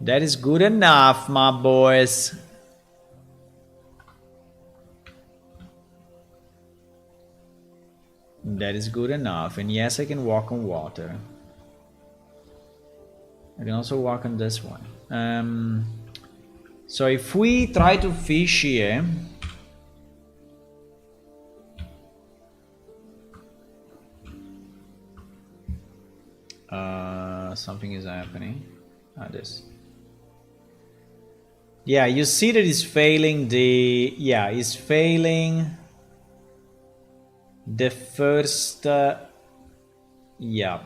[SPEAKER 1] That is good enough, my boys. That is good enough. And yes, I can walk on water. I can also walk on this one. So if we try to fish here, something is happening. This. Yeah, you see that it's failing the, yeah, it's failing the first, yeah.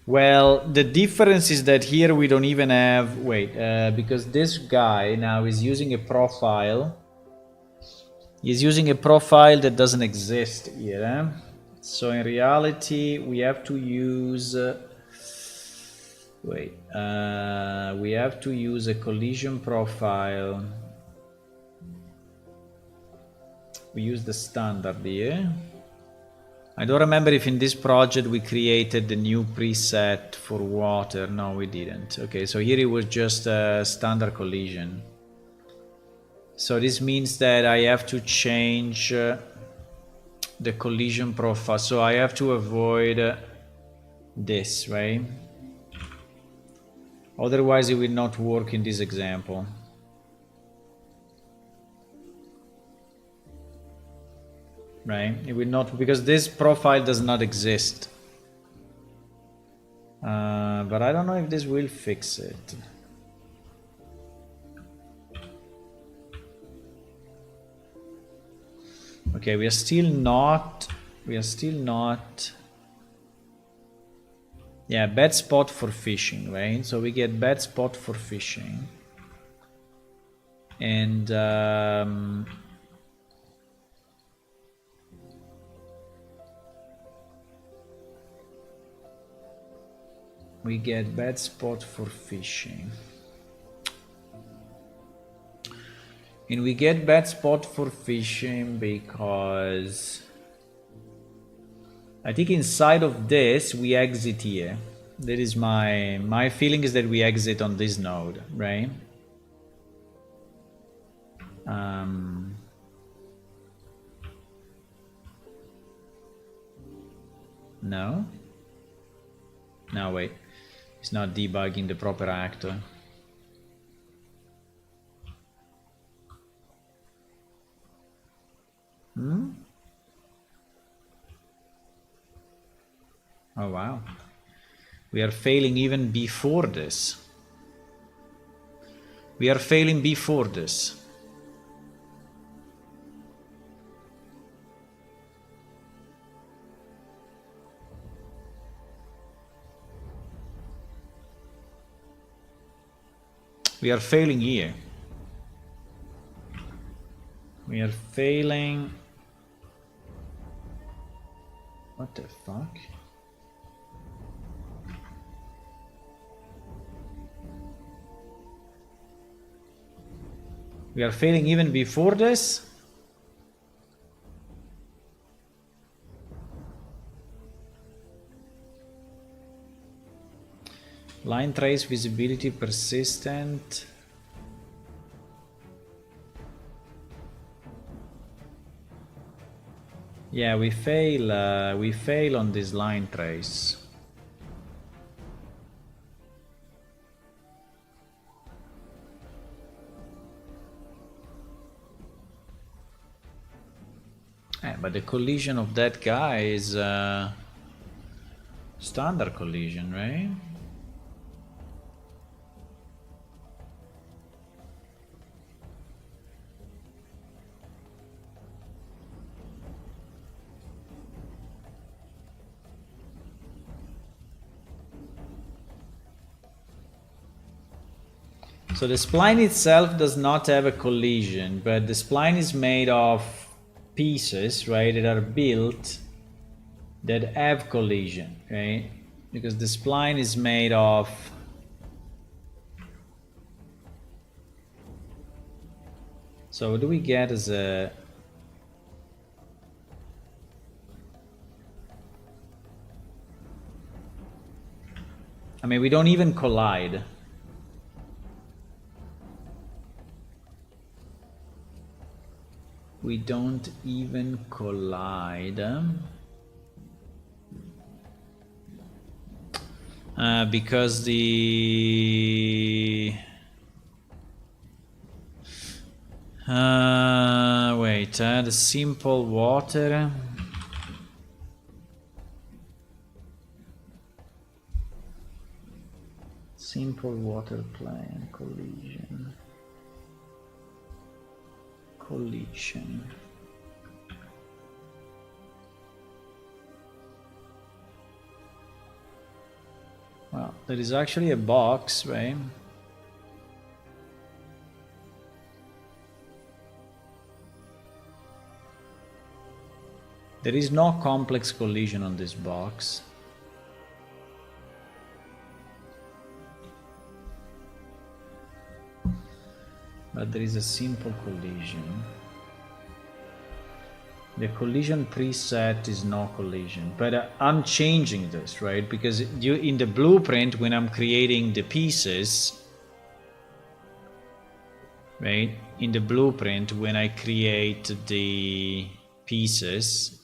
[SPEAKER 1] Well, the difference is that here we don't even have, wait, because this guy now is using a profile. He's using a profile that doesn't exist here. Eh? So in reality, we have to use, wait, we have to use a collision profile. We use the standard here. I don't remember if in this project we created the new preset for water. No, we didn't. Okay, so here it was just a standard collision. So this means that I have to change the collision profile. So I have to avoid this, right? Otherwise it will not work in this example. Right? It will not, because this profile does not exist. But I don't know if this will fix it. Okay, we are still not, yeah, bad spot for fishing, right? So we get bad spot for fishing. And we get bad spot for fishing. And we get bad spot for fishing because I think inside of this we exit here. That is my feeling is that we exit on this node, right? No? No, wait. It's not debugging the proper actor. Oh wow. We are failing even before this. We are failing before this. We are failing here. We are failing. What the fuck? We are failing even before this? Line trace visibility persistent. Yeah, we fail on this line trace. But the collision of that guy is standard collision, right? So the spline itself does not have a collision, but the spline is made of pieces, right, that are built that have collision, right? Because the spline is made of so what do we get as a I mean, we don't even collide. We don't even collide. Because the the simple water plane collision. Well, there is actually a box, right? There is no complex collision on this box. But there is a simple collision. The collision preset is no collision, but I'm changing this, right? Because in the blueprint, when I'm creating the pieces, right? In the blueprint, when I create the pieces,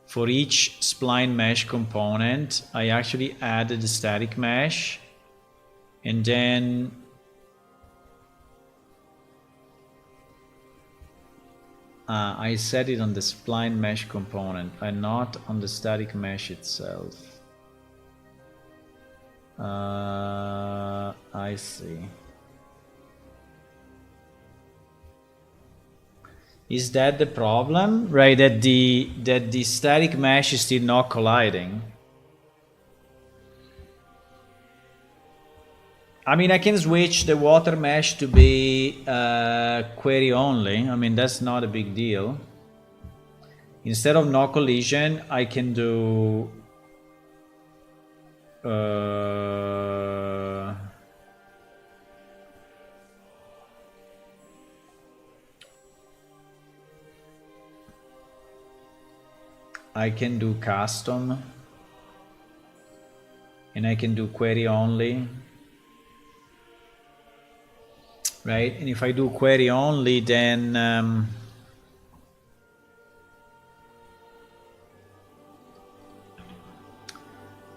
[SPEAKER 1] for each spline mesh component, I actually added the static mesh, and then I set it on the spline mesh component and not on the static mesh itself. I see. Is that the problem, right? That the static mesh is still not colliding. I mean, I can switch the water mesh to be query only. I mean, that's not a big deal. Instead of no collision, I can do custom, and I can do query only. Right, and if I do query only, then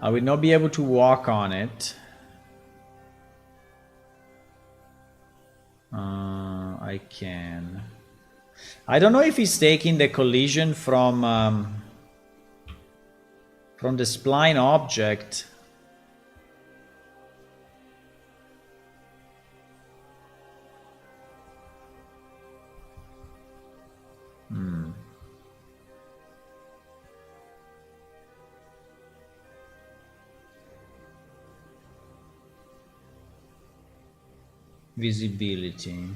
[SPEAKER 1] I will not be able to walk on it. I can. I don't know if he's taking the collision from the spline object. Visibility.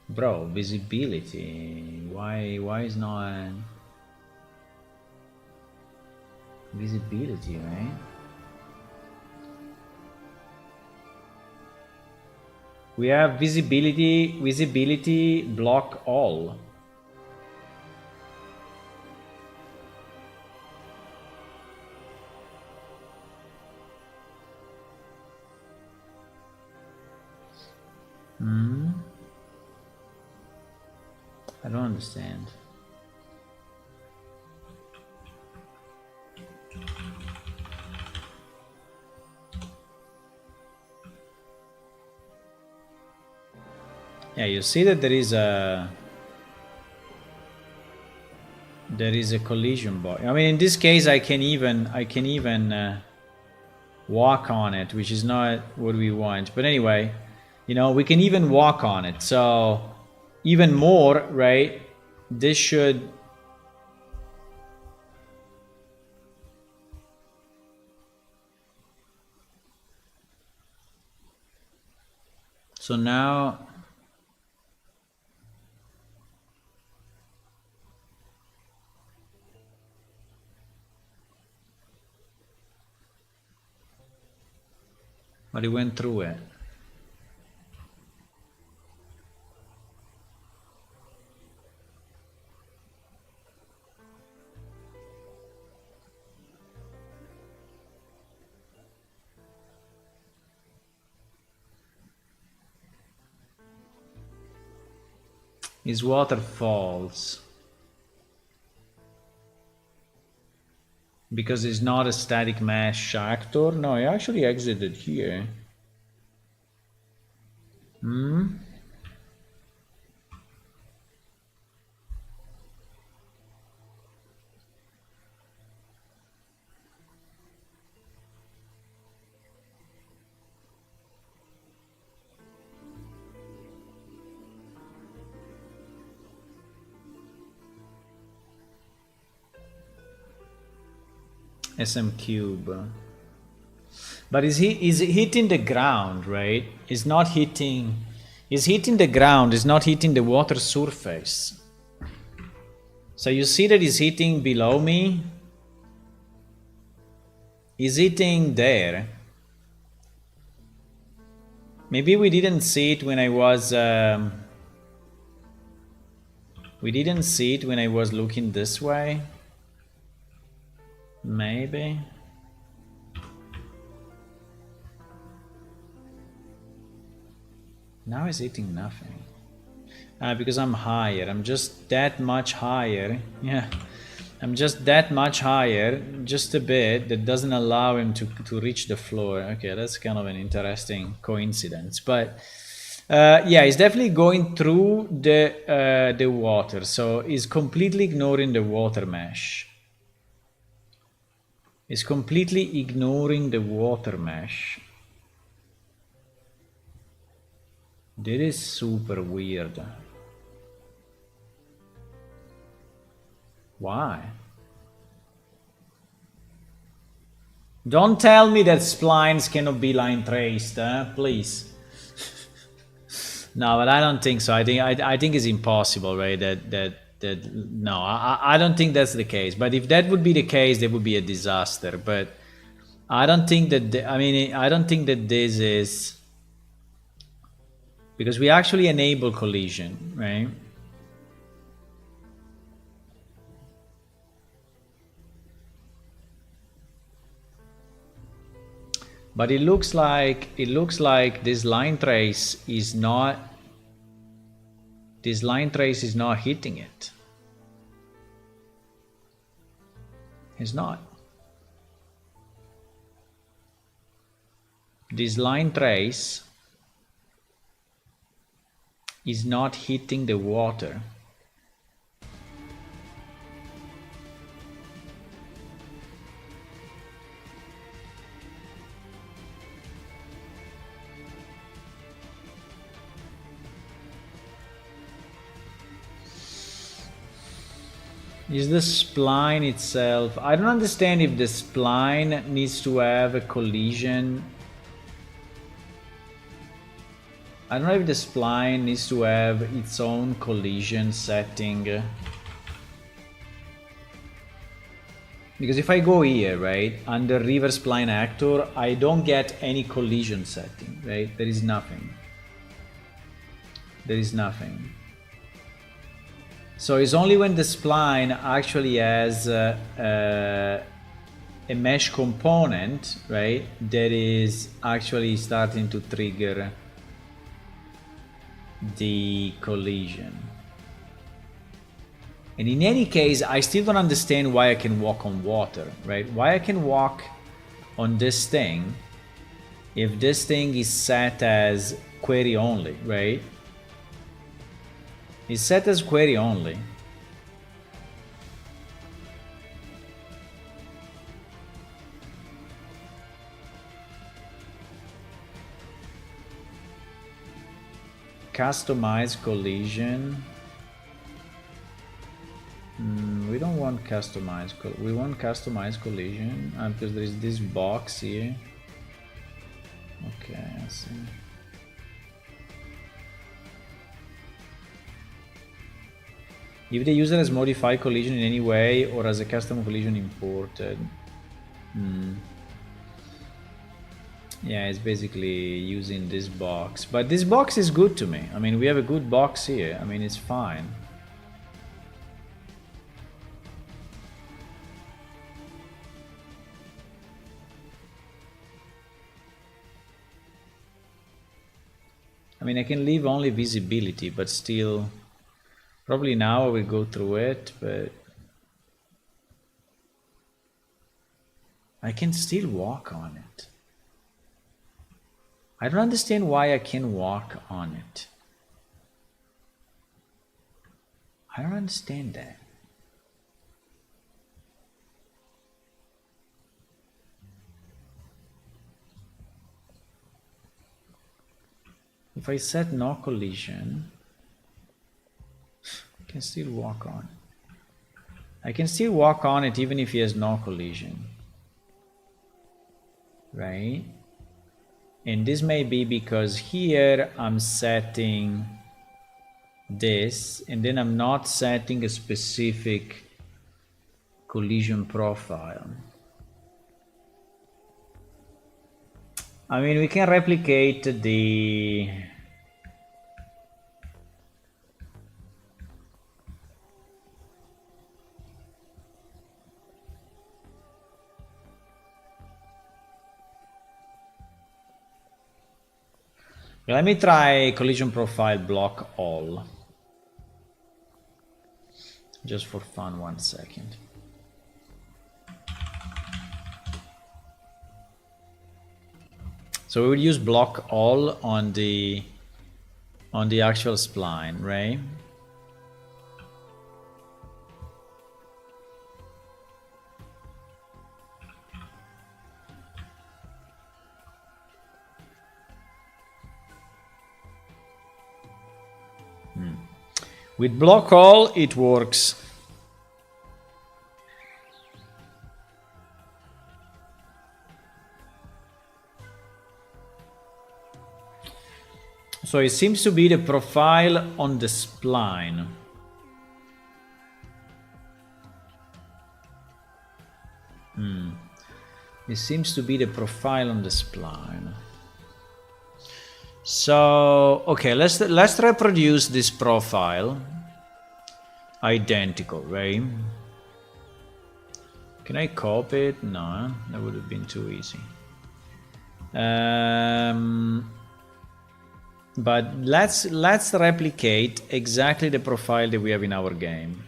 [SPEAKER 1] Bro, visibility. Why is not visibility, right? We have visibility block all. I don't understand. Yeah, you see that there is a collision bar. I mean, in this case, I can even walk on it, which is not what we want. But anyway, you know, we can even walk on it. So even more, right? This should. So now. But it went through it. Is waterfalls. Because it's not a static mesh actor. No, I actually exited here. SM cube. But is hitting the ground, right? It's not hitting. It's hitting the ground. It's not hitting the water surface. So you see that it's hitting below me. It's hitting there. Maybe we didn't see it when I was. We didn't see it when I was looking this way. Maybe. Now it's hitting nothing. Because I'm higher. I'm just that much higher. Yeah. I'm just that much higher. Just a bit. That doesn't allow him to reach the floor. Okay, that's kind of an interesting coincidence. But yeah, he's definitely going through the water. So he's completely ignoring the water mesh. Is completely ignoring the water mesh. That is super weird. Why? Don't tell me that splines cannot be line traced, please. No, but I don't think so. I think it's impossible, right? No, I don't think that's the case. But if that would be the case, that would be a disaster. But I don't think that. I don't think that this is because we actually enable collision, right? But it looks like this line trace is not. This line trace is not hitting it. It's not. This line trace is not hitting the water. Is the spline itself? I don't understand if the spline needs to have a collision. I don't know if the spline needs to have its own collision setting. Because if I go here, right, under river spline actor, I don't get any collision setting, right? There is nothing. There is nothing. So it's only when the spline actually has a mesh component, right, that is actually starting to trigger the collision. And in any case, I still don't understand why I can walk on water, right? Why I can walk on this thing if this thing is set as query only, right? It's set as query only. Customize collision. We don't want customized. We want customized collision because there is this box here. Okay, I see. If the user has modified collision in any way or has a custom collision imported. Yeah, it's basically using this box. But this box is good to me. I mean, we have a good box here. I mean, it's fine. I mean, I can leave only visibility, but still, probably now I will go through it, but I can still walk on it. I don't understand why I can walk on it. I don't understand that. If I set no collision, I can still walk on it. I can still walk on it even if he has no collision. Right? And this may be because here I'm setting this and then I'm not setting a specific collision profile. I mean, we can replicate the let me try collision profile block all. Just for fun, 1 second. So we will use block all on the actual spline, right? With block all, it works. So it seems to be the profile on the spline. It seems to be the profile on the spline. So, okay, let's reproduce this profile. Identical, right? Can I copy it? No, that would have been too easy. But let's replicate exactly the profile that we have in our game.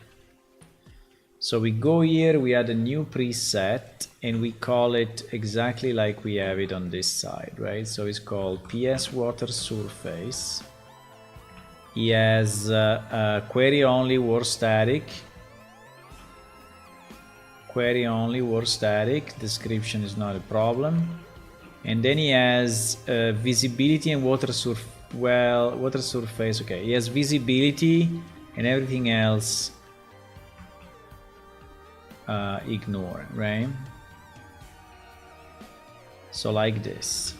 [SPEAKER 1] So we go here, we add a new preset, and we call it exactly like we have it on this side, right? So it's called PS Water Surface. He has query only war static. Query only war static. Description is not a problem. And then he has visibility and water surface. Well, water surface, okay. He has visibility and everything else ignore, right? So like this.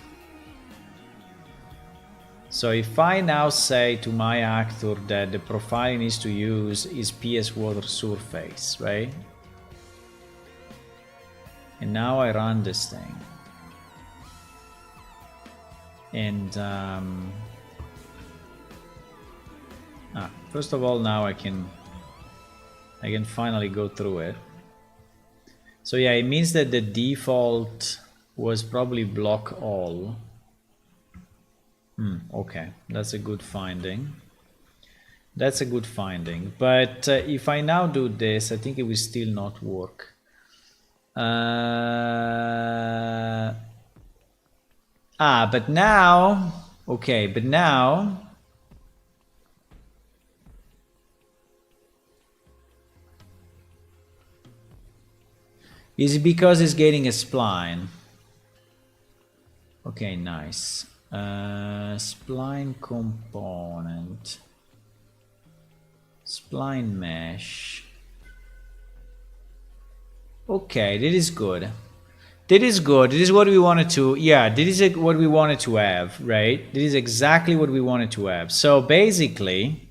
[SPEAKER 1] So if I now say to my actor that the profile he needs to use is PS water surface, right? And now I run this thing. And first of all, now I can finally go through it. So yeah, it means that the default was probably block all. Okay, that's a good finding. That's a good finding. But if I now do this, I think it will still not work. But now, okay, but now, is it because it's getting a spline? Okay, nice. Spline component. Spline mesh. Okay, that is good. That is good. This is what we wanted to, yeah, this is what we wanted to have, right? This is exactly what we wanted to have. So basically,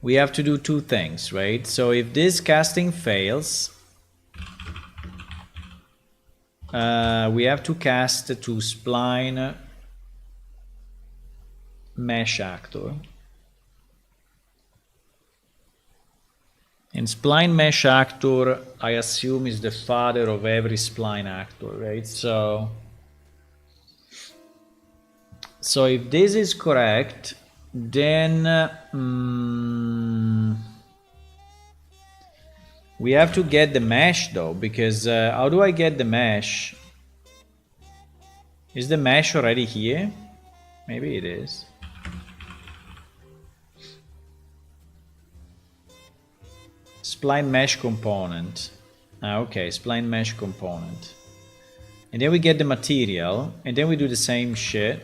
[SPEAKER 1] we have to do two things, right? So if this casting fails, we have to cast to spline mesh actor. And spline mesh actor, I assume, is the father of every spline actor, right? So if this is correct, then we have to get the mesh though, because how do I get the mesh? Is the mesh already here? Maybe it is. Spline mesh component. Okay, spline mesh component. And then we get the material, and then we do the same shit.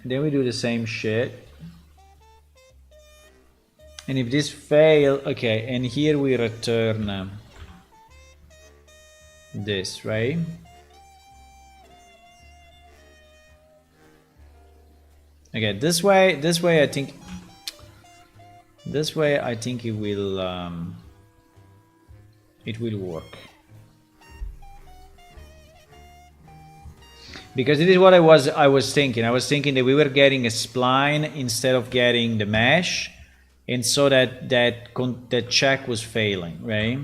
[SPEAKER 1] Then we do the same shit. And if this fail, okay, and here we return this, right? Okay, this way I think it will work. Because it is what I was thinking. I was thinking that we were getting a spline instead of getting the mesh, and so that check was failing, right?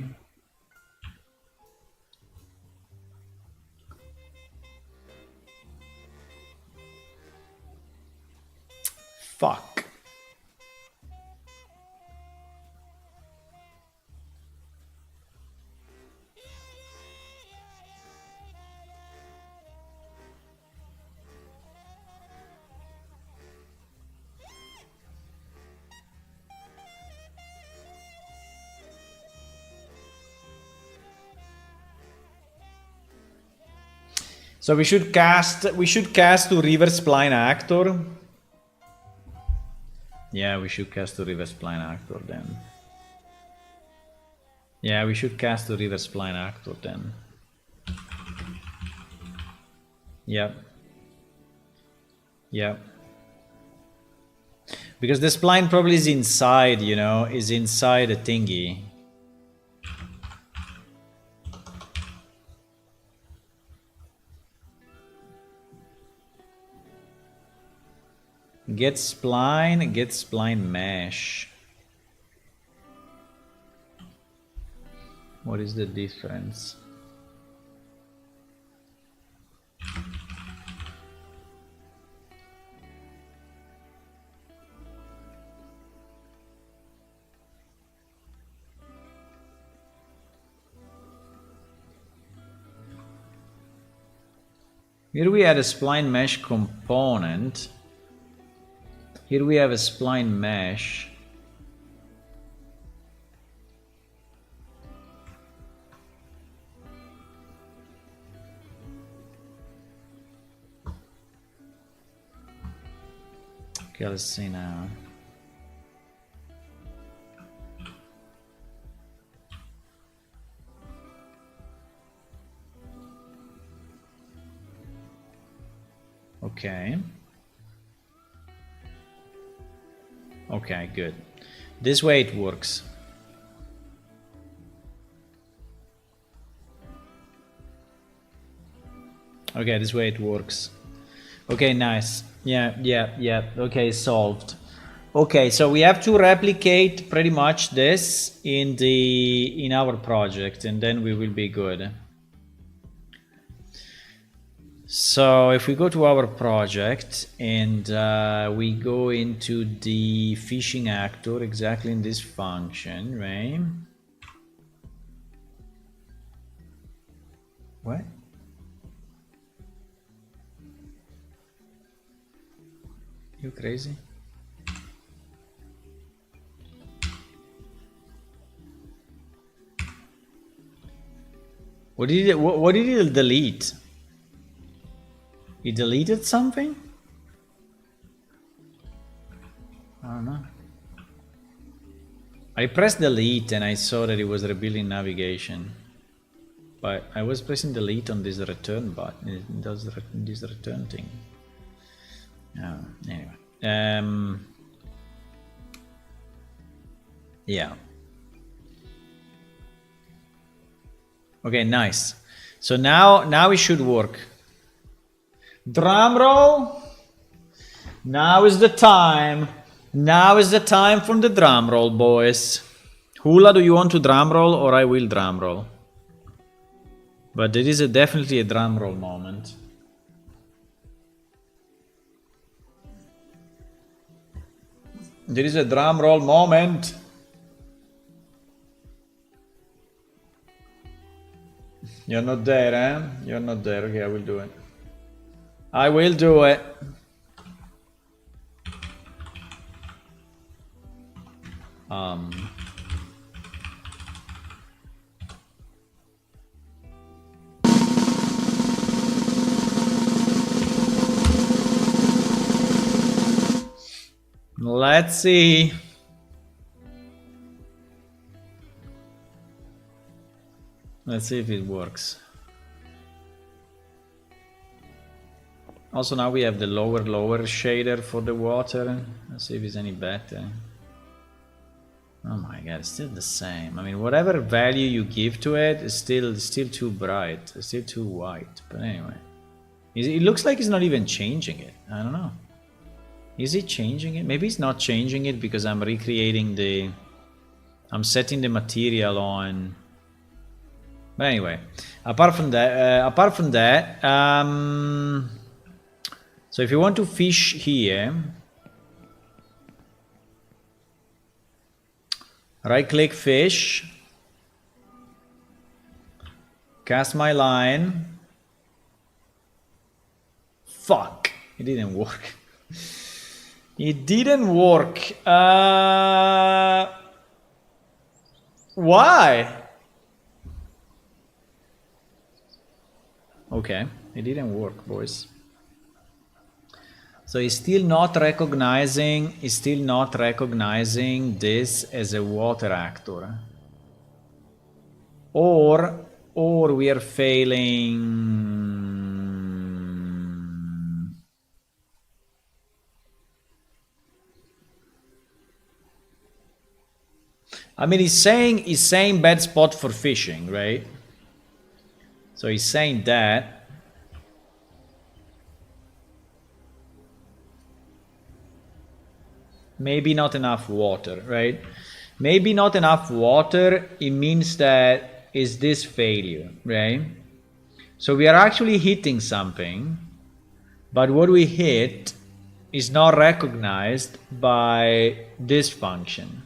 [SPEAKER 1] Fuck. So we should cast to reverse spline actor. Yeah, we should cast to reverse spline actor then. Yeah, we should cast to reverse spline actor then. Yep. Yep. Because the spline probably is inside, you know, is inside a thingy. Get spline mesh. What is the difference? Here we had a spline mesh component. Here we have a spline mesh. Okay, let's see now. Okay. Okay, good. This way it works. Okay, this way it works. Okay, nice. Yeah. Okay, solved. Okay, so we have to replicate pretty much this in our project, and then we will be good. So if we go to our project and we go into the fishing actor exactly in this function, right? What? You crazy? What did he delete? He deleted something? I don't know. I pressed delete and I saw that it was rebuilding navigation. But I was pressing delete on this return button. It does this return thing. Oh, anyway. Yeah. Okay, nice. So now it should work. Drum roll. Now is the time. Now is the time for the drum roll, boys. Hula, do you want to drum roll or I will drum roll? But there is definitely a drum roll moment. There is a drum roll moment. You're not there, eh? You're not there. Okay, I will do it. I will do it. Let's see. Let's see if it works. Also now we have the lower shader for the water. Let's see if it's any better. Oh my god, it's still the same. I mean, whatever value you give to it is still too bright. It's still too white. But anyway. It looks like it's not even changing it. I don't know. Is it changing it? Maybe it's not changing it because I'm recreating the... I'm setting the material on... But anyway, apart from that, so if you want to fish here, right click fish, cast my line. Fuck, it didn't work. It didn't work. Why? Okay, it didn't work, boys. So it's still not recognizing this as a water actor. Or we are failing. I mean, he's saying bad spot for fishing, right? So he's saying that. Maybe not enough water, right? Maybe not enough water, it means that is this failure, right? So we are actually hitting something, but what we hit is not recognized by this function.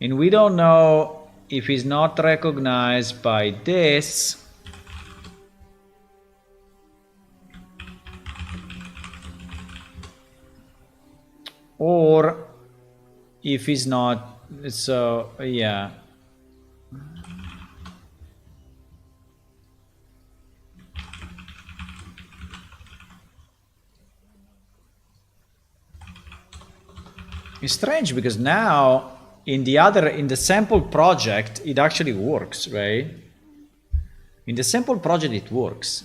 [SPEAKER 1] And we don't know if it's not recognized by this, or if it's not. So yeah. It's strange because now in the sample project it actually works, right? In the sample project it works.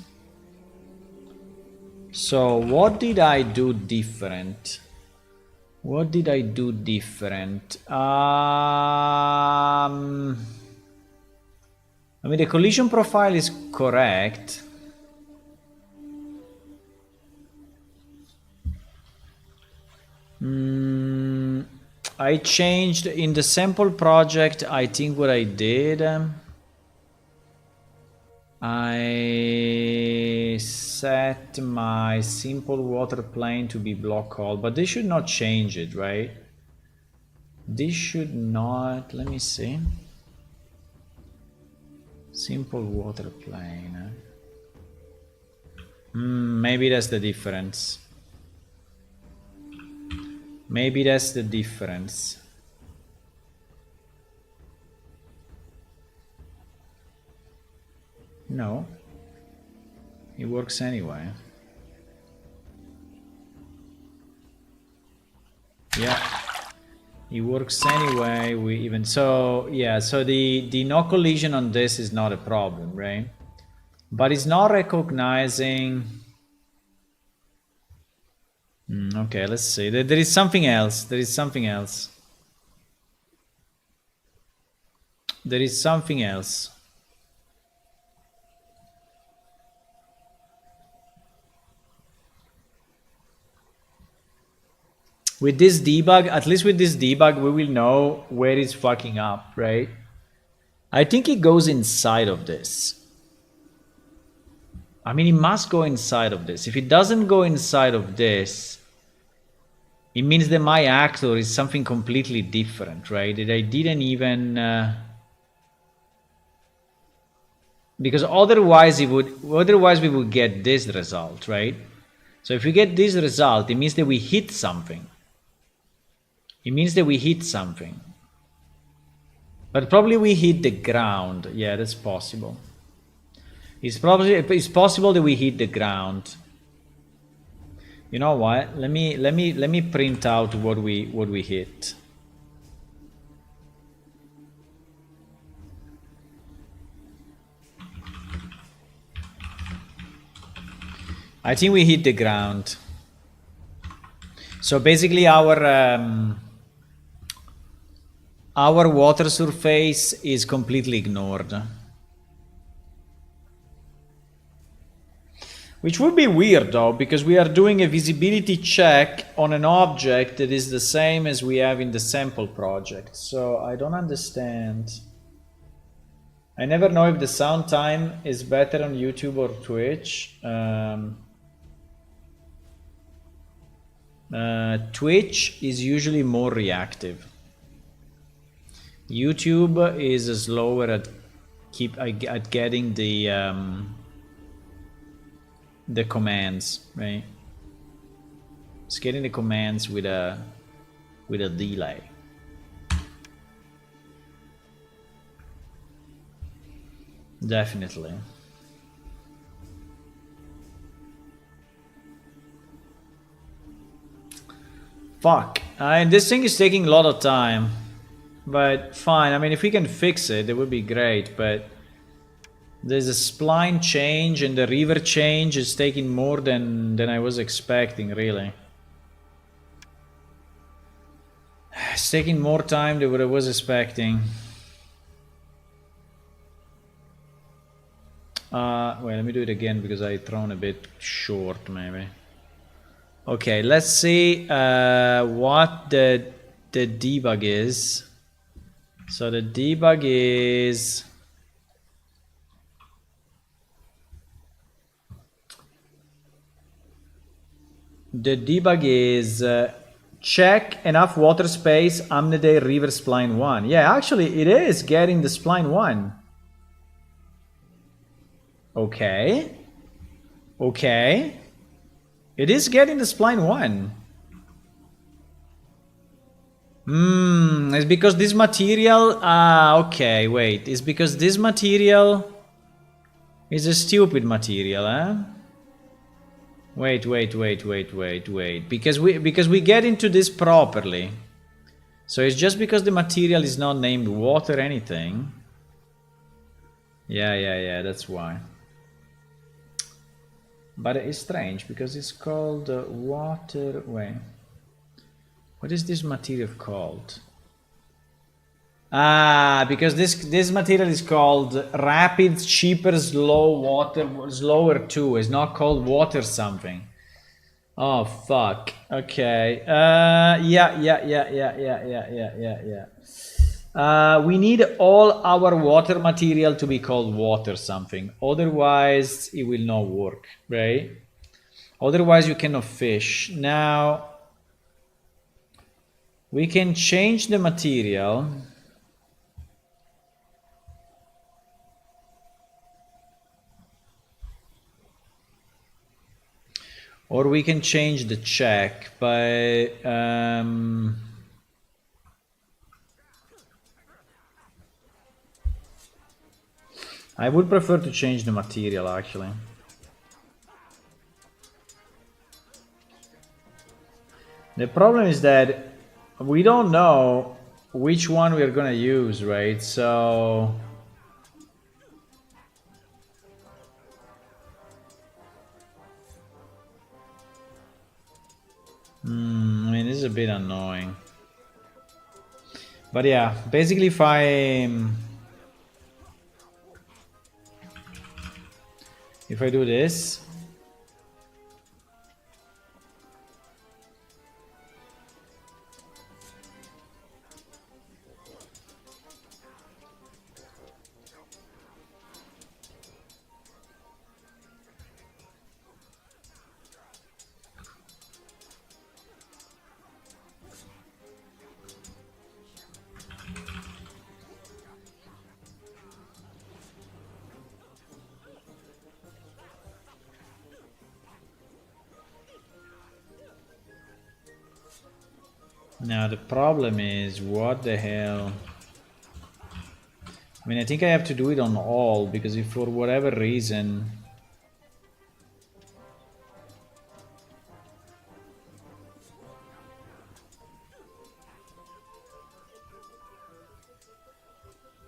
[SPEAKER 1] So what did I do different? What did I do different? I mean, the collision profile is correct. I changed in the sample project. I think what I did, I set my simple water plane to be block call, but this should not change it, right? This should not, let me see. Simple water plane. Maybe that's the difference. Maybe that's the difference. No. It works anyway. Yeah. It works anyway. We even so yeah, so the no collision on this is not a problem, right? But it's not recognizing. Okay, let's see. There is something else. There is something else. There is something else. With this debug, at least with this debug, we will know where it's fucking up, right? I think it goes inside of this. I mean, it must go inside of this. If it doesn't go inside of this, it means that my actor is something completely different, right? That I didn't even... because otherwise we would get this result, right? So if we get this result, it means that we hit something. It means that we hit something. But probably we hit the ground. Yeah, that's possible. It's possible that we hit the ground. You know what? Let me print out what we hit. I think we hit the ground. So basically our water surface is completely ignored. Which would be weird though, because we are doing a visibility check on an object that is the same as we have in the sample project. So I don't understand. I never know if the sound time is better on YouTube or Twitch. Twitch is usually more reactive. YouTube is slower at getting the commands, right? It's getting the commands with a delay. Definitely. Fuck. This thing is taking a lot of time. But fine, I mean, if we can fix it, it would be great, but there's a spline change and the river change is taking more than I was expecting, really. It's taking more time than what I was expecting. Wait, let me do it again because I thrown a bit short, maybe. Okay, let's see what the debug is. So the debug is check enough water space Amnede River Spline 1. Yeah, actually it is getting the Spline 1. Okay. Okay. It is getting the Spline 1. It's because this material... okay, wait. It's because this material is a stupid material, eh? Wait. Because we get into this properly. So it's just because the material is not named water anything. Yeah, that's why. But it's strange because it's called water... Wait. What is this material called? Because this material is called rapid, cheaper, slow water, slower too. It's not called water something. Oh fuck. Okay. Yeah. We need all our water material to be called water something. Otherwise, it will not work, right? Otherwise, you cannot fish. Now, we can change the material. Or we can change the check by... I would prefer to change the material, actually. The problem is that we don't know which one we're gonna use, right? So... I mean, this is a bit annoying. But yeah, basically if I do this, now the problem is, what the hell? I mean, I think I have to do it on all, because if for whatever reason...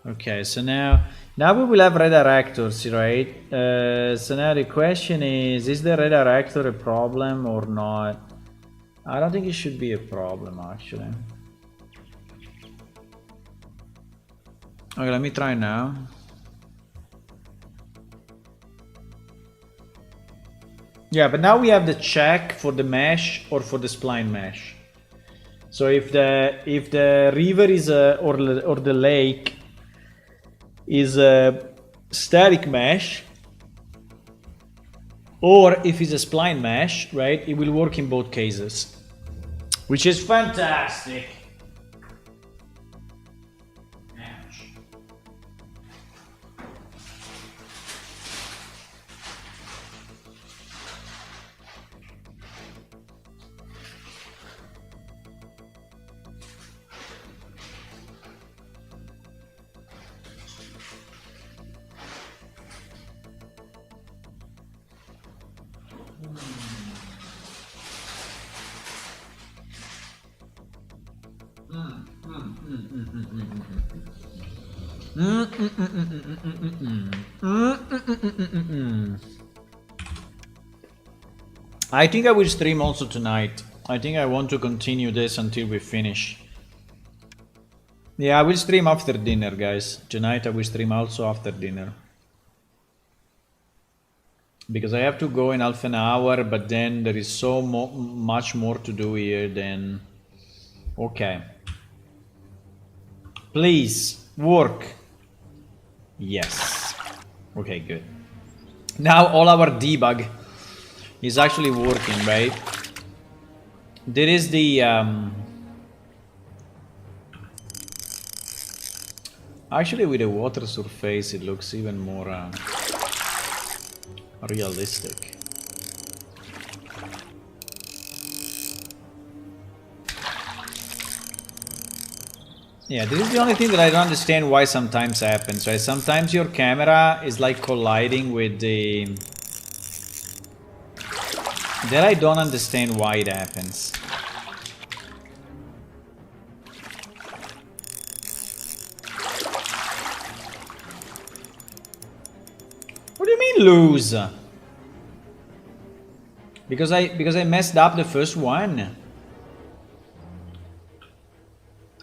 [SPEAKER 1] Okay, so now we will have redirectors, right? So now the question is the redirector a problem or not? I don't think it should be a problem, actually. Okay, let me try now. Yeah, but now we have the check for the mesh or for the spline mesh. So if the river is or the lake is a static mesh, or if it's a spline mesh, right, it will work in both cases, which is fantastic. I think I will stream also tonight. I think I want to continue this until we finish. Yeah, I will stream after dinner, guys. Tonight I will stream also after dinner. Because I have to go in half an hour, but then there is so much more to do here then... Okay. Please, work. Yes. Okay, good. Now all our debug is actually working, right? There is the... Actually, with the water surface, it looks even more realistic. Yeah, this is the only thing that I don't understand why sometimes happens, right? Sometimes your camera is like colliding with the... That I don't understand why it happens. What do you mean lose? Because I messed up the first one.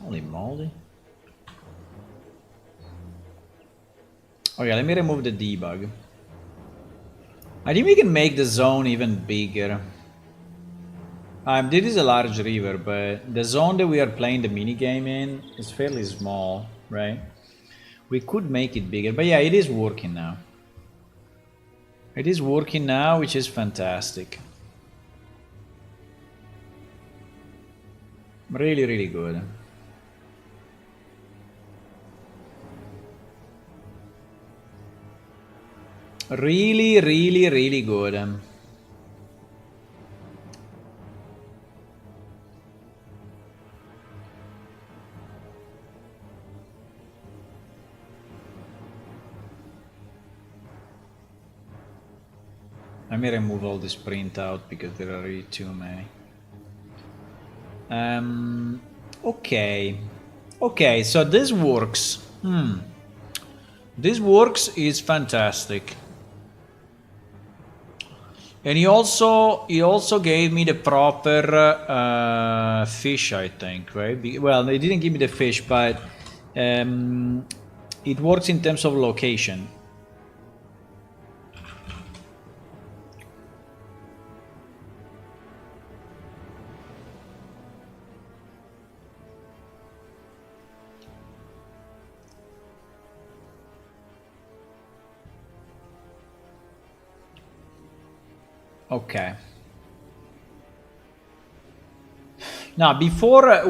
[SPEAKER 1] Holy moly. Okay, let me remove the debug. I think we can make the zone even bigger. This is a large river, but the zone that we are playing the mini game in is fairly small, right? We could make it bigger, but yeah, it is working now. It is working now, which is fantastic. Really, really good. Really, really, really good. I may remove all this printout because there are really too many. Okay. Okay, so this works. This works, is fantastic. And he also gave me the proper fish, I think, right? Well, they didn't give me the fish, but it works in terms of location. Okay. Now, before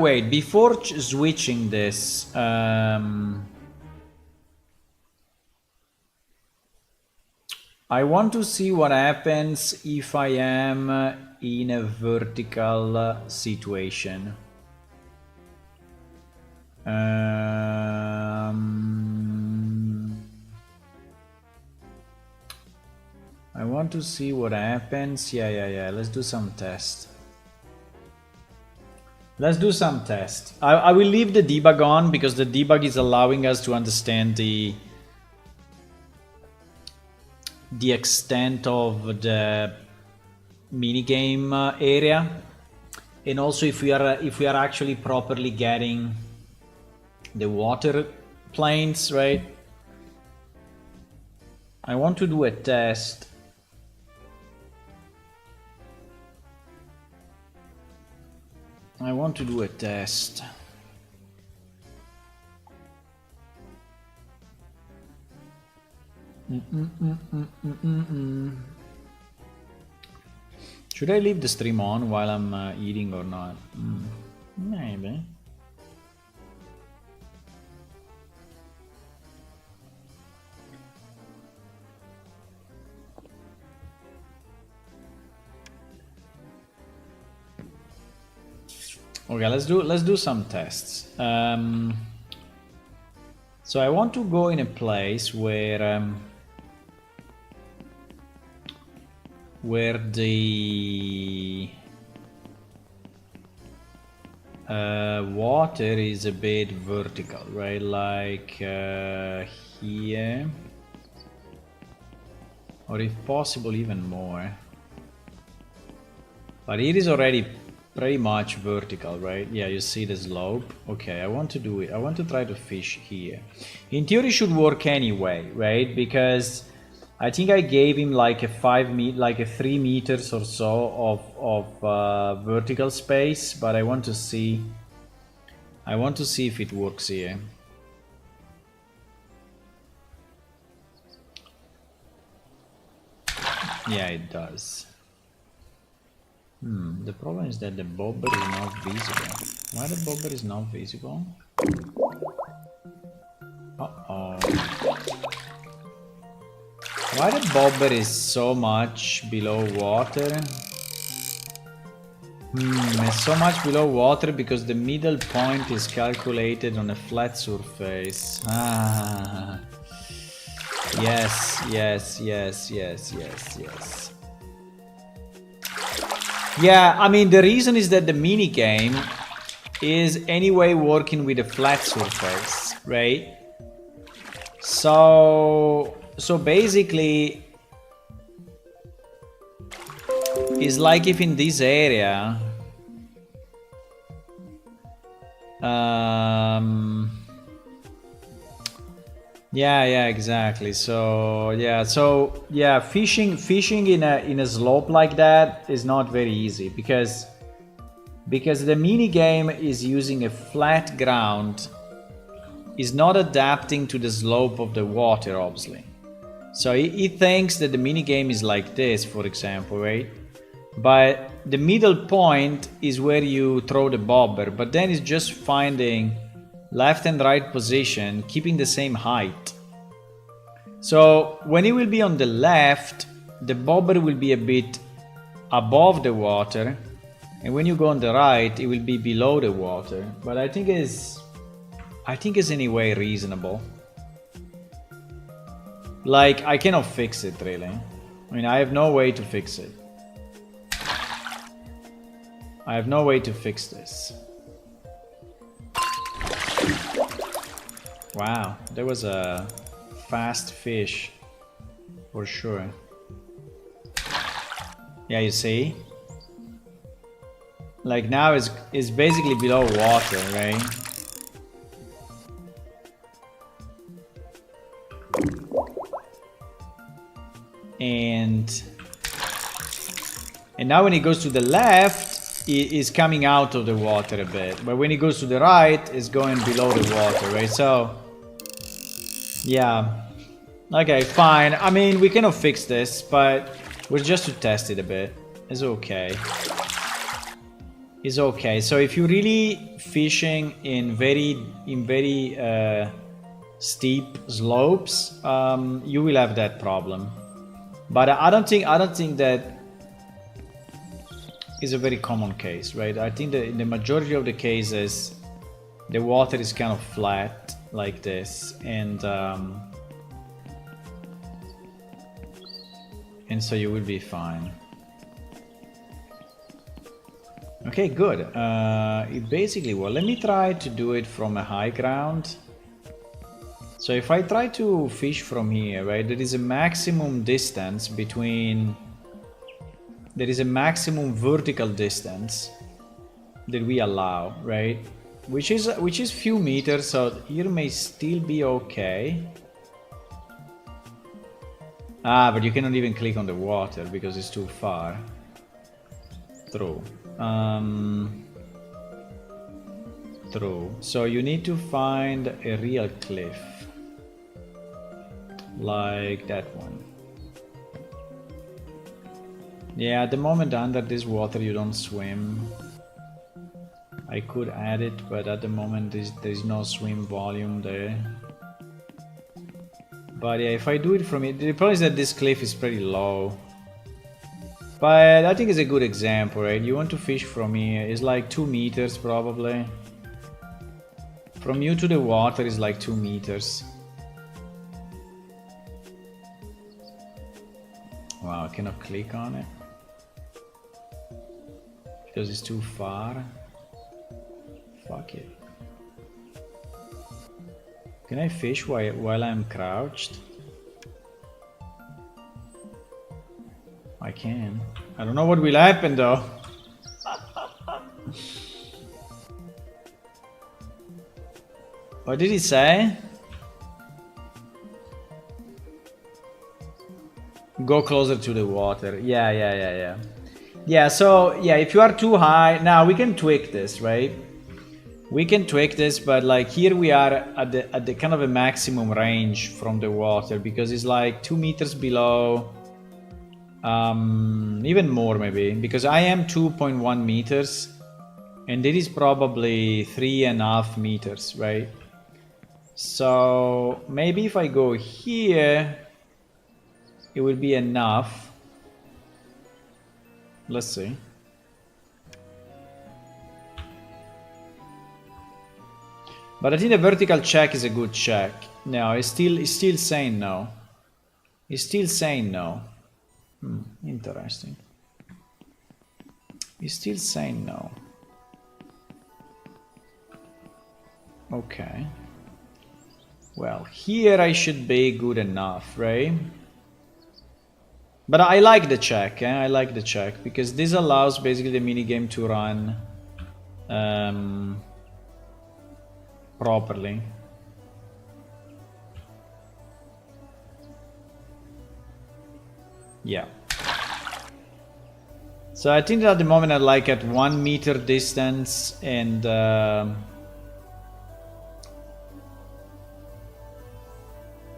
[SPEAKER 1] switching this, I want to see what happens if I am in a vertical situation. I want to see what happens. Yeah. Let's do some tests. Let's do some tests. I will leave the debug on because the debug is allowing us to understand the extent of the minigame area, and also if we are actually properly getting the water planes, right? I want to do a test. I want to do a test. Should I leave the stream on while I'm eating or not? Maybe. Okay, let's do some tests. So I want to go in a place where the water is a bit vertical, right? Like here, or if possible even more. But it is already pretty much vertical, right? Yeah, you see the slope. Okay, I want to do it. I want to try to fish here. In theory, it should work anyway, right? Because I think I gave him like a 3 meters or so of vertical space, but I want to see. I want to see if it works here. Yeah, it does. The problem is that the bobber is not visible. Why the bobber is not visible? Uh-oh. Why the bobber is so much below water? It's so much below water because the middle point is calculated on a flat surface. Ah. Yes. Yeah, I mean, the reason is that the mini game is anyway working with a flat surface, right? So basically, it's like if in this area, yeah, exactly. So yeah, fishing in a slope like that is not very easy because because the mini game is using a flat ground, is not adapting to the slope of the water, obviously. So he thinks that the mini game is like this, for example, right? But the middle point is where you throw the bobber, but then it's just finding left and right position, keeping the same height. So when it will be on the left, the bobber will be a bit above the water, and when you go on the right, it will be below the water. But I think it's anyway reasonable. Like, I cannot fix it really. I mean, I have no way to fix it. I have no way to fix this. Wow, there was a fast fish for sure. Yeah, you see? Like now it's basically below water, right? And now when it goes to the left, it is coming out of the water a bit. But when it goes to the right, it's going below the water, right? So, yeah. Okay, fine. I mean, we cannot fix this, but we're just to test it a bit. It's okay. It's okay. So if you're really fishing in very steep slopes, you will have that problem. But I don't think that is a very common case, right? I think that in the majority of the cases, the water is kind of flat like this, and so you will be fine. Okay, good. It basically, well, let me try to do it from a high ground. So if I try to fish from here, right, there is a maximum distance between... There is a maximum vertical distance that we allow, right? Which is few meters, so here may still be okay. Ah, but you cannot even click on the water because it's too far. True. True. So you need to find a real cliff. Like that one. Yeah, at the moment under this water you don't swim. I could add it, but at the moment there's no swim volume there. But yeah, if I do it from here, the problem is that this cliff is pretty low. But I think it's a good example, right? You want to fish from here, it's like 2 meters probably. From you to the water is like 2 meters. Wow, I cannot click on it. Because it's too far. Fuck it. Can I fish while I'm crouched? I can. I don't know what will happen though. What did he say? Go closer to the water. Yeah, so yeah, if you are too high, now we can tweak this, right? We can tweak this, but like here we are at the kind of a maximum range from the water because it's like 2 meters below, even more maybe, because I am 2.1 meters and it is probably 3.5 meters, right? So maybe if I go here, it will be enough. Let's see. But I think the vertical check is a good check. No, it's still saying no. It's still saying no. Interesting. It's still saying no. Okay. Well, here I should be good enough, right? But I like the check, I like the check, because this allows basically the minigame to run properly. Yeah. So I think that at the moment I'm like at 1 meter distance, and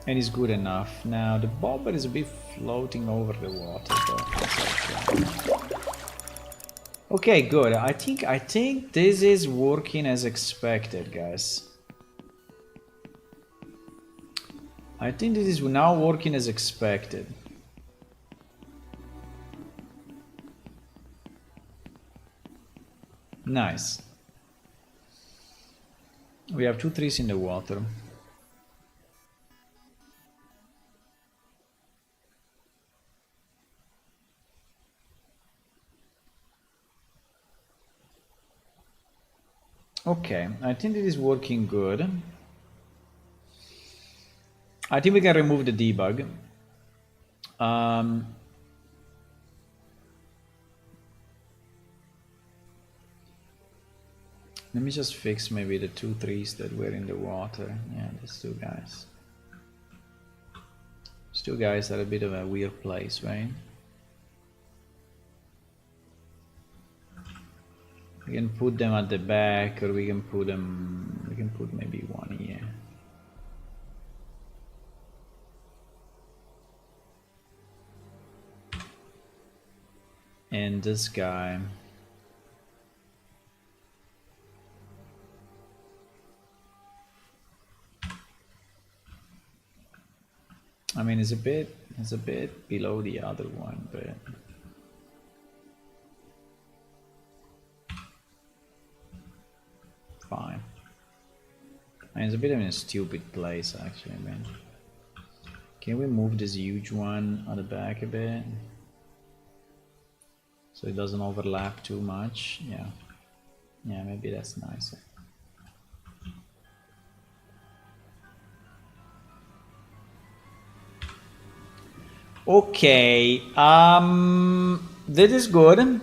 [SPEAKER 1] it's good enough. Now the bobber is a bit floating over the water, but okay, good. I think this is working as expected, guys. I think this is now working as expected. Nice. We have 2 trees in the water. Okay, I think it is working good. I think we can remove the debug. Let me just fix maybe the 2 trees that were in the water. Yeah, these 2 guys. These 2 guys are a bit of a weird place, right? We can put them at the back, or we can put them. We can put maybe one here. And this guy. I mean, it's a bit below the other one, but fine. And it's a bit of a stupid place, actually, man. Can we move this huge one at the back a bit? So it doesn't overlap too much. Yeah. Yeah, maybe that's nicer. Okay. That is good.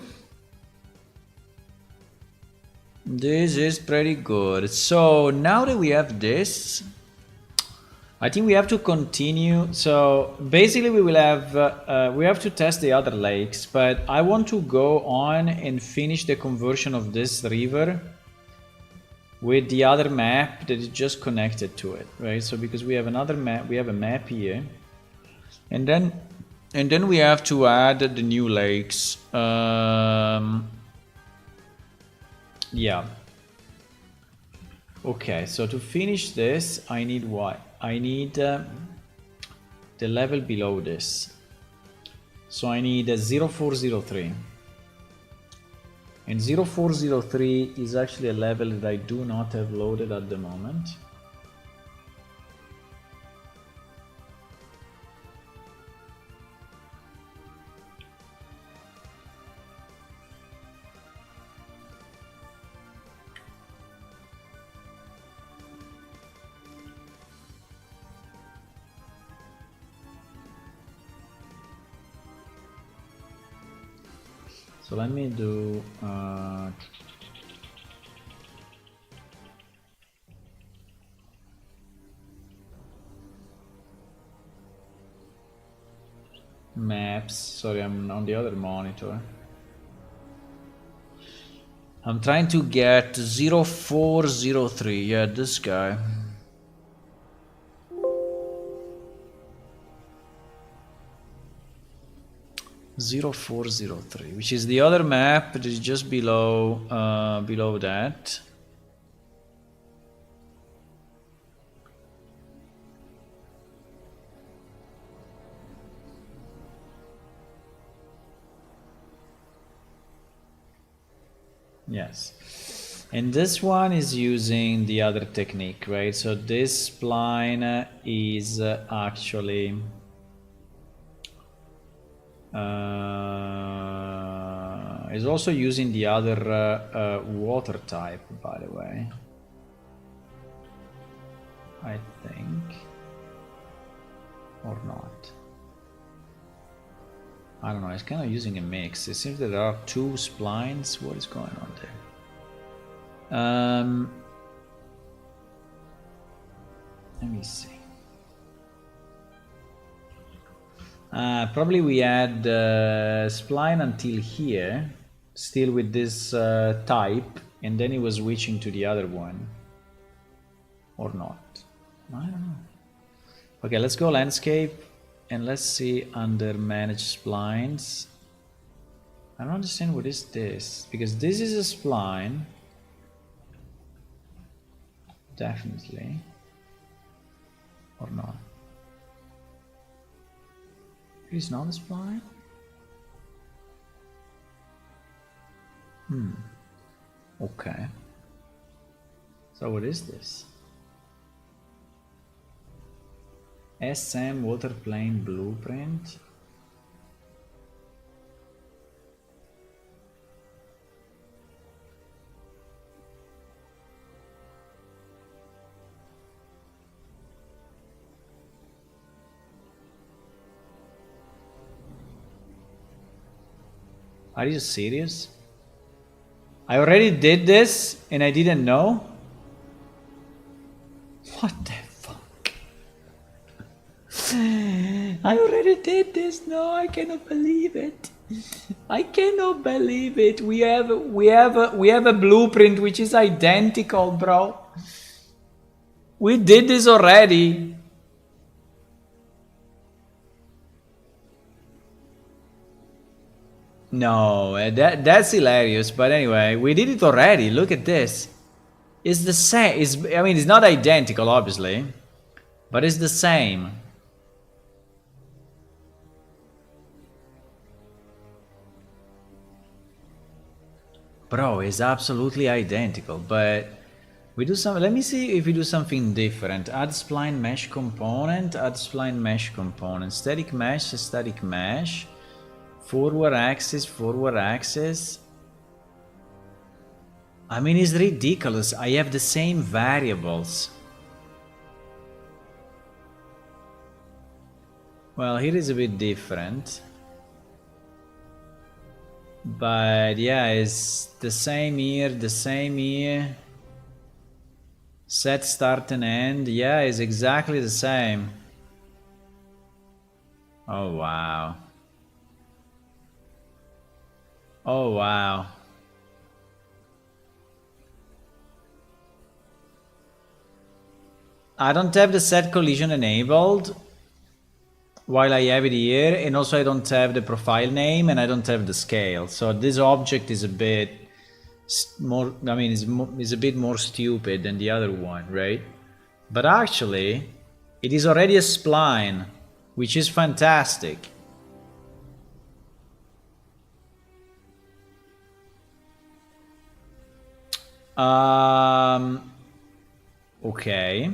[SPEAKER 1] This is pretty good. So now that we have this, I think we have to continue. So basically we have to test the other lakes, but I want to go on and finish the conversion of this river with the other map that is just connected to it, right? So because we have another map, we have a map here, and then we have to add the new lakes. Yeah. Okay, so to finish this, I need what? I need the level below this. So I need a 0403. And 0403 is actually a level that I do not have loaded at the moment. So let me do maps. Sorry, I'm on the other monitor. I'm trying to get 0403. Yeah, this guy. Zero 0403, which is the other map that is just below below that. Yes, and this one is using the other technique, right? So this spline is actually is also using the other water type, by the way. I think, or not. I don't know, it's kind of using a mix. It seems that there are 2 splines. What is going on there? Let me see. Probably we add spline until here, still with this type, and then it was switching to the other one. Or not. I don't know. Okay, let's go landscape and let's see under manage splines. I don't understand what is this, because this is a spline. Definitely. Or not. It is not a spline? Okay. So what is this? SM waterplane blueprint. Are you serious? I already did this and I didn't know? What the fuck? I already did this. No, I cannot believe it. I cannot believe it. We have a blueprint which is identical, bro. We did this already. No, that's hilarious. But anyway, we did it already. Look at this. It's the same. I mean, it's not identical, obviously, but it's the same. Bro, it's absolutely identical, but we do some. Let me see if we do something different. Add spline mesh component. Add spline mesh component. Static mesh. Static mesh. Forward axis. Forward axis. I mean, it's ridiculous. I have the same variables. Well, here is a bit different. But yeah, it's the same here, the same here. Set, start and end. Yeah, it's exactly the same. Oh, wow. Oh, wow. I don't have the set collision enabled while I have it here, and also I don't have the profile name and I don't have the scale. So this object is a bit more, I mean, is a bit more stupid than the other one, right? But actually, it is already a spline, which is fantastic. Okay.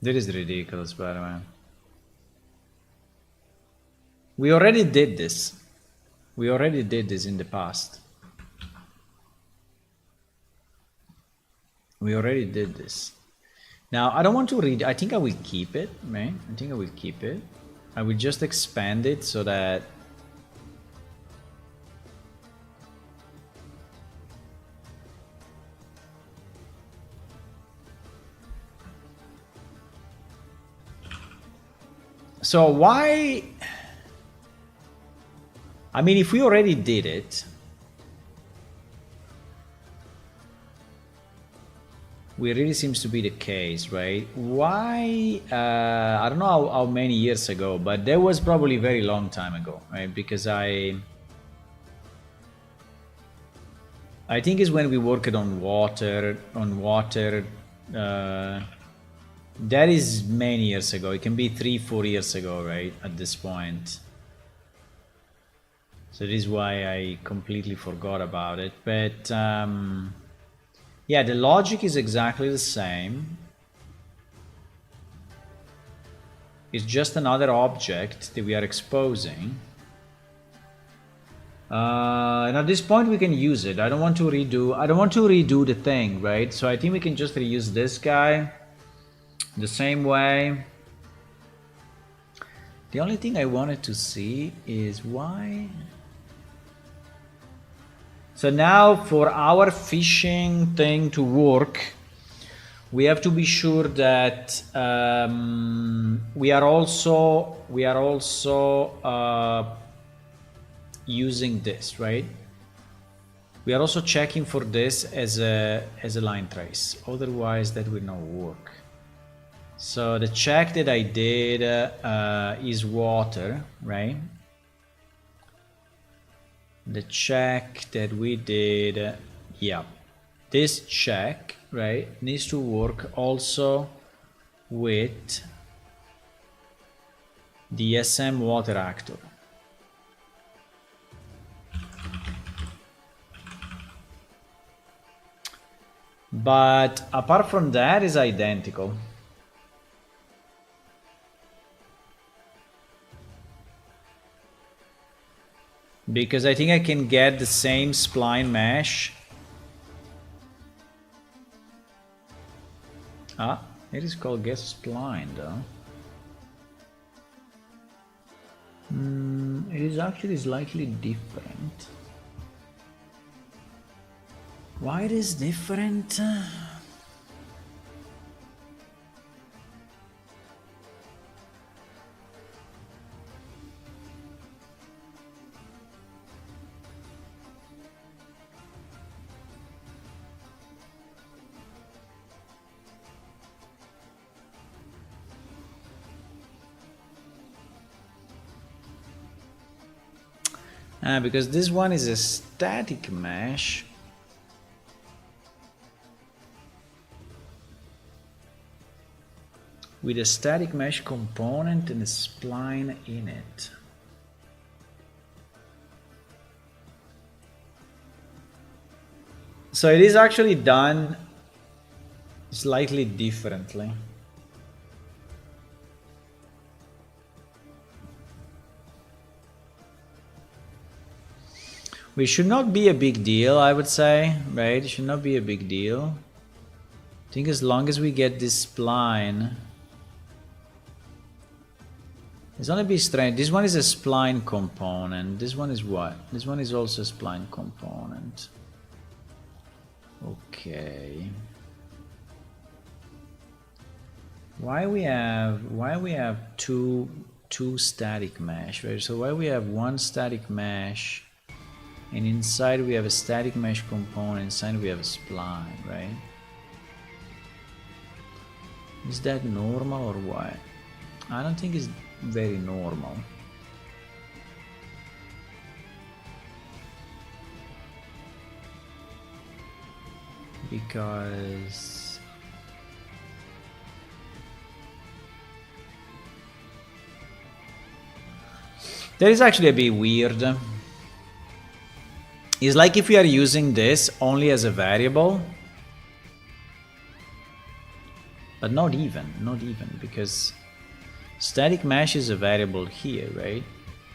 [SPEAKER 1] That is ridiculous, by the way. We already did this. We already did this in the past. We already did this. Now, I don't want to read. I think I will keep it, right? I think I will keep it. I will just expand it so that so why? I mean, if we already did it, we really seems to be the case, right? Why? I don't know how many years ago, but that was probably a very long time ago, right? Because I think it's when we worked on water, that is many years ago. It can be 3-4 years ago, right? At this point. So this is why I completely forgot about it. But yeah, the logic is exactly the same. It's just another object that we are exposing. And at this point we can use it. I don't want to redo the thing, right? So I think we can just reuse this guy the same way. The only thing I wanted to see is why. So now for our fishing thing to work, we have to be sure that we are also using this, right? We are also checking for this as a line trace. Otherwise, that will not work. So the check that I did is water, right? The check that we did, yeah, this check, right, needs to work also with the SM water actor. But apart from that, is identical. Because I think I can get the same spline mesh. Ah, it is called get spline though. It is actually slightly different. Why it is different? Because this one is a static mesh. With a static mesh component and a spline in it. So it is actually done slightly differently. Which should not be a big deal, I would say, right? It should not be a big deal. I think as long as we get this spline. It's gonna be strange. This one is a spline component. This one is what? This one is also a spline component. Okay. Why we have two static mesh, right? So why we have one static mesh and inside we have a static mesh component, inside we have a spline, right? Is that normal or what? I don't think it's very normal. Because that is actually a bit weird. It's like if we are using this only as a variable, but not even, because static mesh is a variable here, right?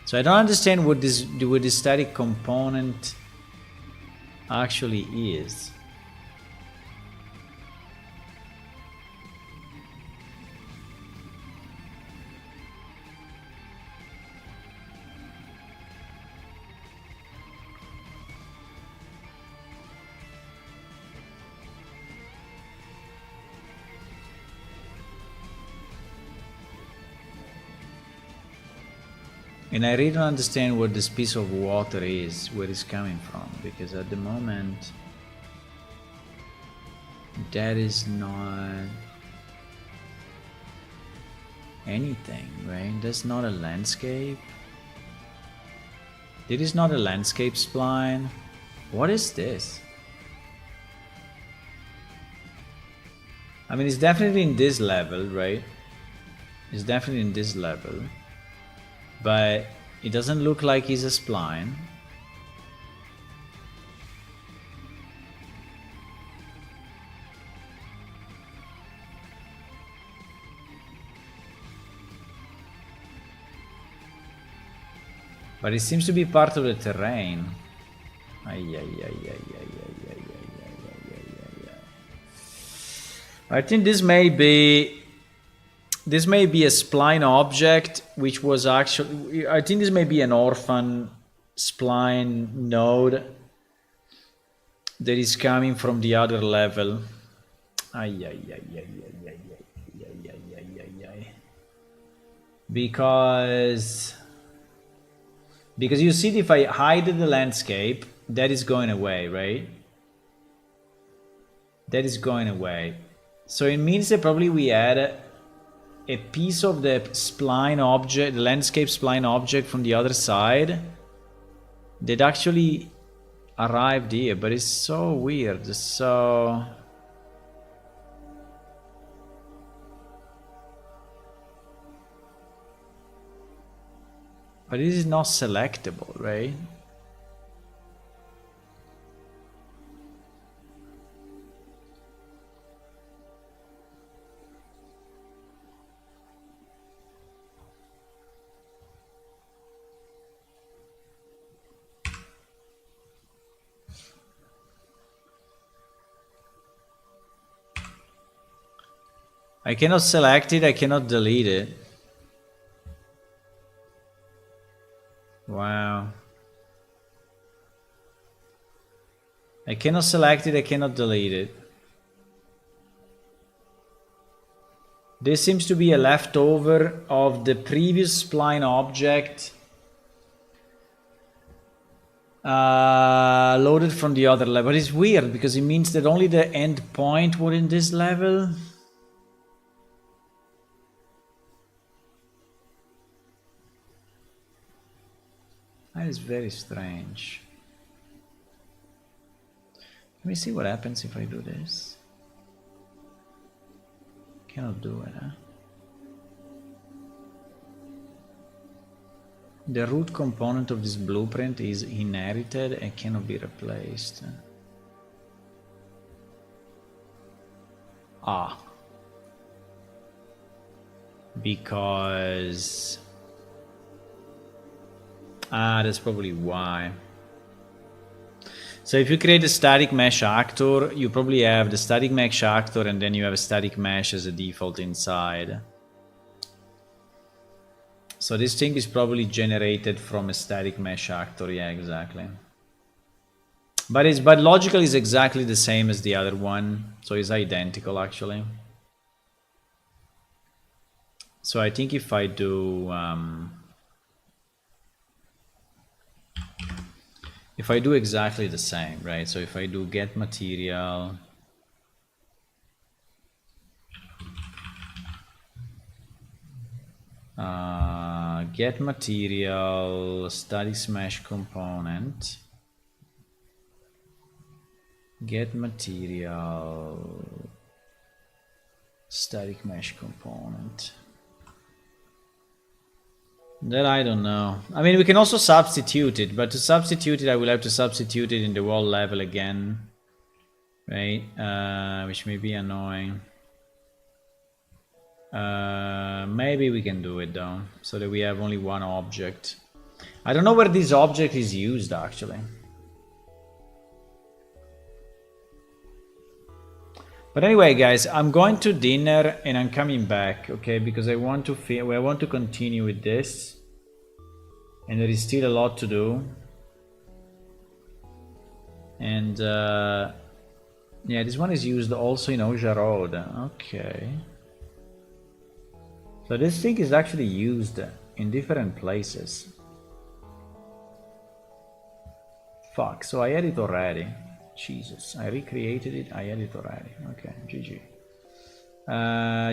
[SPEAKER 1] So I don't understand what this static component actually is. And I really don't understand what this piece of water is, where it's coming from, because at the moment that is not anything, right? That's not a landscape. It is not a landscape spline. What is this? I mean, it's definitely in this level, right? It's definitely in this level. But it doesn't look like it's a spline. But it seems to be part of the terrain. I think this may be a spline object, which was actually, I think this may be an orphan spline node, that is coming from the other level. Ay, ay, ay, ay, ay, ay, ay, ay, ay, ay, ay, ay. Because you see, if I hide the landscape, that is going away, right? That is going away. So it means that probably we add a piece of the spline object, the landscape spline object from the other side that actually arrived here, but it's so weird. So but this is not selectable, right? I cannot select it, I cannot delete it. Wow. I cannot select it, I cannot delete it. This seems to be a leftover of the previous spline object loaded from the other level. It's weird because it means that only the end point were in this level. That is very strange. Let me see what happens if I do this. Cannot do it, huh? The root component of this blueprint is inherited and cannot be replaced. Ah. Because... that's probably why. So if you create a static mesh actor, you probably have the static mesh actor and then you have a static mesh as a default inside. So this thing is probably generated from a static mesh actor, yeah, exactly. But logical is exactly the same as the other one, so it's identical actually. So I think if I do exactly the same, right? So if I do get material, get material, static mesh component, get material, static mesh component. That I don't know. I mean, we can also substitute it, but to substitute it, I will have to substitute it in the wall level again, right? Which may be annoying. Maybe we can do it though, so that we have only one object. I don't know where this object is used actually. But anyway, guys, I'm going to dinner and I'm coming back, okay? Because I want to continue with this, and there is still a lot to do. And yeah, this one is used also in Oja Road. Okay. So this thing is actually used in different places. Fuck, so I had it already. Jesus, I recreated it, I had it already. Okay, GG.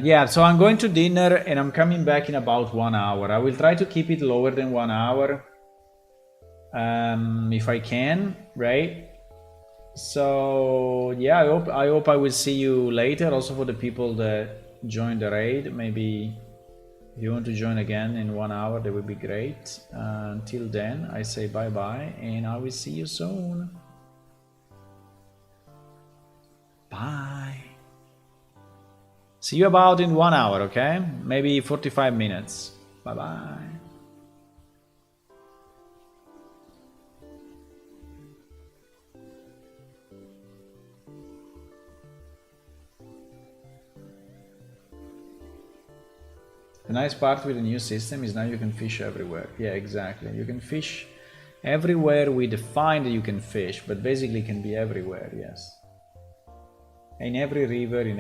[SPEAKER 1] Yeah, so I'm going to dinner and I'm coming back in about 1 hour. I will try to keep it lower than 1 hour. If I can, right? So yeah, I hope I will see you later. Also for the people that joined the raid, maybe if you want to join again in 1 hour, that would be great. Until then, I say bye bye and I will see you soon. Bye. See you about in 1 hour, okay? Maybe 45 minutes. Bye bye. The nice part with the new system is now you can fish everywhere. Yeah, exactly. You can fish Everywhere we define that you can fish, but basically can be everywhere, yes. In every river, in